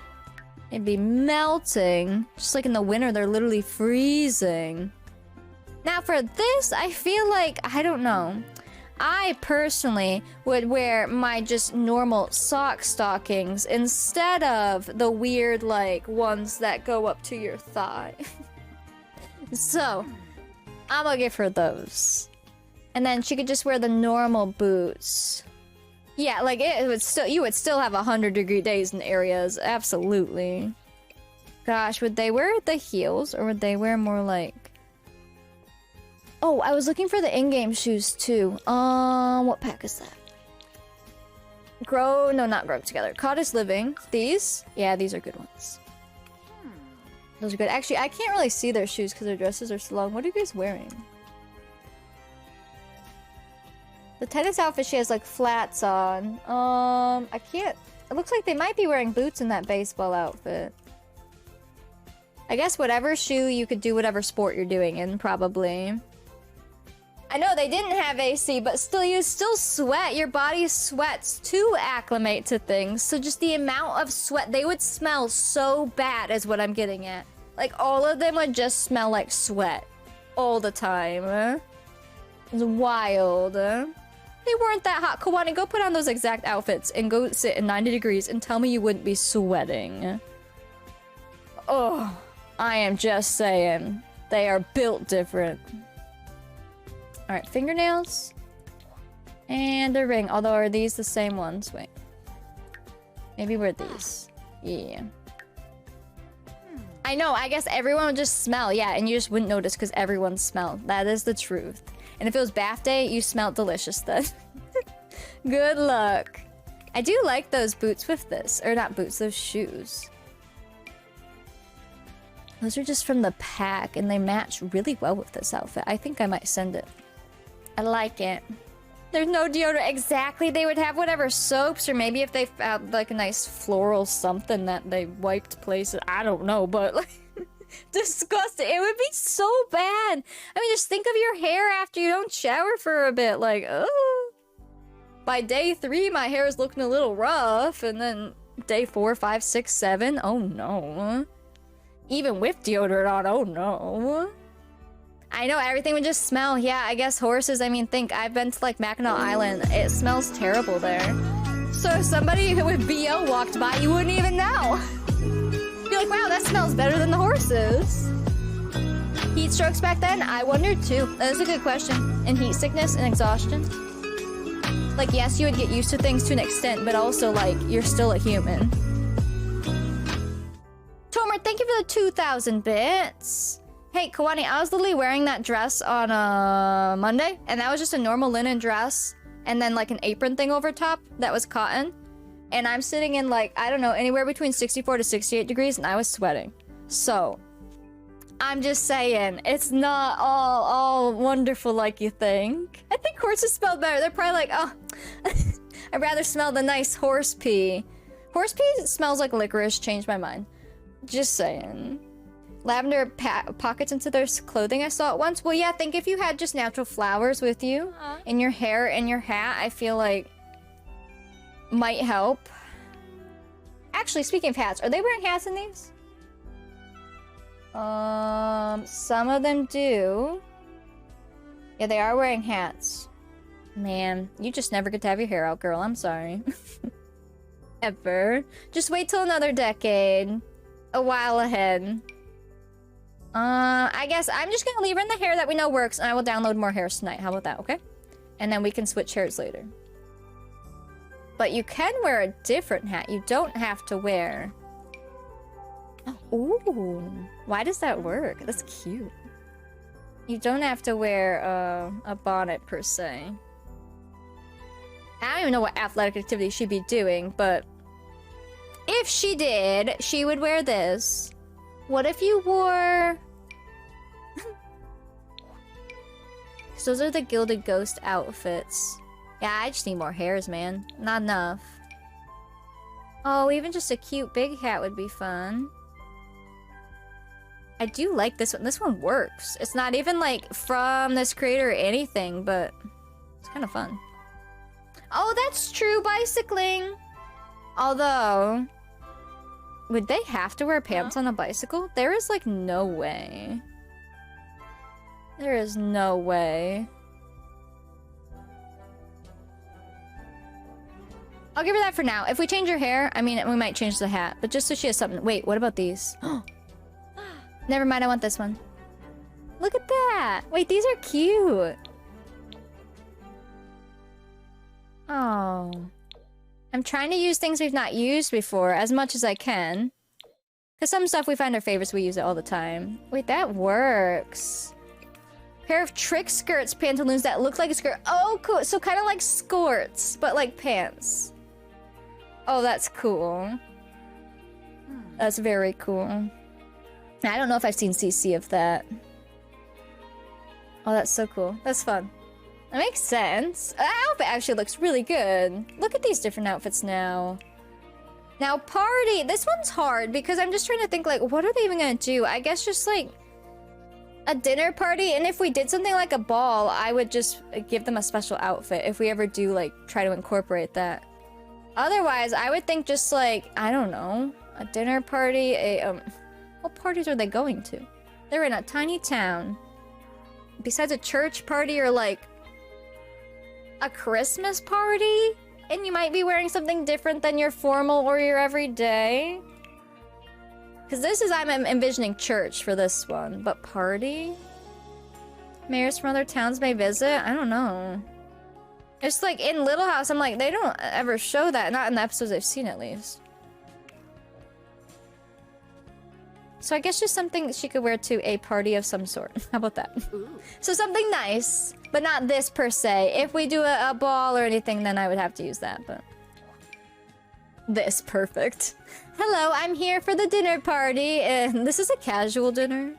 It'd be melting. Just like in the winter, they're literally freezing. Now for this, I feel like, I don't know. I personally would wear my just normal sock stockings instead of the weird like ones that go up to your thigh. So, I'm gonna give her those. And then she could just wear the normal boots. Yeah, like it would still, you would still have 100-degree days in areas, absolutely. Gosh, would they wear the heels or would they wear more like... Oh, I was looking for the in-game shoes too. What pack is that? No, not Grow Together. Cottage Living. These? Yeah, these are good ones. Those are good. Actually, I can't really see their shoes because their dresses are so long. What are you guys wearing? The tennis outfit, she has like flats on. I can't... It looks like they might be wearing boots in that baseball outfit. I guess whatever shoe, you could do whatever sport you're doing in, probably. I know they didn't have AC, but still, you still sweat. Your body sweats to acclimate to things. So just the amount of sweat, they would smell so bad is what I'm getting at. Like, all of them would just smell like sweat. All the time. It's wild. They weren't that hot. Kawani, go put on those exact outfits and go sit in 90 degrees and tell me you wouldn't be sweating. Oh, I am just saying. They are built different. Alright, fingernails. And a ring. Although, are these the same ones? Wait. Maybe we're these. Yeah. I know, I guess everyone would just smell. Yeah, and you just wouldn't notice because everyone smelled. That is the truth. And if it was bath day, you smelled delicious then. Good luck. I do like those boots with this. Or not boots, those shoes. Those are just from the pack, and they match really well with this outfit. I think I might send it. I like it. There's no deodorant. Exactly. They would have whatever soaps, or maybe if they found like a nice floral something that they wiped places. I don't know, but like, disgusting. It would be so bad. I mean, just think of your hair after you don't shower for a bit. Like, oh. By day 3, my hair is looking a little rough, and then day 4, 5, 6, 7. Oh no. Even with deodorant on. Oh no. I know, everything would just smell. Yeah, I guess horses. I mean, think, I've been to like Mackinac Island. It smells terrible there. So if somebody with BO walked by, you wouldn't even know. You'd be like, wow, that smells better than the horses. Heat strokes back then? I wondered too. That is a good question. And heat sickness and exhaustion. Like, yes, you would get used to things to an extent, but also, like, you're still a human. Tomer, thank you for the 2,000 bits. Hey, Kawani, I was literally wearing that dress on Monday, and that was just a normal linen dress, and then like an apron thing over top that was cotton. And I'm sitting in like, I don't know, anywhere between 64 to 68 degrees, and I was sweating. So, I'm just saying, it's not all wonderful like you think. I think horses smell better. They're probably like, oh, I'd rather smell the nice horse pee. Horse pee smells like licorice, changed my mind. Just saying. Lavender pockets into their clothing, I saw it once. Well, yeah, think if you had just natural flowers with you in your hair and your hat, I feel like might help. Actually, speaking of hats, are they wearing hats in these? Some of them do. Yeah, they are wearing hats. Man, you just never get to have your hair out, girl. I'm sorry. Ever. Just wait till another decade. A while ahead. I guess I'm just gonna leave her in the hair that we know works, and I will download more hairs tonight. How about that, okay? And then we can switch hairs later. But you can wear a different hat. You don't have to wear... Ooh. Why does that work? That's cute. You don't have to wear a bonnet, per se. I don't even know what athletic activity she'd be doing, but... if she did, she would wear this. What if you wore... Because those are the Gilded Ghost outfits. Yeah, I just need more hairs, man. Not enough. Oh, even just a cute big hat would be fun. I do like this one. This one works. It's not even, like, from this creator or anything, but it's kind of fun. Oh, that's true, bicycling! Although... Would they have to wear pants on a bicycle? There is like no way. There is no way. I'll give her that for now. If we change her hair, I mean, we might change the hat, but just so she has something. Wait, what about these? Never mind, I want this one. Look at that. Wait, these are cute. Oh. I'm trying to use things we've not used before as much as I can. Because some stuff we find our favorites, we use it all the time. Wait, that works. Pair of trick skirts pantaloons that look like a skirt. Oh, cool. So kind of like skirts, but like pants. Oh, that's cool. That's very cool. I don't know if I've seen CC of that. Oh, that's so cool. That's fun. That makes sense. That outfit actually looks really good. Look at these different outfits now. Now, party. This one's hard because I'm just trying to think, like, what are they even gonna do? I guess just, like, a dinner party. And if we did something like a ball, I would just give them a special outfit if we ever do, like, try to incorporate that. Otherwise, I would think just, like, I don't know, a dinner party, what parties are they going to? They're in a tiny town. Besides a church party or, like, a Christmas party? And you might be wearing something different than your formal or your everyday. Because this is, I'm envisioning church for this one. But party? Mayors from other towns may visit? I don't know. It's like in Little House, I'm like, they don't ever show that. Not in the episodes I've seen, at least. So I guess just something that she could wear to a party of some sort. How about that? Ooh. So something nice, but not this per se. If we do a ball or anything, then I would have to use that, but... This, perfect. Hello, I'm here for the dinner party, and this is a casual dinner.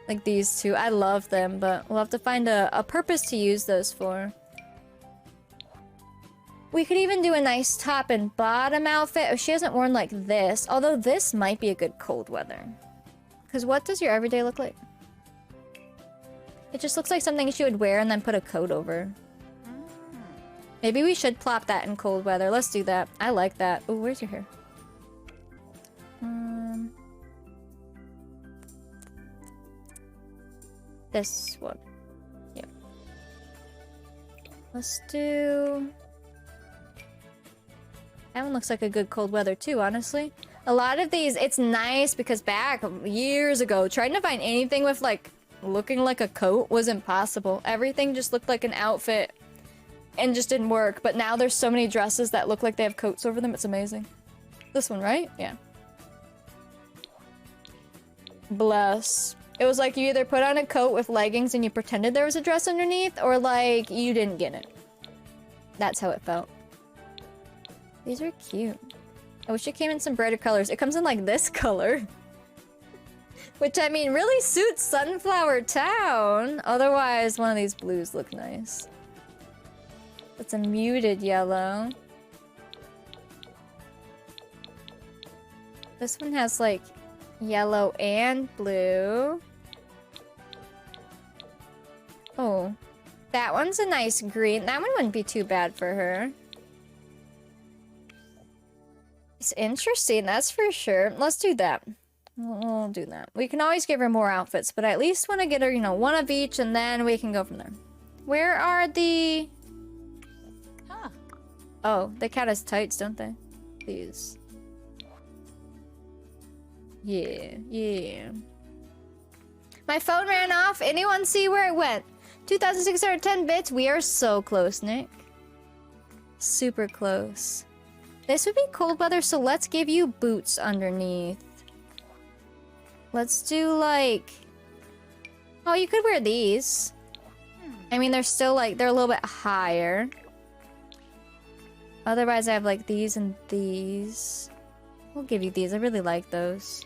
Like these two, I love them, but we'll have to find a purpose to use those for. We could even do a nice top and bottom outfit. Oh, she hasn't worn like this, although this might be a good cold weather. Because what does your everyday look like? It just looks like something she would wear and then put a coat over. Maybe we should plop that in cold weather. Let's do that. I like that. Oh, where's your hair? This one. Yep. Let's do... That one looks like a good cold weather too, honestly. A lot of these, it's nice because back years ago, trying to find anything with like looking like a coat was impossible. Everything just looked like an outfit and just didn't work. But now there's so many dresses that look like they have coats over them. It's amazing. This one, right? Yeah. Bless. It was like you either put on a coat with leggings and you pretended there was a dress underneath, or like you didn't get it. That's how it felt. These are cute. I wish it came in some brighter colors. It comes in like this color. Which, I mean, really suits Sunflower Town. Otherwise, one of these blues look nice. It's a muted yellow. This one has like yellow and blue. Oh. That one's a nice green. That one wouldn't be too bad for her. It's interesting, that's for sure. Let's do that. We'll do that. We can always give her more outfits, but I at least want to get her, you know, one of each, and then we can go from there. Where are the... Huh. Oh, they count as tights, don't they? These. Yeah, yeah. My phone ran off. Anyone see where it went? 2,610 bits. We are so close, Nick. Super close. This would be cold weather, so let's give you boots underneath. Let's do, like... Oh, you could wear these. I mean, they're still, like, they're a little bit higher. Otherwise, I have, like, these and these. We'll give you these. I really like those.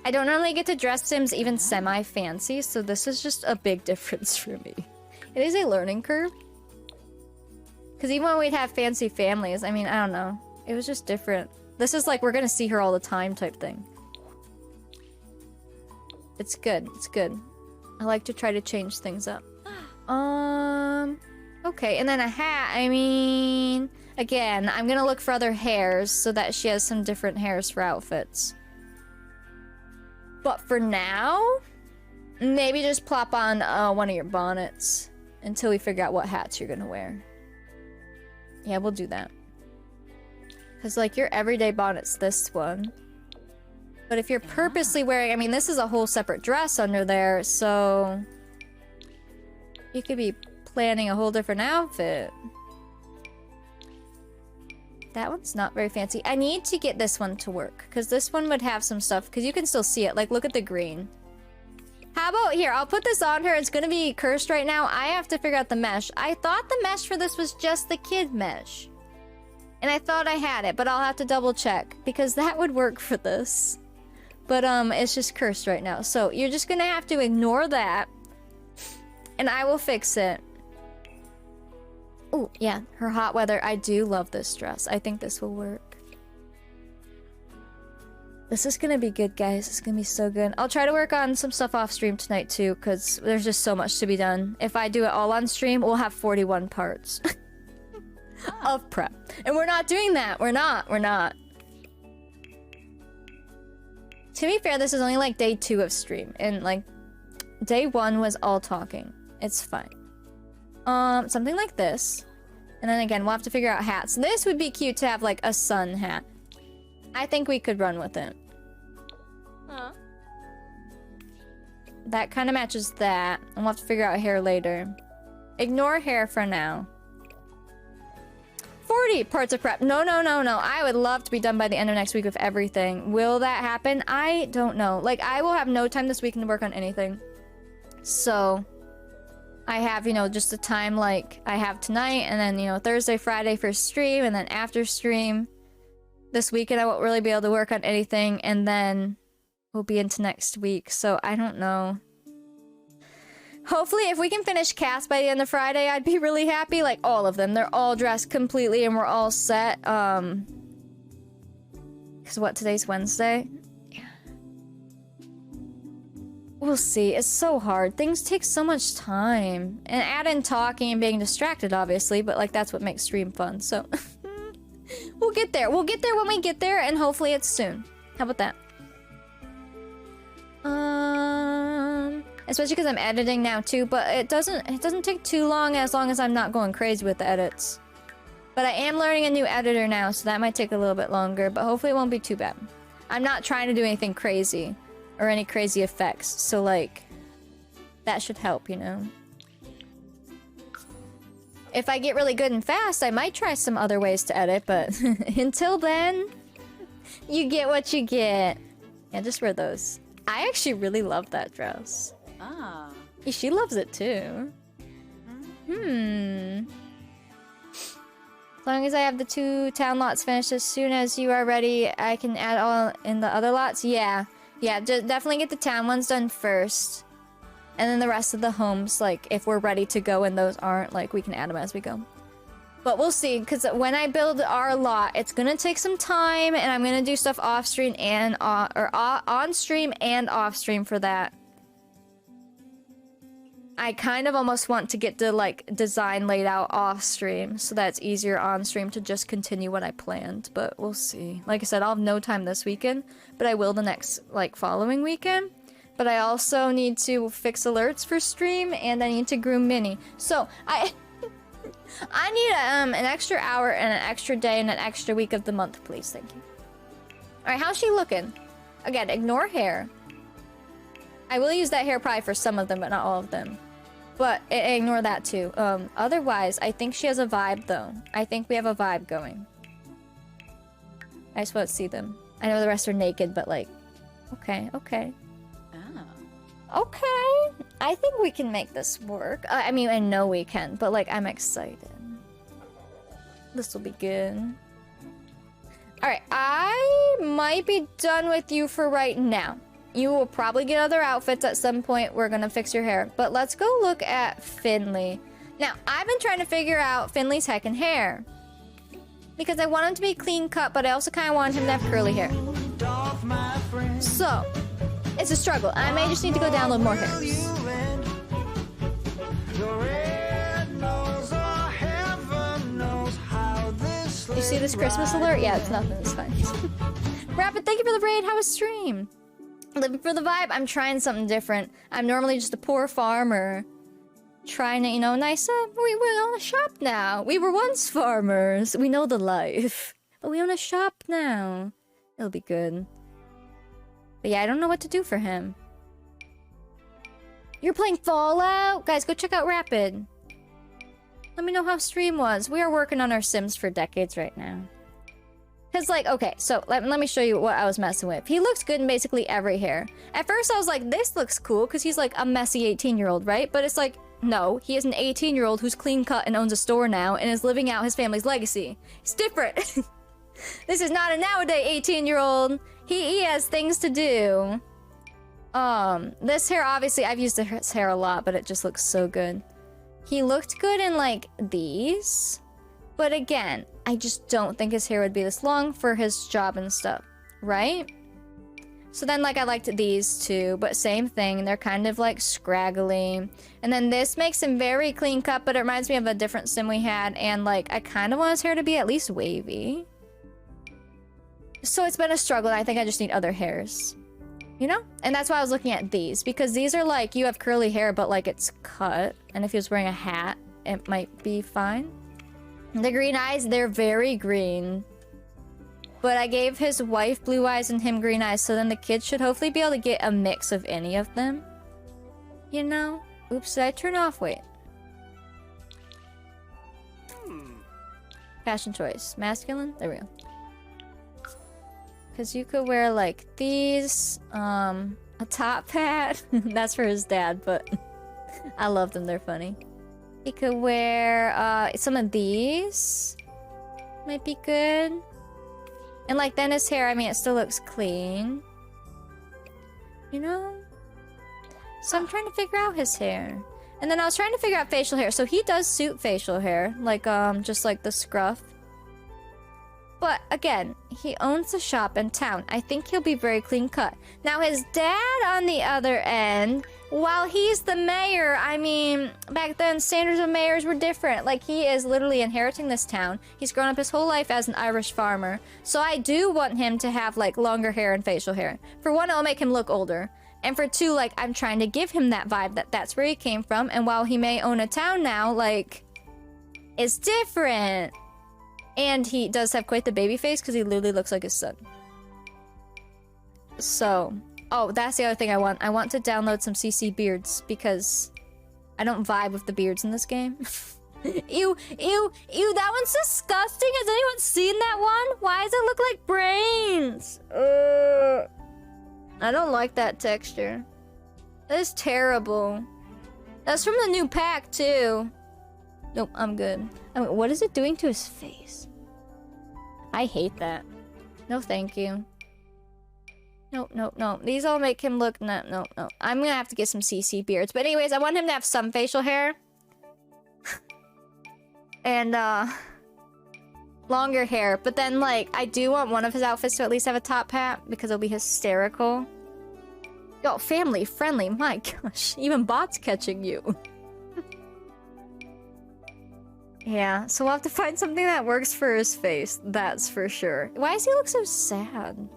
I don't normally get to dress Sims even semi-fancy, so this is just a big difference for me. It is a learning curve. Because even when we'd have fancy families, I mean, I don't know. It was just different. This is like, we're gonna see her all the time type thing. It's good. It's good. I like to try to change things up. Okay, and then a hat. I mean... Again, I'm gonna look for other hairs so that she has some different hairs for outfits. But for now, maybe just plop on one of your bonnets until we figure out what hats you're gonna wear. Yeah, we'll do that. Because, like, your everyday bonnet's this one. But if you're purposely wearing... I mean, this is a whole separate dress under there, so... You could be planning a whole different outfit. That one's not very fancy. I need to get this one to work, because this one would have some stuff, because you can still see it. Like, look at the green. How about here? I'll put this on her. It's gonna be cursed right now. I have to figure out the mesh. I thought the mesh for this was just the kid mesh. And I thought I had it, but I'll have to double check, because that would work for this. But, it's just cursed right now. So, you're just gonna have to ignore that. And I will fix it. Oh, yeah. Her hot weather. I do love this dress. I think this will work. This is gonna be good, guys. It's gonna be so good. I'll try to work on some stuff off stream tonight, too, because there's just so much to be done. If I do it all on stream, we'll have 41 parts of prep. And we're not doing that. We're not. To be fair, this is only, like, day 2 of stream. And, like, day 1 was all talking. It's fine. Something like this. And then again, we'll have to figure out hats. This would be cute to have, like, a sun hat. I think we could run with it. That kind of matches that. And we'll have to figure out hair later. Ignore hair for now. 40 parts of prep. No. I would love to be done by the end of next week with everything. Will that happen? I don't know. Like, I will have no time this weekend to work on anything. So, I have, you know, just the time like I have tonight. And then, you know, Thursday, Friday for stream. And then after stream. This weekend I won't really be able to work on anything. And then we'll be into next week. So, I don't know. Hopefully, if we can finish cast by the end of Friday, I'd be really happy. Like, all of them. They're all dressed completely and we're all set. Because what, today's Wednesday? Yeah. We'll see. It's so hard. Things take so much time. And add in talking and being distracted, obviously. But, like, that's what makes stream fun. So, we'll get there. We'll get there when we get there. And hopefully it's soon. How about that? Especially because I'm editing now too, but it doesn't take too long as I'm not going crazy with the edits. But I am learning a new editor now, so that might take a little bit longer, but hopefully it won't be too bad. I'm not trying to do anything crazy or any crazy effects, so like that should help, you know. If I get really good and fast, I might try some other ways to edit, but until then, you get what you get. Yeah, just wear those. I actually really love that dress. Ah. She loves it too. As long as I have the 2 town lots finished as soon as you are ready, I can add all in the other lots. Yeah, just definitely get the town ones done first. And then the rest of the homes, like, if we're ready to go and those aren't, like, we can add them as we go. But we'll see, because when I build our lot, it's gonna take some time, and I'm gonna do stuff off stream and on stream and off stream for that. I kind of almost want to get the, like, design laid out off stream, so that it's easier on stream to just continue what I planned, but we'll see. Like I said, I'll have no time this weekend, but I will the next, like, following weekend. But I also need to fix alerts for stream, and I need to groom Minnie. So, I need an extra hour and an extra day and an extra week of the month, please. Thank you. Alright, how's she looking? Again, ignore hair. I will use that hair probably for some of them, but not all of them. But ignore that too. Otherwise, I think she has a vibe though. I think we have a vibe going. I just want to see them. I know the rest are naked, but like... Okay. Ah. Okay. I think we can make this work. I mean, I know we can, but like, I'm excited. This will be good. Alright, I might be done with you for right now. You will probably get other outfits at some point. We're gonna fix your hair. But let's go look at Finley. Now, I've been trying to figure out Finley's heckin' hair. Because I want him to be clean cut, but I also kind of want him to have curly hair. So, it's a struggle. I may just need to go download more hairs. You see this Christmas alert? Yeah, it's nothing. It's fine. Rapid, thank you for the raid. How was stream? living for the vibe. I'm trying something different. I'm normally just a poor farmer. Trying to, you know, nice up. We own a shop now. We were once farmers. We know the life. But we own a shop now. It'll be good. But yeah, I don't know what to do for him. You're playing Fallout? Guys, go check out Rapid. Let me know how stream was. We are working on our Sims for decades right now. Because, like, okay, so let me show you what I was messing with. He looks good in basically every hair. At first, I was like, this looks cool, because he's, like, a messy 18-year-old, right? But it's like, no, he is an 18-year-old who's clean-cut and owns a store now and is living out his family's legacy. It's different. This is not a nowadays 18-year-old. He has things to do. This hair, obviously, I've used his hair a lot, but it just looks so good. He looked good in, like, these. But again, I just don't think his hair would be this long for his job and stuff, right? So then, like, I liked these two, but same thing. They're kind of, like, scraggly. And then this makes him very clean cut, but it reminds me of a different sim we had. And, like, I kind of want his hair to be at least wavy. So it's been a struggle, and I think I just need other hairs. You know? And that's why I was looking at these. Because these are, like, you have curly hair, but, like, it's cut. And if he was wearing a hat, it might be fine. The green eyes, they're very green. But I gave his wife blue eyes and him green eyes, so then the kids should hopefully be able to get a mix of any of them. You know? Oops, did I turn off? Wait. Fashion choice. Masculine? There we go. Because you could wear, like, these, a top hat. That's for his dad, but I love them. They're funny. He could wear, some of these. Might be good. And, like, then his hair, I mean, it still looks clean. You know? So I'm trying to figure out his hair. And then I was trying to figure out facial hair. So he does suit facial hair. Like, just like the scruff. But, again, he owns a shop in town. I think he'll be very clean cut. Now, his dad, on the other end, while he's the mayor, I mean, back then, standards of mayors were different. Like, he is literally inheriting this town. He's grown up his whole life as an Irish farmer. So I do want him to have, like, longer hair and facial hair. For one, it'll make him look older. And for two, like, I'm trying to give him that vibe that that's where he came from. And while he may own a town now, like, it's different. And he does have quite the baby face because he literally looks like his son. So, oh, that's the other thing I want. I want to download some CC beards because I don't vibe with the beards in this game. Ew, ew, ew, that one's disgusting. Has anyone seen that one? Why does it look like brains? I don't like that texture. That is terrible. That's from the new pack, too. Nope, I'm good. I mean, what is it doing to his face? I hate that. No, thank you. Nope, nope, nope. These all make him look... No, no, no. I'm gonna have to get some CC beards. But anyways, I want him to have some facial hair. And, longer hair. But then, like, I do want one of his outfits to at least have a top hat because it'll be hysterical. Yo, family friendly. My gosh. Even bots catching you. Yeah, so we'll have to find something that works for his face. That's for sure. Why does he look so sad?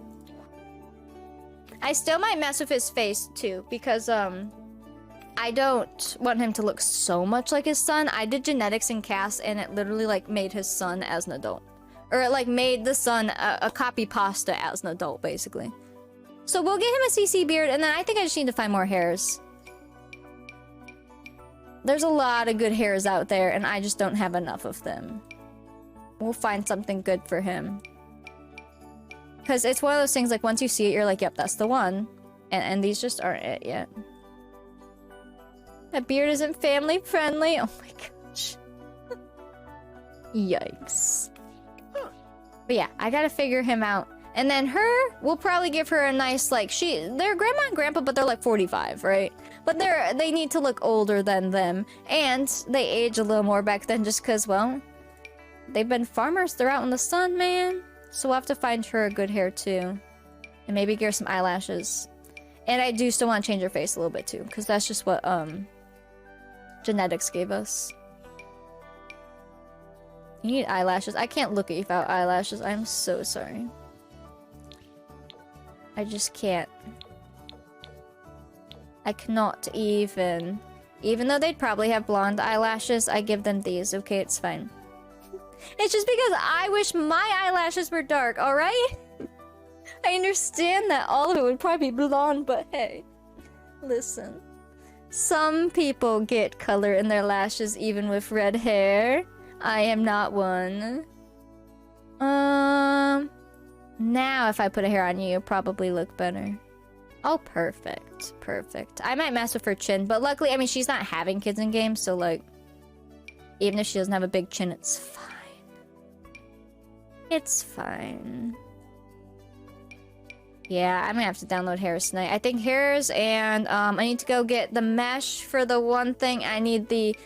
I still might mess with his face, too, because, I don't want him to look so much like his son. I did genetics in CAS, and it literally, like, made his son as an adult. Or it, like, made the son a copy pasta as an adult, basically. So we'll get him a CC beard, and then I think I just need to find more hairs. There's a lot of good hairs out there, and I just don't have enough of them. We'll find something good for him. Because it's one of those things, like, once you see it, you're like, yep, that's the one. And these just aren't it yet. That beard isn't family friendly. Oh my gosh. Yikes. But yeah, I gotta figure him out. And then her, we'll probably give her a nice, like, they're grandma and grandpa, but they're like 45, right? But they need to look older than them. And they age a little more back then just because, well, they've been farmers. They're out in the sun, man. So we'll have to find her a good hair, too. And maybe give her some eyelashes. And I do still want to change her face a little bit, too. Because that's just what, genetics gave us. You need eyelashes. I can't look at you without eyelashes. I'm so sorry. I just can't. I cannot even. Even though they'd probably have blonde eyelashes, I give them these. Okay, it's fine. It's just because I wish my eyelashes were dark, alright? I understand that all of it would probably be blonde, but hey. Listen. Some people get color in their lashes even with red hair. I am not one. Now if I put a hair on you, you'll probably look better. Oh, perfect. Perfect. I might mess with her chin, but luckily, I mean, she's not having kids in games, so like, even if she doesn't have a big chin, it's fine. It's fine. Yeah, I'm gonna have to download hairs tonight. I think hairs and, I need to go get the mesh for the one thing. I need the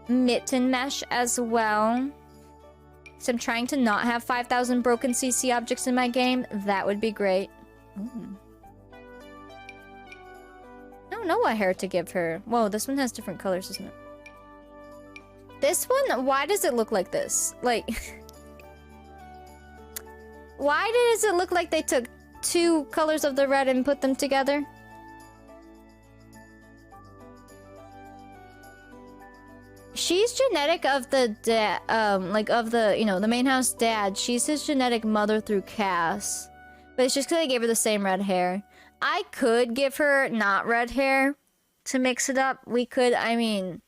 mitten mesh as well. So I'm trying to not have 5,000 broken CC objects in my game. That would be great. Ooh. I don't know what hair to give her. Whoa, this one has different colors, doesn't it? This one, why does it look like this? Like, why does it look like they took 2 colors of the red and put them together? She's genetic of the dad, like of the, you know, the main house dad. She's his genetic mother through Cass. But it's just because I gave her the same red hair. I could give her not red hair to mix it up. We could, I mean,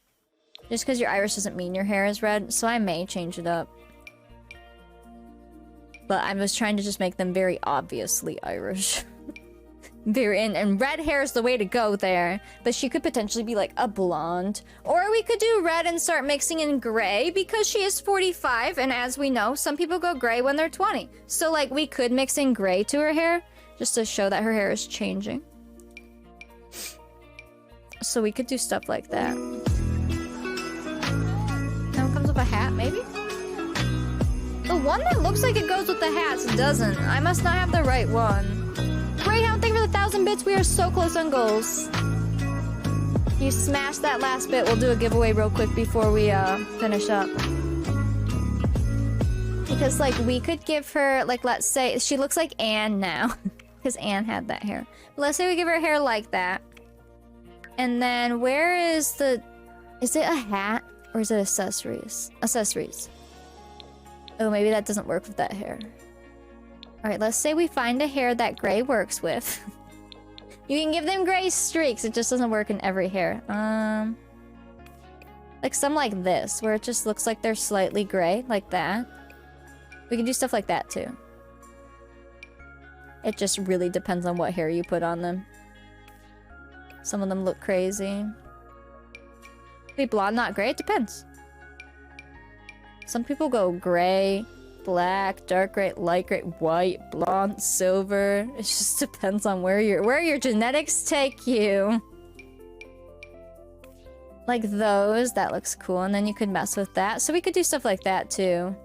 just because your iris doesn't mean your hair is red, so I may change it up. But I was trying to just make them very obviously Irish. And red hair is the way to go there. But she could potentially be like a blonde. Or we could do red and start mixing in gray because she is 45. And as we know, some people go gray when they're 20. So like we could mix in gray to her hair just to show that her hair is changing. So we could do stuff like that. Now it comes with a hat, maybe? The one that looks like it goes with the hats doesn't. I must not have the right one. Greyhound, thank you for the 1,000 bits. We are so close on goals. You smash that last bit. We'll do a giveaway real quick before we finish up. Because like we could give her, like, let's say she looks like Anne now. Because Anne had that hair. But let's say we give her hair like that. And then where is the... Is it a hat? Or is it accessories? Accessories. Oh, maybe that doesn't work with that hair. Alright, let's say we find a hair that gray works with. You can give them gray streaks. It just doesn't work in every hair. Like some like this, where it just looks like they're slightly gray. Like that. We can do stuff like that, too. It just really depends on what hair you put on them. Some of them look crazy. Be blonde, not gray? It depends. Some people go gray, black, dark gray, light gray, white, blonde, silver. It just depends on where your genetics take you. Like those, that looks cool, and then you could mess with that. So we could do stuff like that too.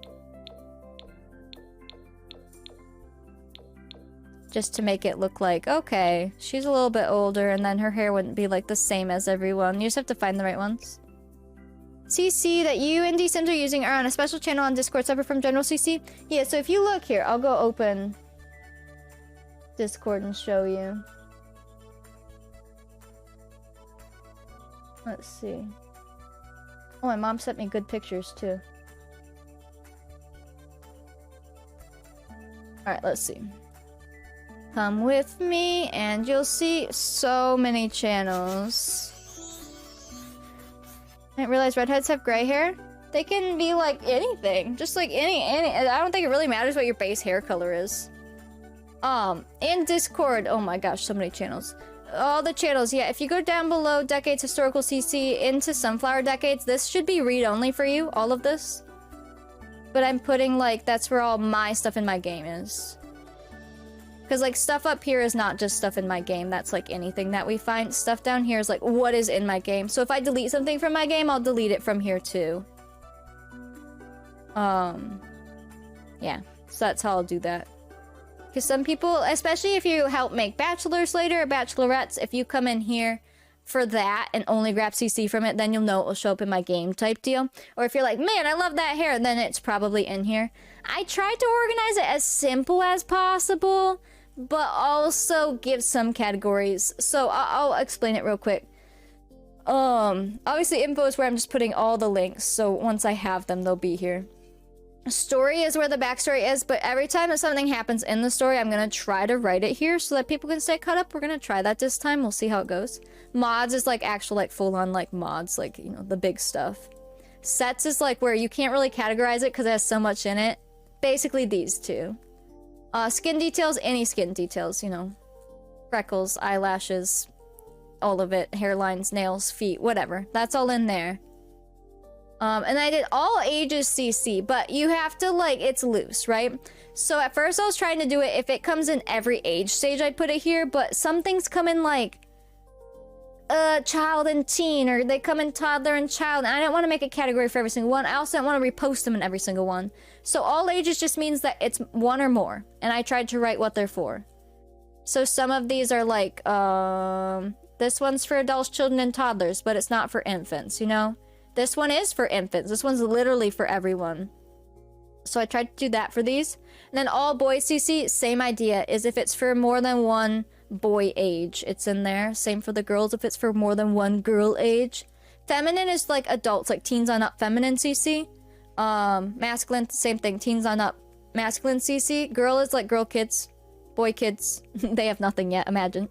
Just to make it look like, okay, she's a little bit older, and then her hair wouldn't be like the same as everyone. You just have to find the right ones. CC that you and D-Sims are using are on a special channel on Discord separate from general CC. Yeah, so if you look here, I'll go open Discord and show you. Let's see. Oh, my mom sent me good pictures too. Alright, let's see. Come with me and you'll see so many channels. I didn't realize redheads have gray hair. They can be like anything. Just like any I don't think it really matters what your base hair color is. In Discord, oh my gosh, so many channels. All the channels, yeah, if you go down below Decades Historical CC into Sunflower Decades, this should be read-only for you, all of this. But I'm putting, like, that's where all my stuff in my game is. Because, like, stuff up here is not just stuff in my game. That's, like, anything that we find. Stuff down here is, like, what is in my game. So if I delete something from my game, I'll delete it from here, too. Yeah. So that's how I'll do that. Because some people, especially if you help make bachelors later, or bachelorettes, if you come in here for that and only grab CC from it, then you'll know it will show up in my game type deal. Or if you're like, man, I love that hair, then it's probably in here. I tried to organize it as simple as possible, but also give some categories. So I'll explain it real quick. Obviously info is where I'm just putting all the links, so once I have them, they'll be here. Story is where the backstory is, but every time that something happens in the story, I'm gonna try to write it here so that people can stay caught up. We're gonna try that this time. We'll see how it goes. Mods is like actual, like full-on like mods, like, you know, the big stuff. Sets is like where you can't really categorize it because it has so much in it. Basically these two. Skin details, any skin details, you know. Freckles, eyelashes, all of it. Hairlines, nails, feet, whatever. That's all in there. And I did all ages CC, but you have to, like, it's loose, right? So at first I was trying to do it, if it comes in every age stage, I'd put it here, but some things come in, like, child and teen, or they come in toddler and child, and I don't want to make a category for every single one. I also don't want to repost them in every single one. So all ages just means that it's one or more, and I tried to write what they're for. So some of these are like, this one's for adults, children, and toddlers, but it's not for infants, you know? This one is for infants. This one's literally for everyone. So I tried to do that for these. And then all boys CC, same idea, is if it's for more than one boy age, it's in there. Same for the girls if it's for more than one girl age. Feminine is like adults, like teens on up, feminine CC. Masculine, same thing, teens on up, masculine CC. Girl is like girl kids, boy kids. They have nothing yet, imagine.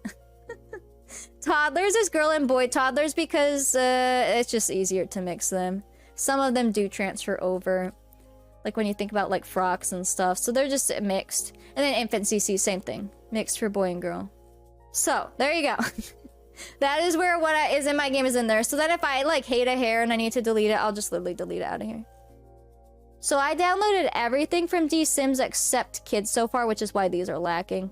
Toddlers is girl and boy toddlers because it's just easier to mix them. Some of them do transfer over, like when you think about like frocks and stuff, so they're just mixed. And then infant CC, same thing, mixed for boy and girl. So there you go. That is where what is in my game is in there. So then if I like hate a hair and I need to delete it, I'll just literally delete it out of here. So I downloaded everything from D-Sims except kids so far, which is why these are lacking.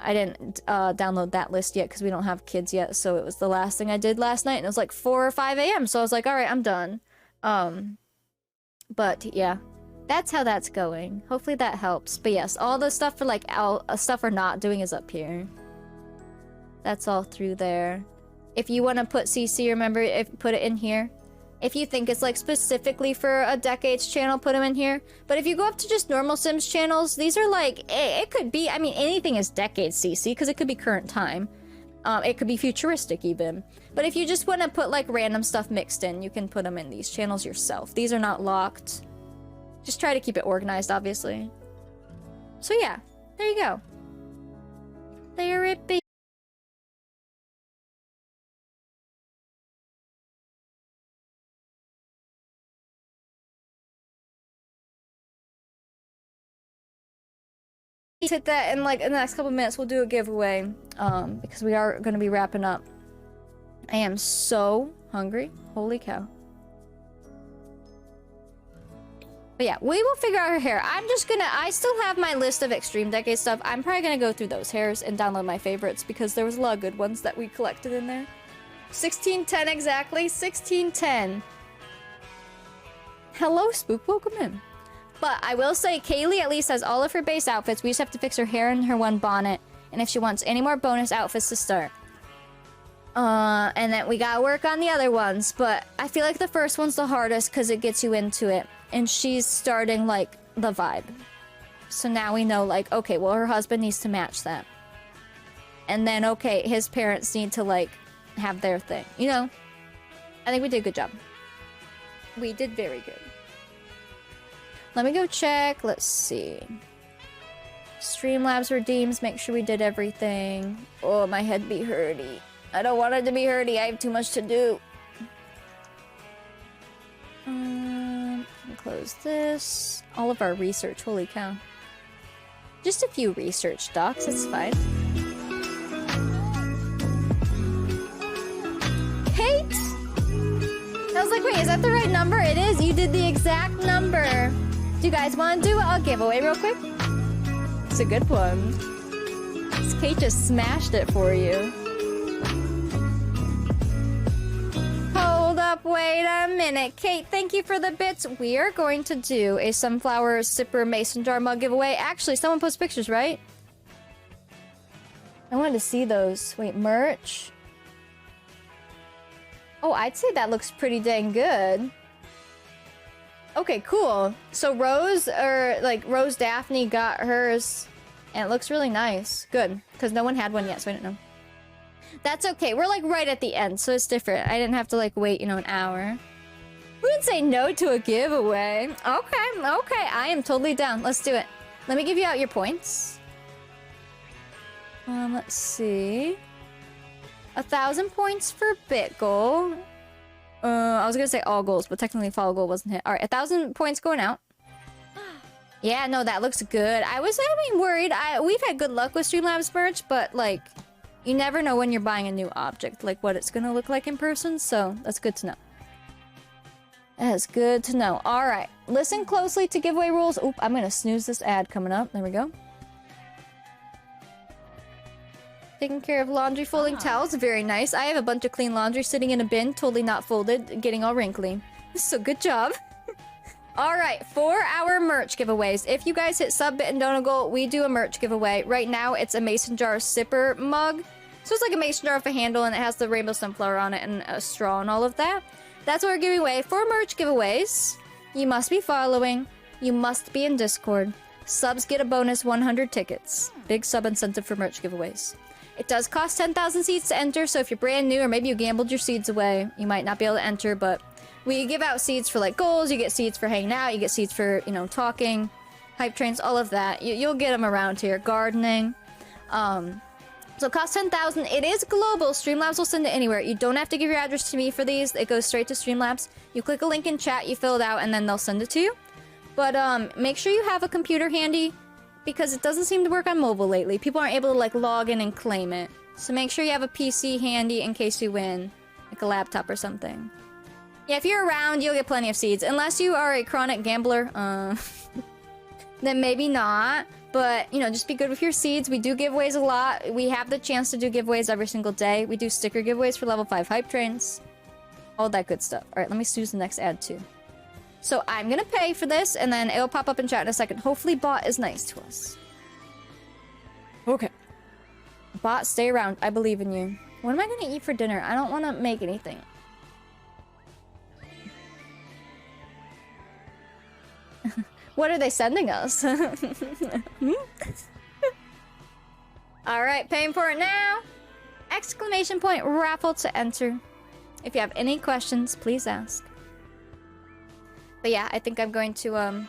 I didn't download that list yet because we don't have kids yet, so it was the last thing I did last night, and it was like 4 or 5 a.m. So I was like, all right, I'm done. But yeah, that's how that's going. Hopefully that helps. But yes, all the stuff for like stuff we're not doing is up here. That's all through there. If you want to put CC, remember, put it in here. If you think it's like specifically for a Decades channel, put them in here. But if you go up to just normal Sims channels, these are like, it could be, I mean, anything is Decades CC because it could be current time. It could be futuristic even. But if you just want to put like random stuff mixed in, you can put them in these channels yourself. These are not locked. Just try to keep it organized, obviously. So yeah, there you go. There it be. Hit that in like in the next couple minutes. We'll do a giveaway because we are going to be wrapping up. I am so hungry, holy cow. But yeah, we will figure out her hair. I still have my list of Extreme Decade stuff. I'm probably gonna go through those hairs and download my favorites because there was a lot of good ones that we collected in there. 1610 exactly, 1610. Hello Spook, welcome in. But I will say, Kayley at least has all of her base outfits. We just have to fix her hair and her one bonnet. And if she wants any more bonus outfits to start. And then we gotta work on the other ones. But I feel like the first one's the hardest because it gets you into it. And she's starting, like, the vibe. So now we know, like, okay, well, her husband needs to match that. And then, okay, his parents need to, like, have their thing. You know? I think we did a good job. We did very good. Let me go check. Let's see. Streamlabs redeems. Make sure we did everything. Oh, my head be hurty. I don't want it to be hurty. I have too much to do. Close this. All of our research. Holy cow. Just a few research docs. It's fine. Kate! I was like, wait, is that the right number? It is. You did the exact number. Do you guys want to do a giveaway real quick? It's a good one. Kate just smashed it for you. Hold up, wait a minute. Kate, thank you for the bits. We are going to do a sunflower sipper mason jar mug giveaway. Actually, someone posts pictures, right? I wanted to see those. Wait, merch? Oh, I'd say that looks pretty dang good. Okay, cool. So Rose Daphne got hers And it looks really nice. Good, because no one had one yet, so I didn't know. That's okay. We're like right at the end, so it's different. I didn't have to like wait, you know, an hour. Who would say no to a giveaway? Okay, okay. I am totally down. Let's do it. Let me give you out your points. Let's see. 1,000 points for bit goal. I was gonna say all goals, but technically follow goal wasn't hit. All right, 1,000 points going out. Yeah, no, that looks good. I was worried. We've had good luck with Streamlabs merch, but like, you never know when you're buying a new object, like what it's gonna look like in person. So that's good to know. That's good to know. All right, listen closely to giveaway rules. Oop, I'm gonna snooze this ad coming up. There we go. Taking care of laundry, folding towels. Very nice. I have a bunch of clean laundry sitting in a bin, totally not folded, getting all wrinkly. So good job. All right, for our merch giveaways, if you guys hit sub, bit, and donut goal, we do a merch giveaway. Right now, it's a mason jar sipper mug. So it's like a mason jar with a handle, and it has the rainbow sunflower on it and a straw and all of that. That's what we're giving away. For merch giveaways, you must be following. You must be in Discord. Subs get a bonus 100 tickets. Big sub incentive for merch giveaways. It does cost 10,000 seeds to enter, so if you're brand new or maybe you gambled your seeds away, you might not be able to enter, but we give out seeds for like goals, you get seeds for hanging out, you get seeds for, you know, talking, hype trains, all of that. You'll get them around here. Gardening. So it costs 10,000. It is global. Streamlabs will send it anywhere. You don't have to give your address to me for these. It goes straight to Streamlabs. You click a link in chat, you fill it out, and then they'll send it to you. But make sure you have a computer handy, because it doesn't seem to work on mobile lately. People aren't able to like log in and claim it. So make sure you have a PC handy in case you win, like a laptop or something. Yeah, if you're around, you'll get plenty of seeds. Unless you are a chronic gambler, then maybe not. But, you know, just be good with your seeds. We do giveaways a lot. We have the chance to do giveaways every single day. We do sticker giveaways for level 5 hype trains. All that good stuff. Alright, let me choose the next ad too. So I'm gonna pay for this, and then it'll pop up in chat in a second. Hopefully bot is nice to us. Okay. Bot, stay around. I believe in you. What am I gonna eat for dinner? I don't want to make anything. What are they sending us? Alright, paying for it now. Exclamation point raffle to enter. If you have any questions, please ask. But yeah, I think I'm going to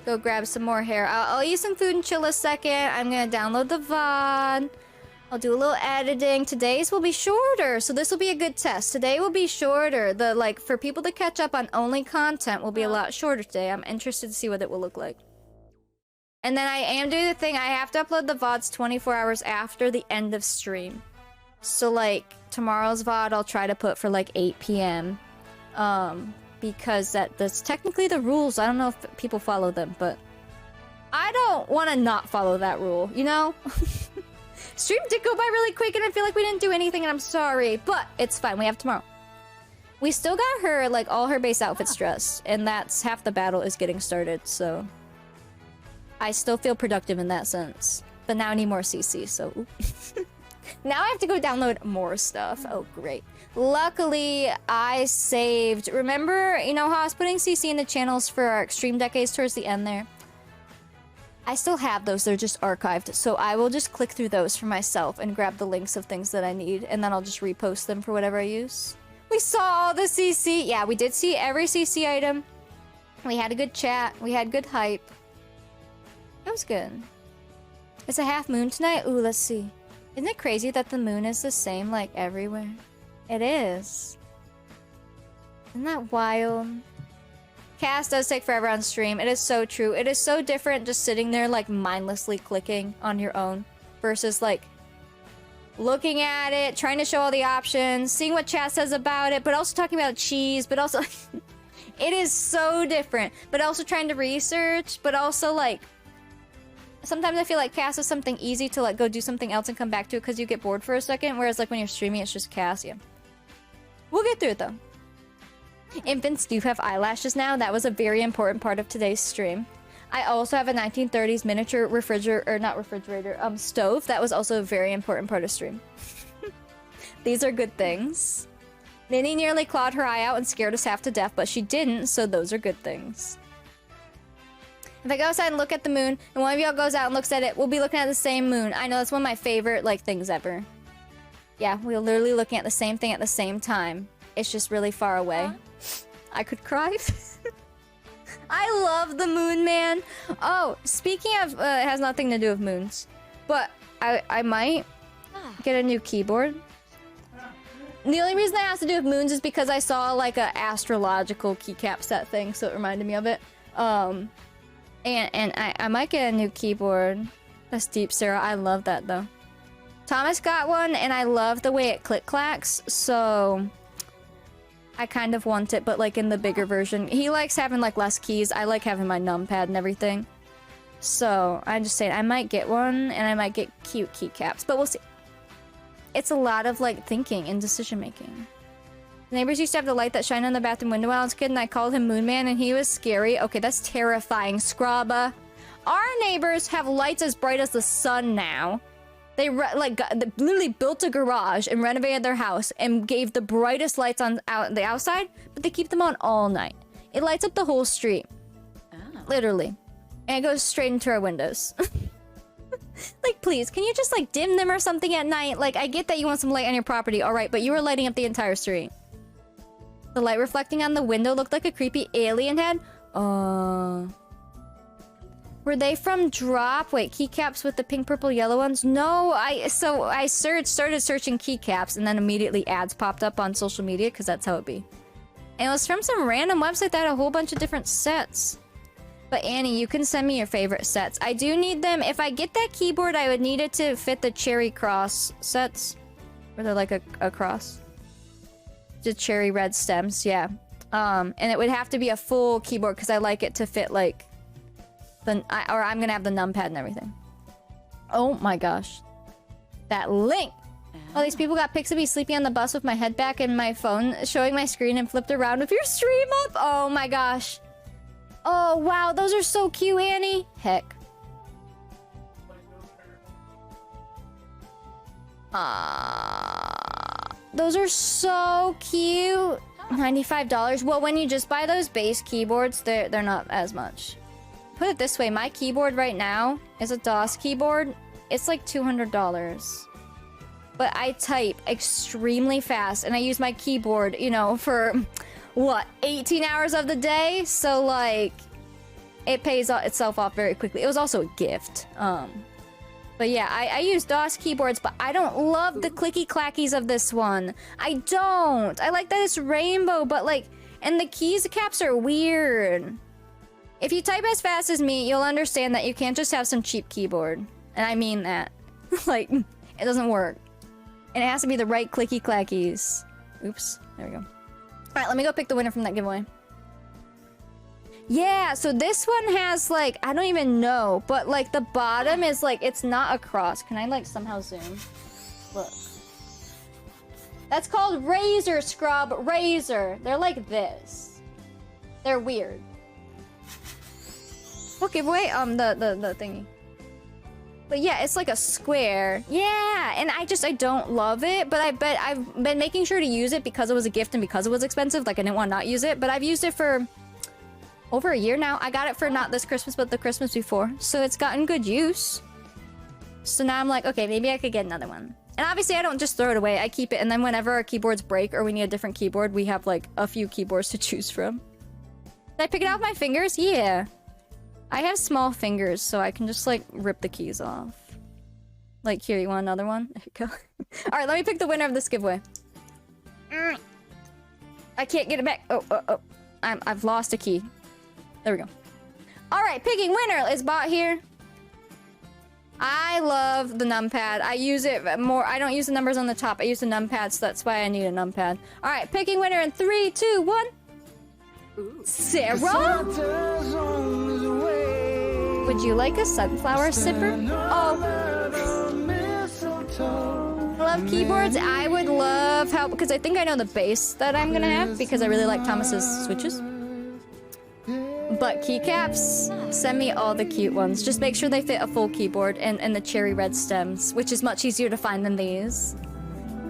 go grab some more hair. I'll eat some food and chill a second. I'm gonna download the VOD. I'll do a little editing. Today's will be shorter, so this will be a good test. Today will be shorter. For people to catch up on only content will be a lot shorter today. I'm interested to see what it will look like. And then I am doing the thing, I have to upload the VODs 24 hours after the end of stream. So like tomorrow's VOD I'll try to put for like 8 p.m. Because that's technically the rules. I don't know if people follow them, but I don't want to not follow that rule, you know? Stream did go by really quick and I feel like we didn't do anything and I'm sorry, but it's fine. We have tomorrow. We still got her, like, all her base outfits dressed, and that's half the battle is getting started, so I still feel productive in that sense. But now I need more CC, so now I have to go download more stuff. Oh, great. Luckily, I saved... Remember, you know how I was putting CC in the channels for our Extreme Decades towards the end there? I still have those, they're just archived, so I will just click through those for myself and grab the links of things that I need, and then I'll just repost them for whatever I use. We saw all the CC! Yeah, we did see every CC item. We had a good chat, we had good hype. That was good. It's a half moon tonight? Ooh, let's see. Isn't it crazy that the moon is the same, like, everywhere? It is. Isn't that wild? Cast does take forever on stream. It is so true. It is so different just sitting there, like, mindlessly clicking on your own versus, like, looking at it, trying to show all the options, seeing what chat says about it, but also talking about cheese, but also... It is so different. But also trying to research, but also, like... Sometimes I feel like cast is something easy to, like, go do something else and come back to it because you get bored for a second, whereas, like, when you're streaming, it's just cast, yeah. We'll get through it, though. Infants do have eyelashes now. That was a very important part of today's stream. I also have a 1930s miniature stove. That was also a very important part of stream. These are good things. Ninny nearly clawed her eye out and scared us half to death, but she didn't, so those are good things. If I go outside and look at the moon, and one of y'all goes out and looks at it, we'll be looking at the same moon. I know, that's one of my favorite, like, things ever. Yeah, we're literally looking at the same thing at the same time. It's just really far away. I could cry. I love the moon, man. Oh, speaking of, it has nothing to do with moons. But I might get a new keyboard. The only reason that has to do with moons is because I saw, like, a astrological keycap set thing, so it reminded me of it. And I might get a new keyboard. That's deep, Sarah. I love that, though. Thomas got one, and I love the way it click-clacks, so I kind of want it, but, like, in the bigger version. He likes having, like, less keys. I like having my numpad and everything. So, I'm just saying, I might get one, and I might get cute keycaps, but we'll see. It's a lot of, like, thinking and decision-making. Neighbors used to have the light that shined on the bathroom window when I was a kid, and I called him Moon Man, and he was scary. Okay, that's terrifying, Scrubba. Our neighbors have lights as bright as the sun now. They literally built a garage and renovated their house and gave the brightest lights on the outside, but they keep them on all night. It lights up the whole street. Oh. Literally. And it goes straight into our windows. Like, please, can you just, like, dim them or something at night? Like, I get that you want some light on your property, alright, but you were lighting up the entire street. The light reflecting on the window looked like a creepy alien head. Were they from Drop? Wait, keycaps with the pink, purple, yellow ones? No, I started searching keycaps, and then immediately ads popped up on social media, because that's how it be. And it was from some random website that had a whole bunch of different sets. But Annie, you can send me your favorite sets. I do need them. If I get that keyboard, I would need it to fit the cherry cross sets. Where they're like a cross. The cherry red stems, yeah. And it would have to be a full keyboard, because I like it to fit, like... or I'm gonna have the numpad and everything. Oh my gosh. That link! Oh, these people got pics of me sleeping on the bus with my head back and my phone showing my screen and flipped around with your stream up! Oh my gosh. Oh wow, those are so cute, Annie! Heck. Those are so cute! $95. Well, when you just buy those base keyboards, they're not as much. Put it this way, my keyboard right now is a DOS keyboard. It's like $200. But I type extremely fast, and I use my keyboard, you know, for, what, 18 hours of the day? So, like, it pays itself off very quickly. It was also a gift. But yeah, I use DOS keyboards, but I don't love the clicky-clackies of this one. I don't! I like that it's rainbow, but, like, and the keys caps are weird. If you type as fast as me, you'll understand that you can't just have some cheap keyboard. And I mean that. Like, it doesn't work. And it has to be the right clicky-clackies. Oops. There we go. Alright, let me go pick the winner from that giveaway. Yeah, so this one has, like, I don't even know, but, like, the bottom is, like, it's not a cross. Can I, like, somehow zoom? Look. That's called Razor, Scrub. Razor. They're like this. They're weird. What giveaway? The thingy. But yeah, it's like a square. Yeah, and I don't love it, but I bet I've been making sure to use it because it was a gift and because it was expensive. Like, I didn't want to not use it, but I've used it for over a year now. I got it for not this Christmas, but the Christmas before. So it's gotten good use. So now I'm like, okay, maybe I could get another one. And obviously I don't just throw it away. I keep it, and then whenever our keyboards break or we need a different keyboard, we have like a few keyboards to choose from. Did I pick it out with my fingers? Yeah. I have small fingers, so I can just, like, rip the keys off. Like, here, you want another one? There you go. Alright, let me pick the winner of this giveaway. I can't get it back. Oh. I've lost a key. There we go. Alright, picking winner is bot here. I love the numpad. I use it more. I don't use the numbers on the top. I use the numpad, so that's why I need a numpad. Alright, picking winner in 3, 2, 1. Sarah? Would you like a sunflower sipper? Oh. I love keyboards. I would love help, because I think I know the bass that I'm gonna have, because I really like Thomas's switches. But keycaps, send me all the cute ones. Just make sure they fit a full keyboard and the cherry red stems, which is much easier to find than these.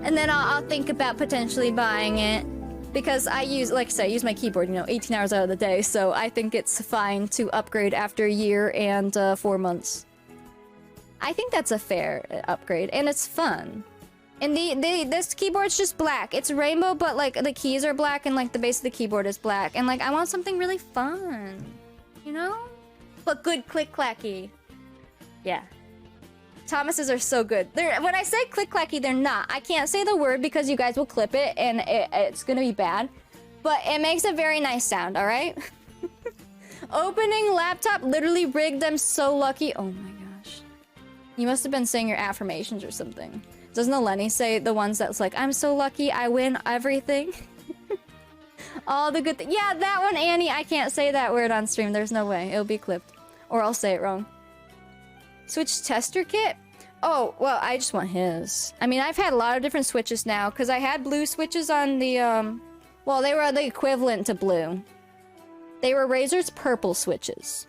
And then I'll think about potentially buying it. Because I use, like I said, I use my keyboard, 18 hours out of the day, so I think it's fine to upgrade after a year and 4 months. I think that's a fair upgrade, and it's fun. And this keyboard's just black. It's rainbow, but like the keys are black and like the base of the keyboard is black. And like I want something really fun, But good click-clacky. Yeah. Thomas's are so good. When I say click-clacky, they're not. I can't say the word because you guys will clip it and it's gonna be bad. But it makes a very nice sound, alright? Opening laptop literally rigged them so lucky. Oh my gosh. You must have been saying your affirmations or something. Doesn't Eleni say the ones that's like, I'm so lucky, I win everything? All the good things. Yeah, that one, Annie. I can't say that word on stream. There's no way. It'll be clipped. Or I'll say it wrong. Switch tester kit? Oh, well, I just want his. I mean, I've had a lot of different switches now, because I had blue switches on the, well, they were the equivalent to blue. They were Razer's purple switches.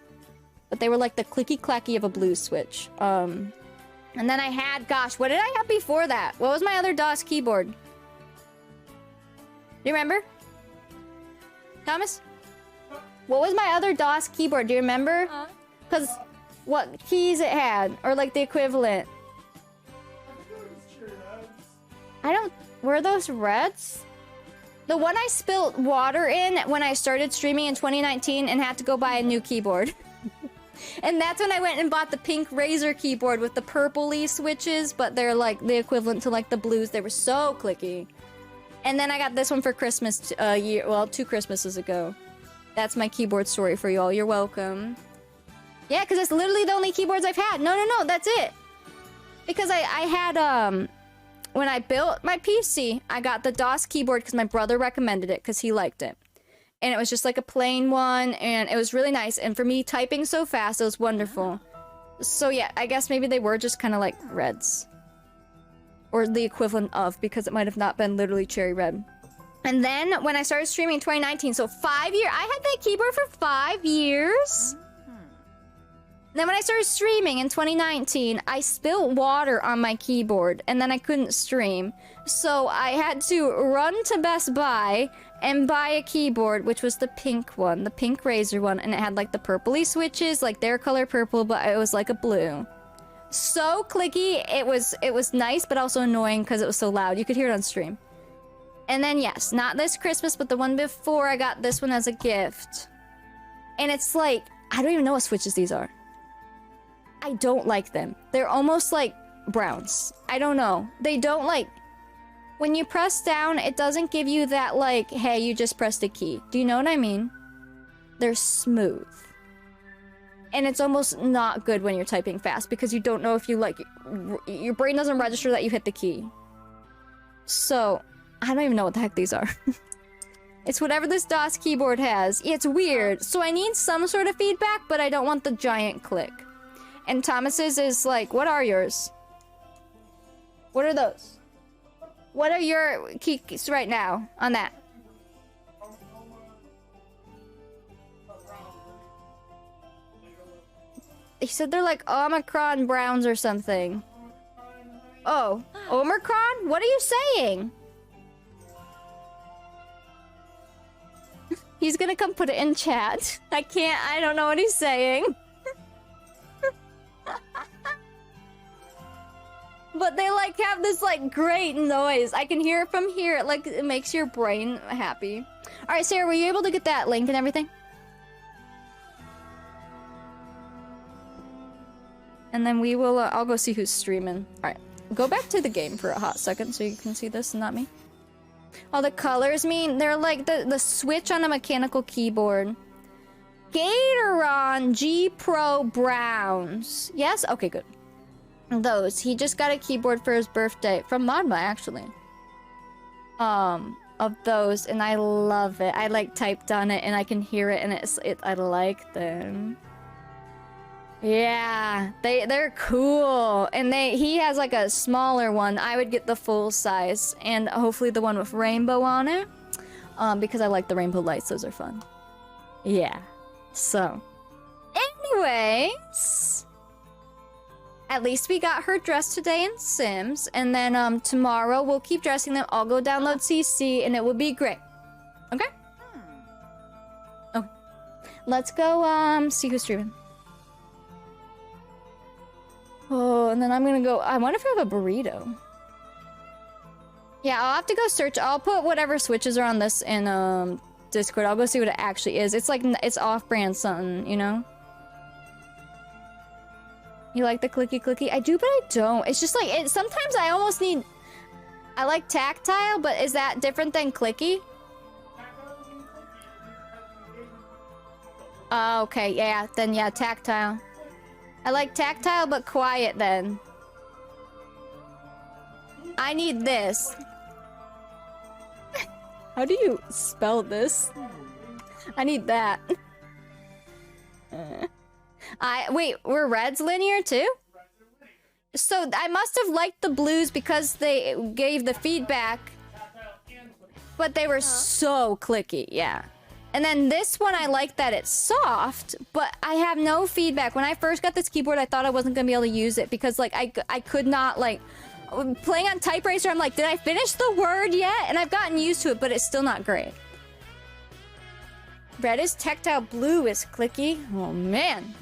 But they were like the clicky-clacky of a blue switch. And then I had, gosh, what did I have before that? What was my other DOS keyboard? Do you remember? Thomas? What was my other DOS keyboard? Do you remember? Because what keys it had, or like the equivalent. I don't, were those reds? The one I spilt water in when I started streaming in 2019 and had to go buy a new keyboard. And that's when I went and bought the pink Razer keyboard with the purpley switches, but they're like the equivalent to like the blues. They were so clicky. And then I got this one for Christmas 2 Christmases ago. That's my keyboard story for y'all. You're welcome. Yeah, because it's literally the only keyboards I've had. No, that's it. Because I had, when I built my PC, I got the DOS keyboard because my brother recommended it because he liked it. And it was just like a plain one, and it was really nice. And for me, typing so fast, it was wonderful. So yeah, I guess maybe they were just kind of like reds. Or the equivalent of, because it might have not been literally cherry red. And then when I started streaming in 2019, so 5 years, I had that keyboard for 5 years. Then when I started streaming in 2019, I spilled water on my keyboard and then I couldn't stream. So I had to run to Best Buy and buy a keyboard, which was the pink one, the pink Razer one, and it had like the purpley switches, like their color purple, but it was like a blue. So clicky, it was nice, but also annoying because it was so loud. You could hear it on stream. And then yes, not this Christmas, but the one before, I got this one as a gift. And it's like, I don't even know what switches these are. I don't like them. They're almost like browns. I don't know. They don't like... When you press down, it doesn't give you that like, hey, you just pressed a key. Do you know what I mean? They're smooth. And it's almost not good when you're typing fast because you don't know if you like... Your brain doesn't register that you hit the key. So, I don't even know what the heck these are. It's whatever this DOS keyboard has. Yeah, it's weird. So I need some sort of feedback, but I don't want the giant click. And Thomas's is like, what are yours? What are those? What are your keys right now on that? He said they're like Omicron Browns or something. Oh, Omicron? What are you saying? He's gonna come put it in chat. I don't know what he's saying. But they like have this like great noise. I can hear it from here. It makes your brain happy. All right, Sarah, were you able to get that link and everything? And then we will, I'll go see who's streaming. All right, go back to the game for a hot second so you can see this and not me. Oh, the colors mean they're like the switch on a mechanical keyboard. Gatoron G Pro Browns. Yes? Okay, good. Those. He just got a keyboard for his birthday. From Modma, actually. Of those. And I love it. I, like, typed on it and I can hear it and I like them. Yeah. They're cool. And he has, like, a smaller one. I would get the full size. And hopefully the one with rainbow on it. Because I like the rainbow lights. Those are fun. Yeah. So. Anyways. At least we got her dressed today in Sims, and then tomorrow we'll keep dressing them. I'll go download CC, and it will be great. Okay. Okay. Let's go, see who's streaming. Oh, and then I'm gonna go... I wonder if I have a burrito. Yeah, I'll have to go search. I'll put whatever switches are on this in, Discord. I'll go see what it actually is. It's like, it's off-brand something, you know? You like the clicky clicky? I do, but I don't. It's just like, sometimes I almost need... I like tactile, but is that different than clicky? Okay, yeah, then yeah, tactile. I like tactile, but quiet then. I need this. How do you spell this? I need that. Wait, were reds linear too? So I must have liked the blues because they gave the feedback. But they were so clicky, yeah. And then this one, I like that it's soft, but I have no feedback. When I first got this keyboard, I thought I wasn't gonna be able to use it because like I could not like... Playing on Type Racer, I'm like, did I finish the word yet? And I've gotten used to it, but it's still not great. Red is tactile, blue is clicky. Oh man.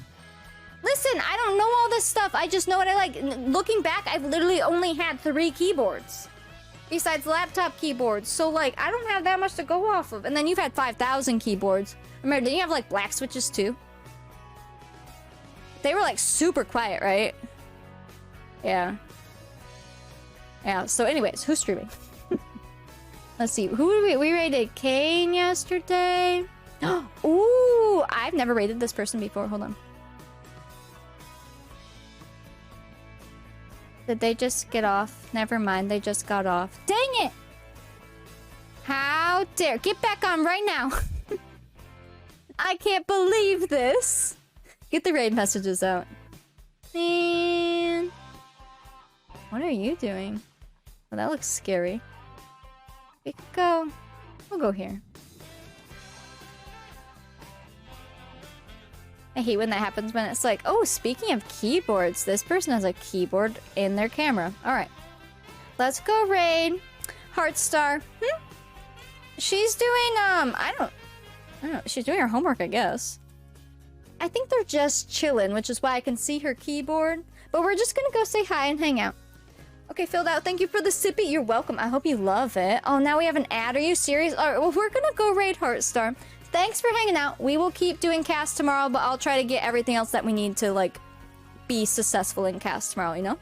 Listen, I don't know all this stuff. I just know what I like. Looking back, I've literally only had 3 keyboards. Besides laptop keyboards. So like, I don't have that much to go off of. And then you've had 5,000 keyboards. Remember, didn't you have like black switches too? They were like super quiet, right? Yeah. Yeah, so anyways, who's streaming? Let's see, who did we rated Kane yesterday? Ooh, I've never rated this person before, hold on. Did they just get off? Never mind, they just got off. Dang it! How dare, get back on right now. I can't believe this. Get the raid messages out. Man. What are you doing? Oh, that looks scary. We could go... We'll go here. I hate when that happens when it's like, oh, speaking of keyboards, this person has a keyboard in their camera. Alright. Let's go raid. Heartstar. She's doing, I don't know. She's doing her homework, I guess. I think they're just chilling, which is why I can see her keyboard. But we're just gonna go say hi and hang out. Okay, filled out. Thank you for the sippy. You're welcome. I hope you love it. Oh, now we have an ad. Are you serious? All right, well, we're gonna go raid Heartstar. Thanks for hanging out. We will keep doing cast tomorrow, but I'll try to get everything else that we need to, like, be successful in cast tomorrow, you know?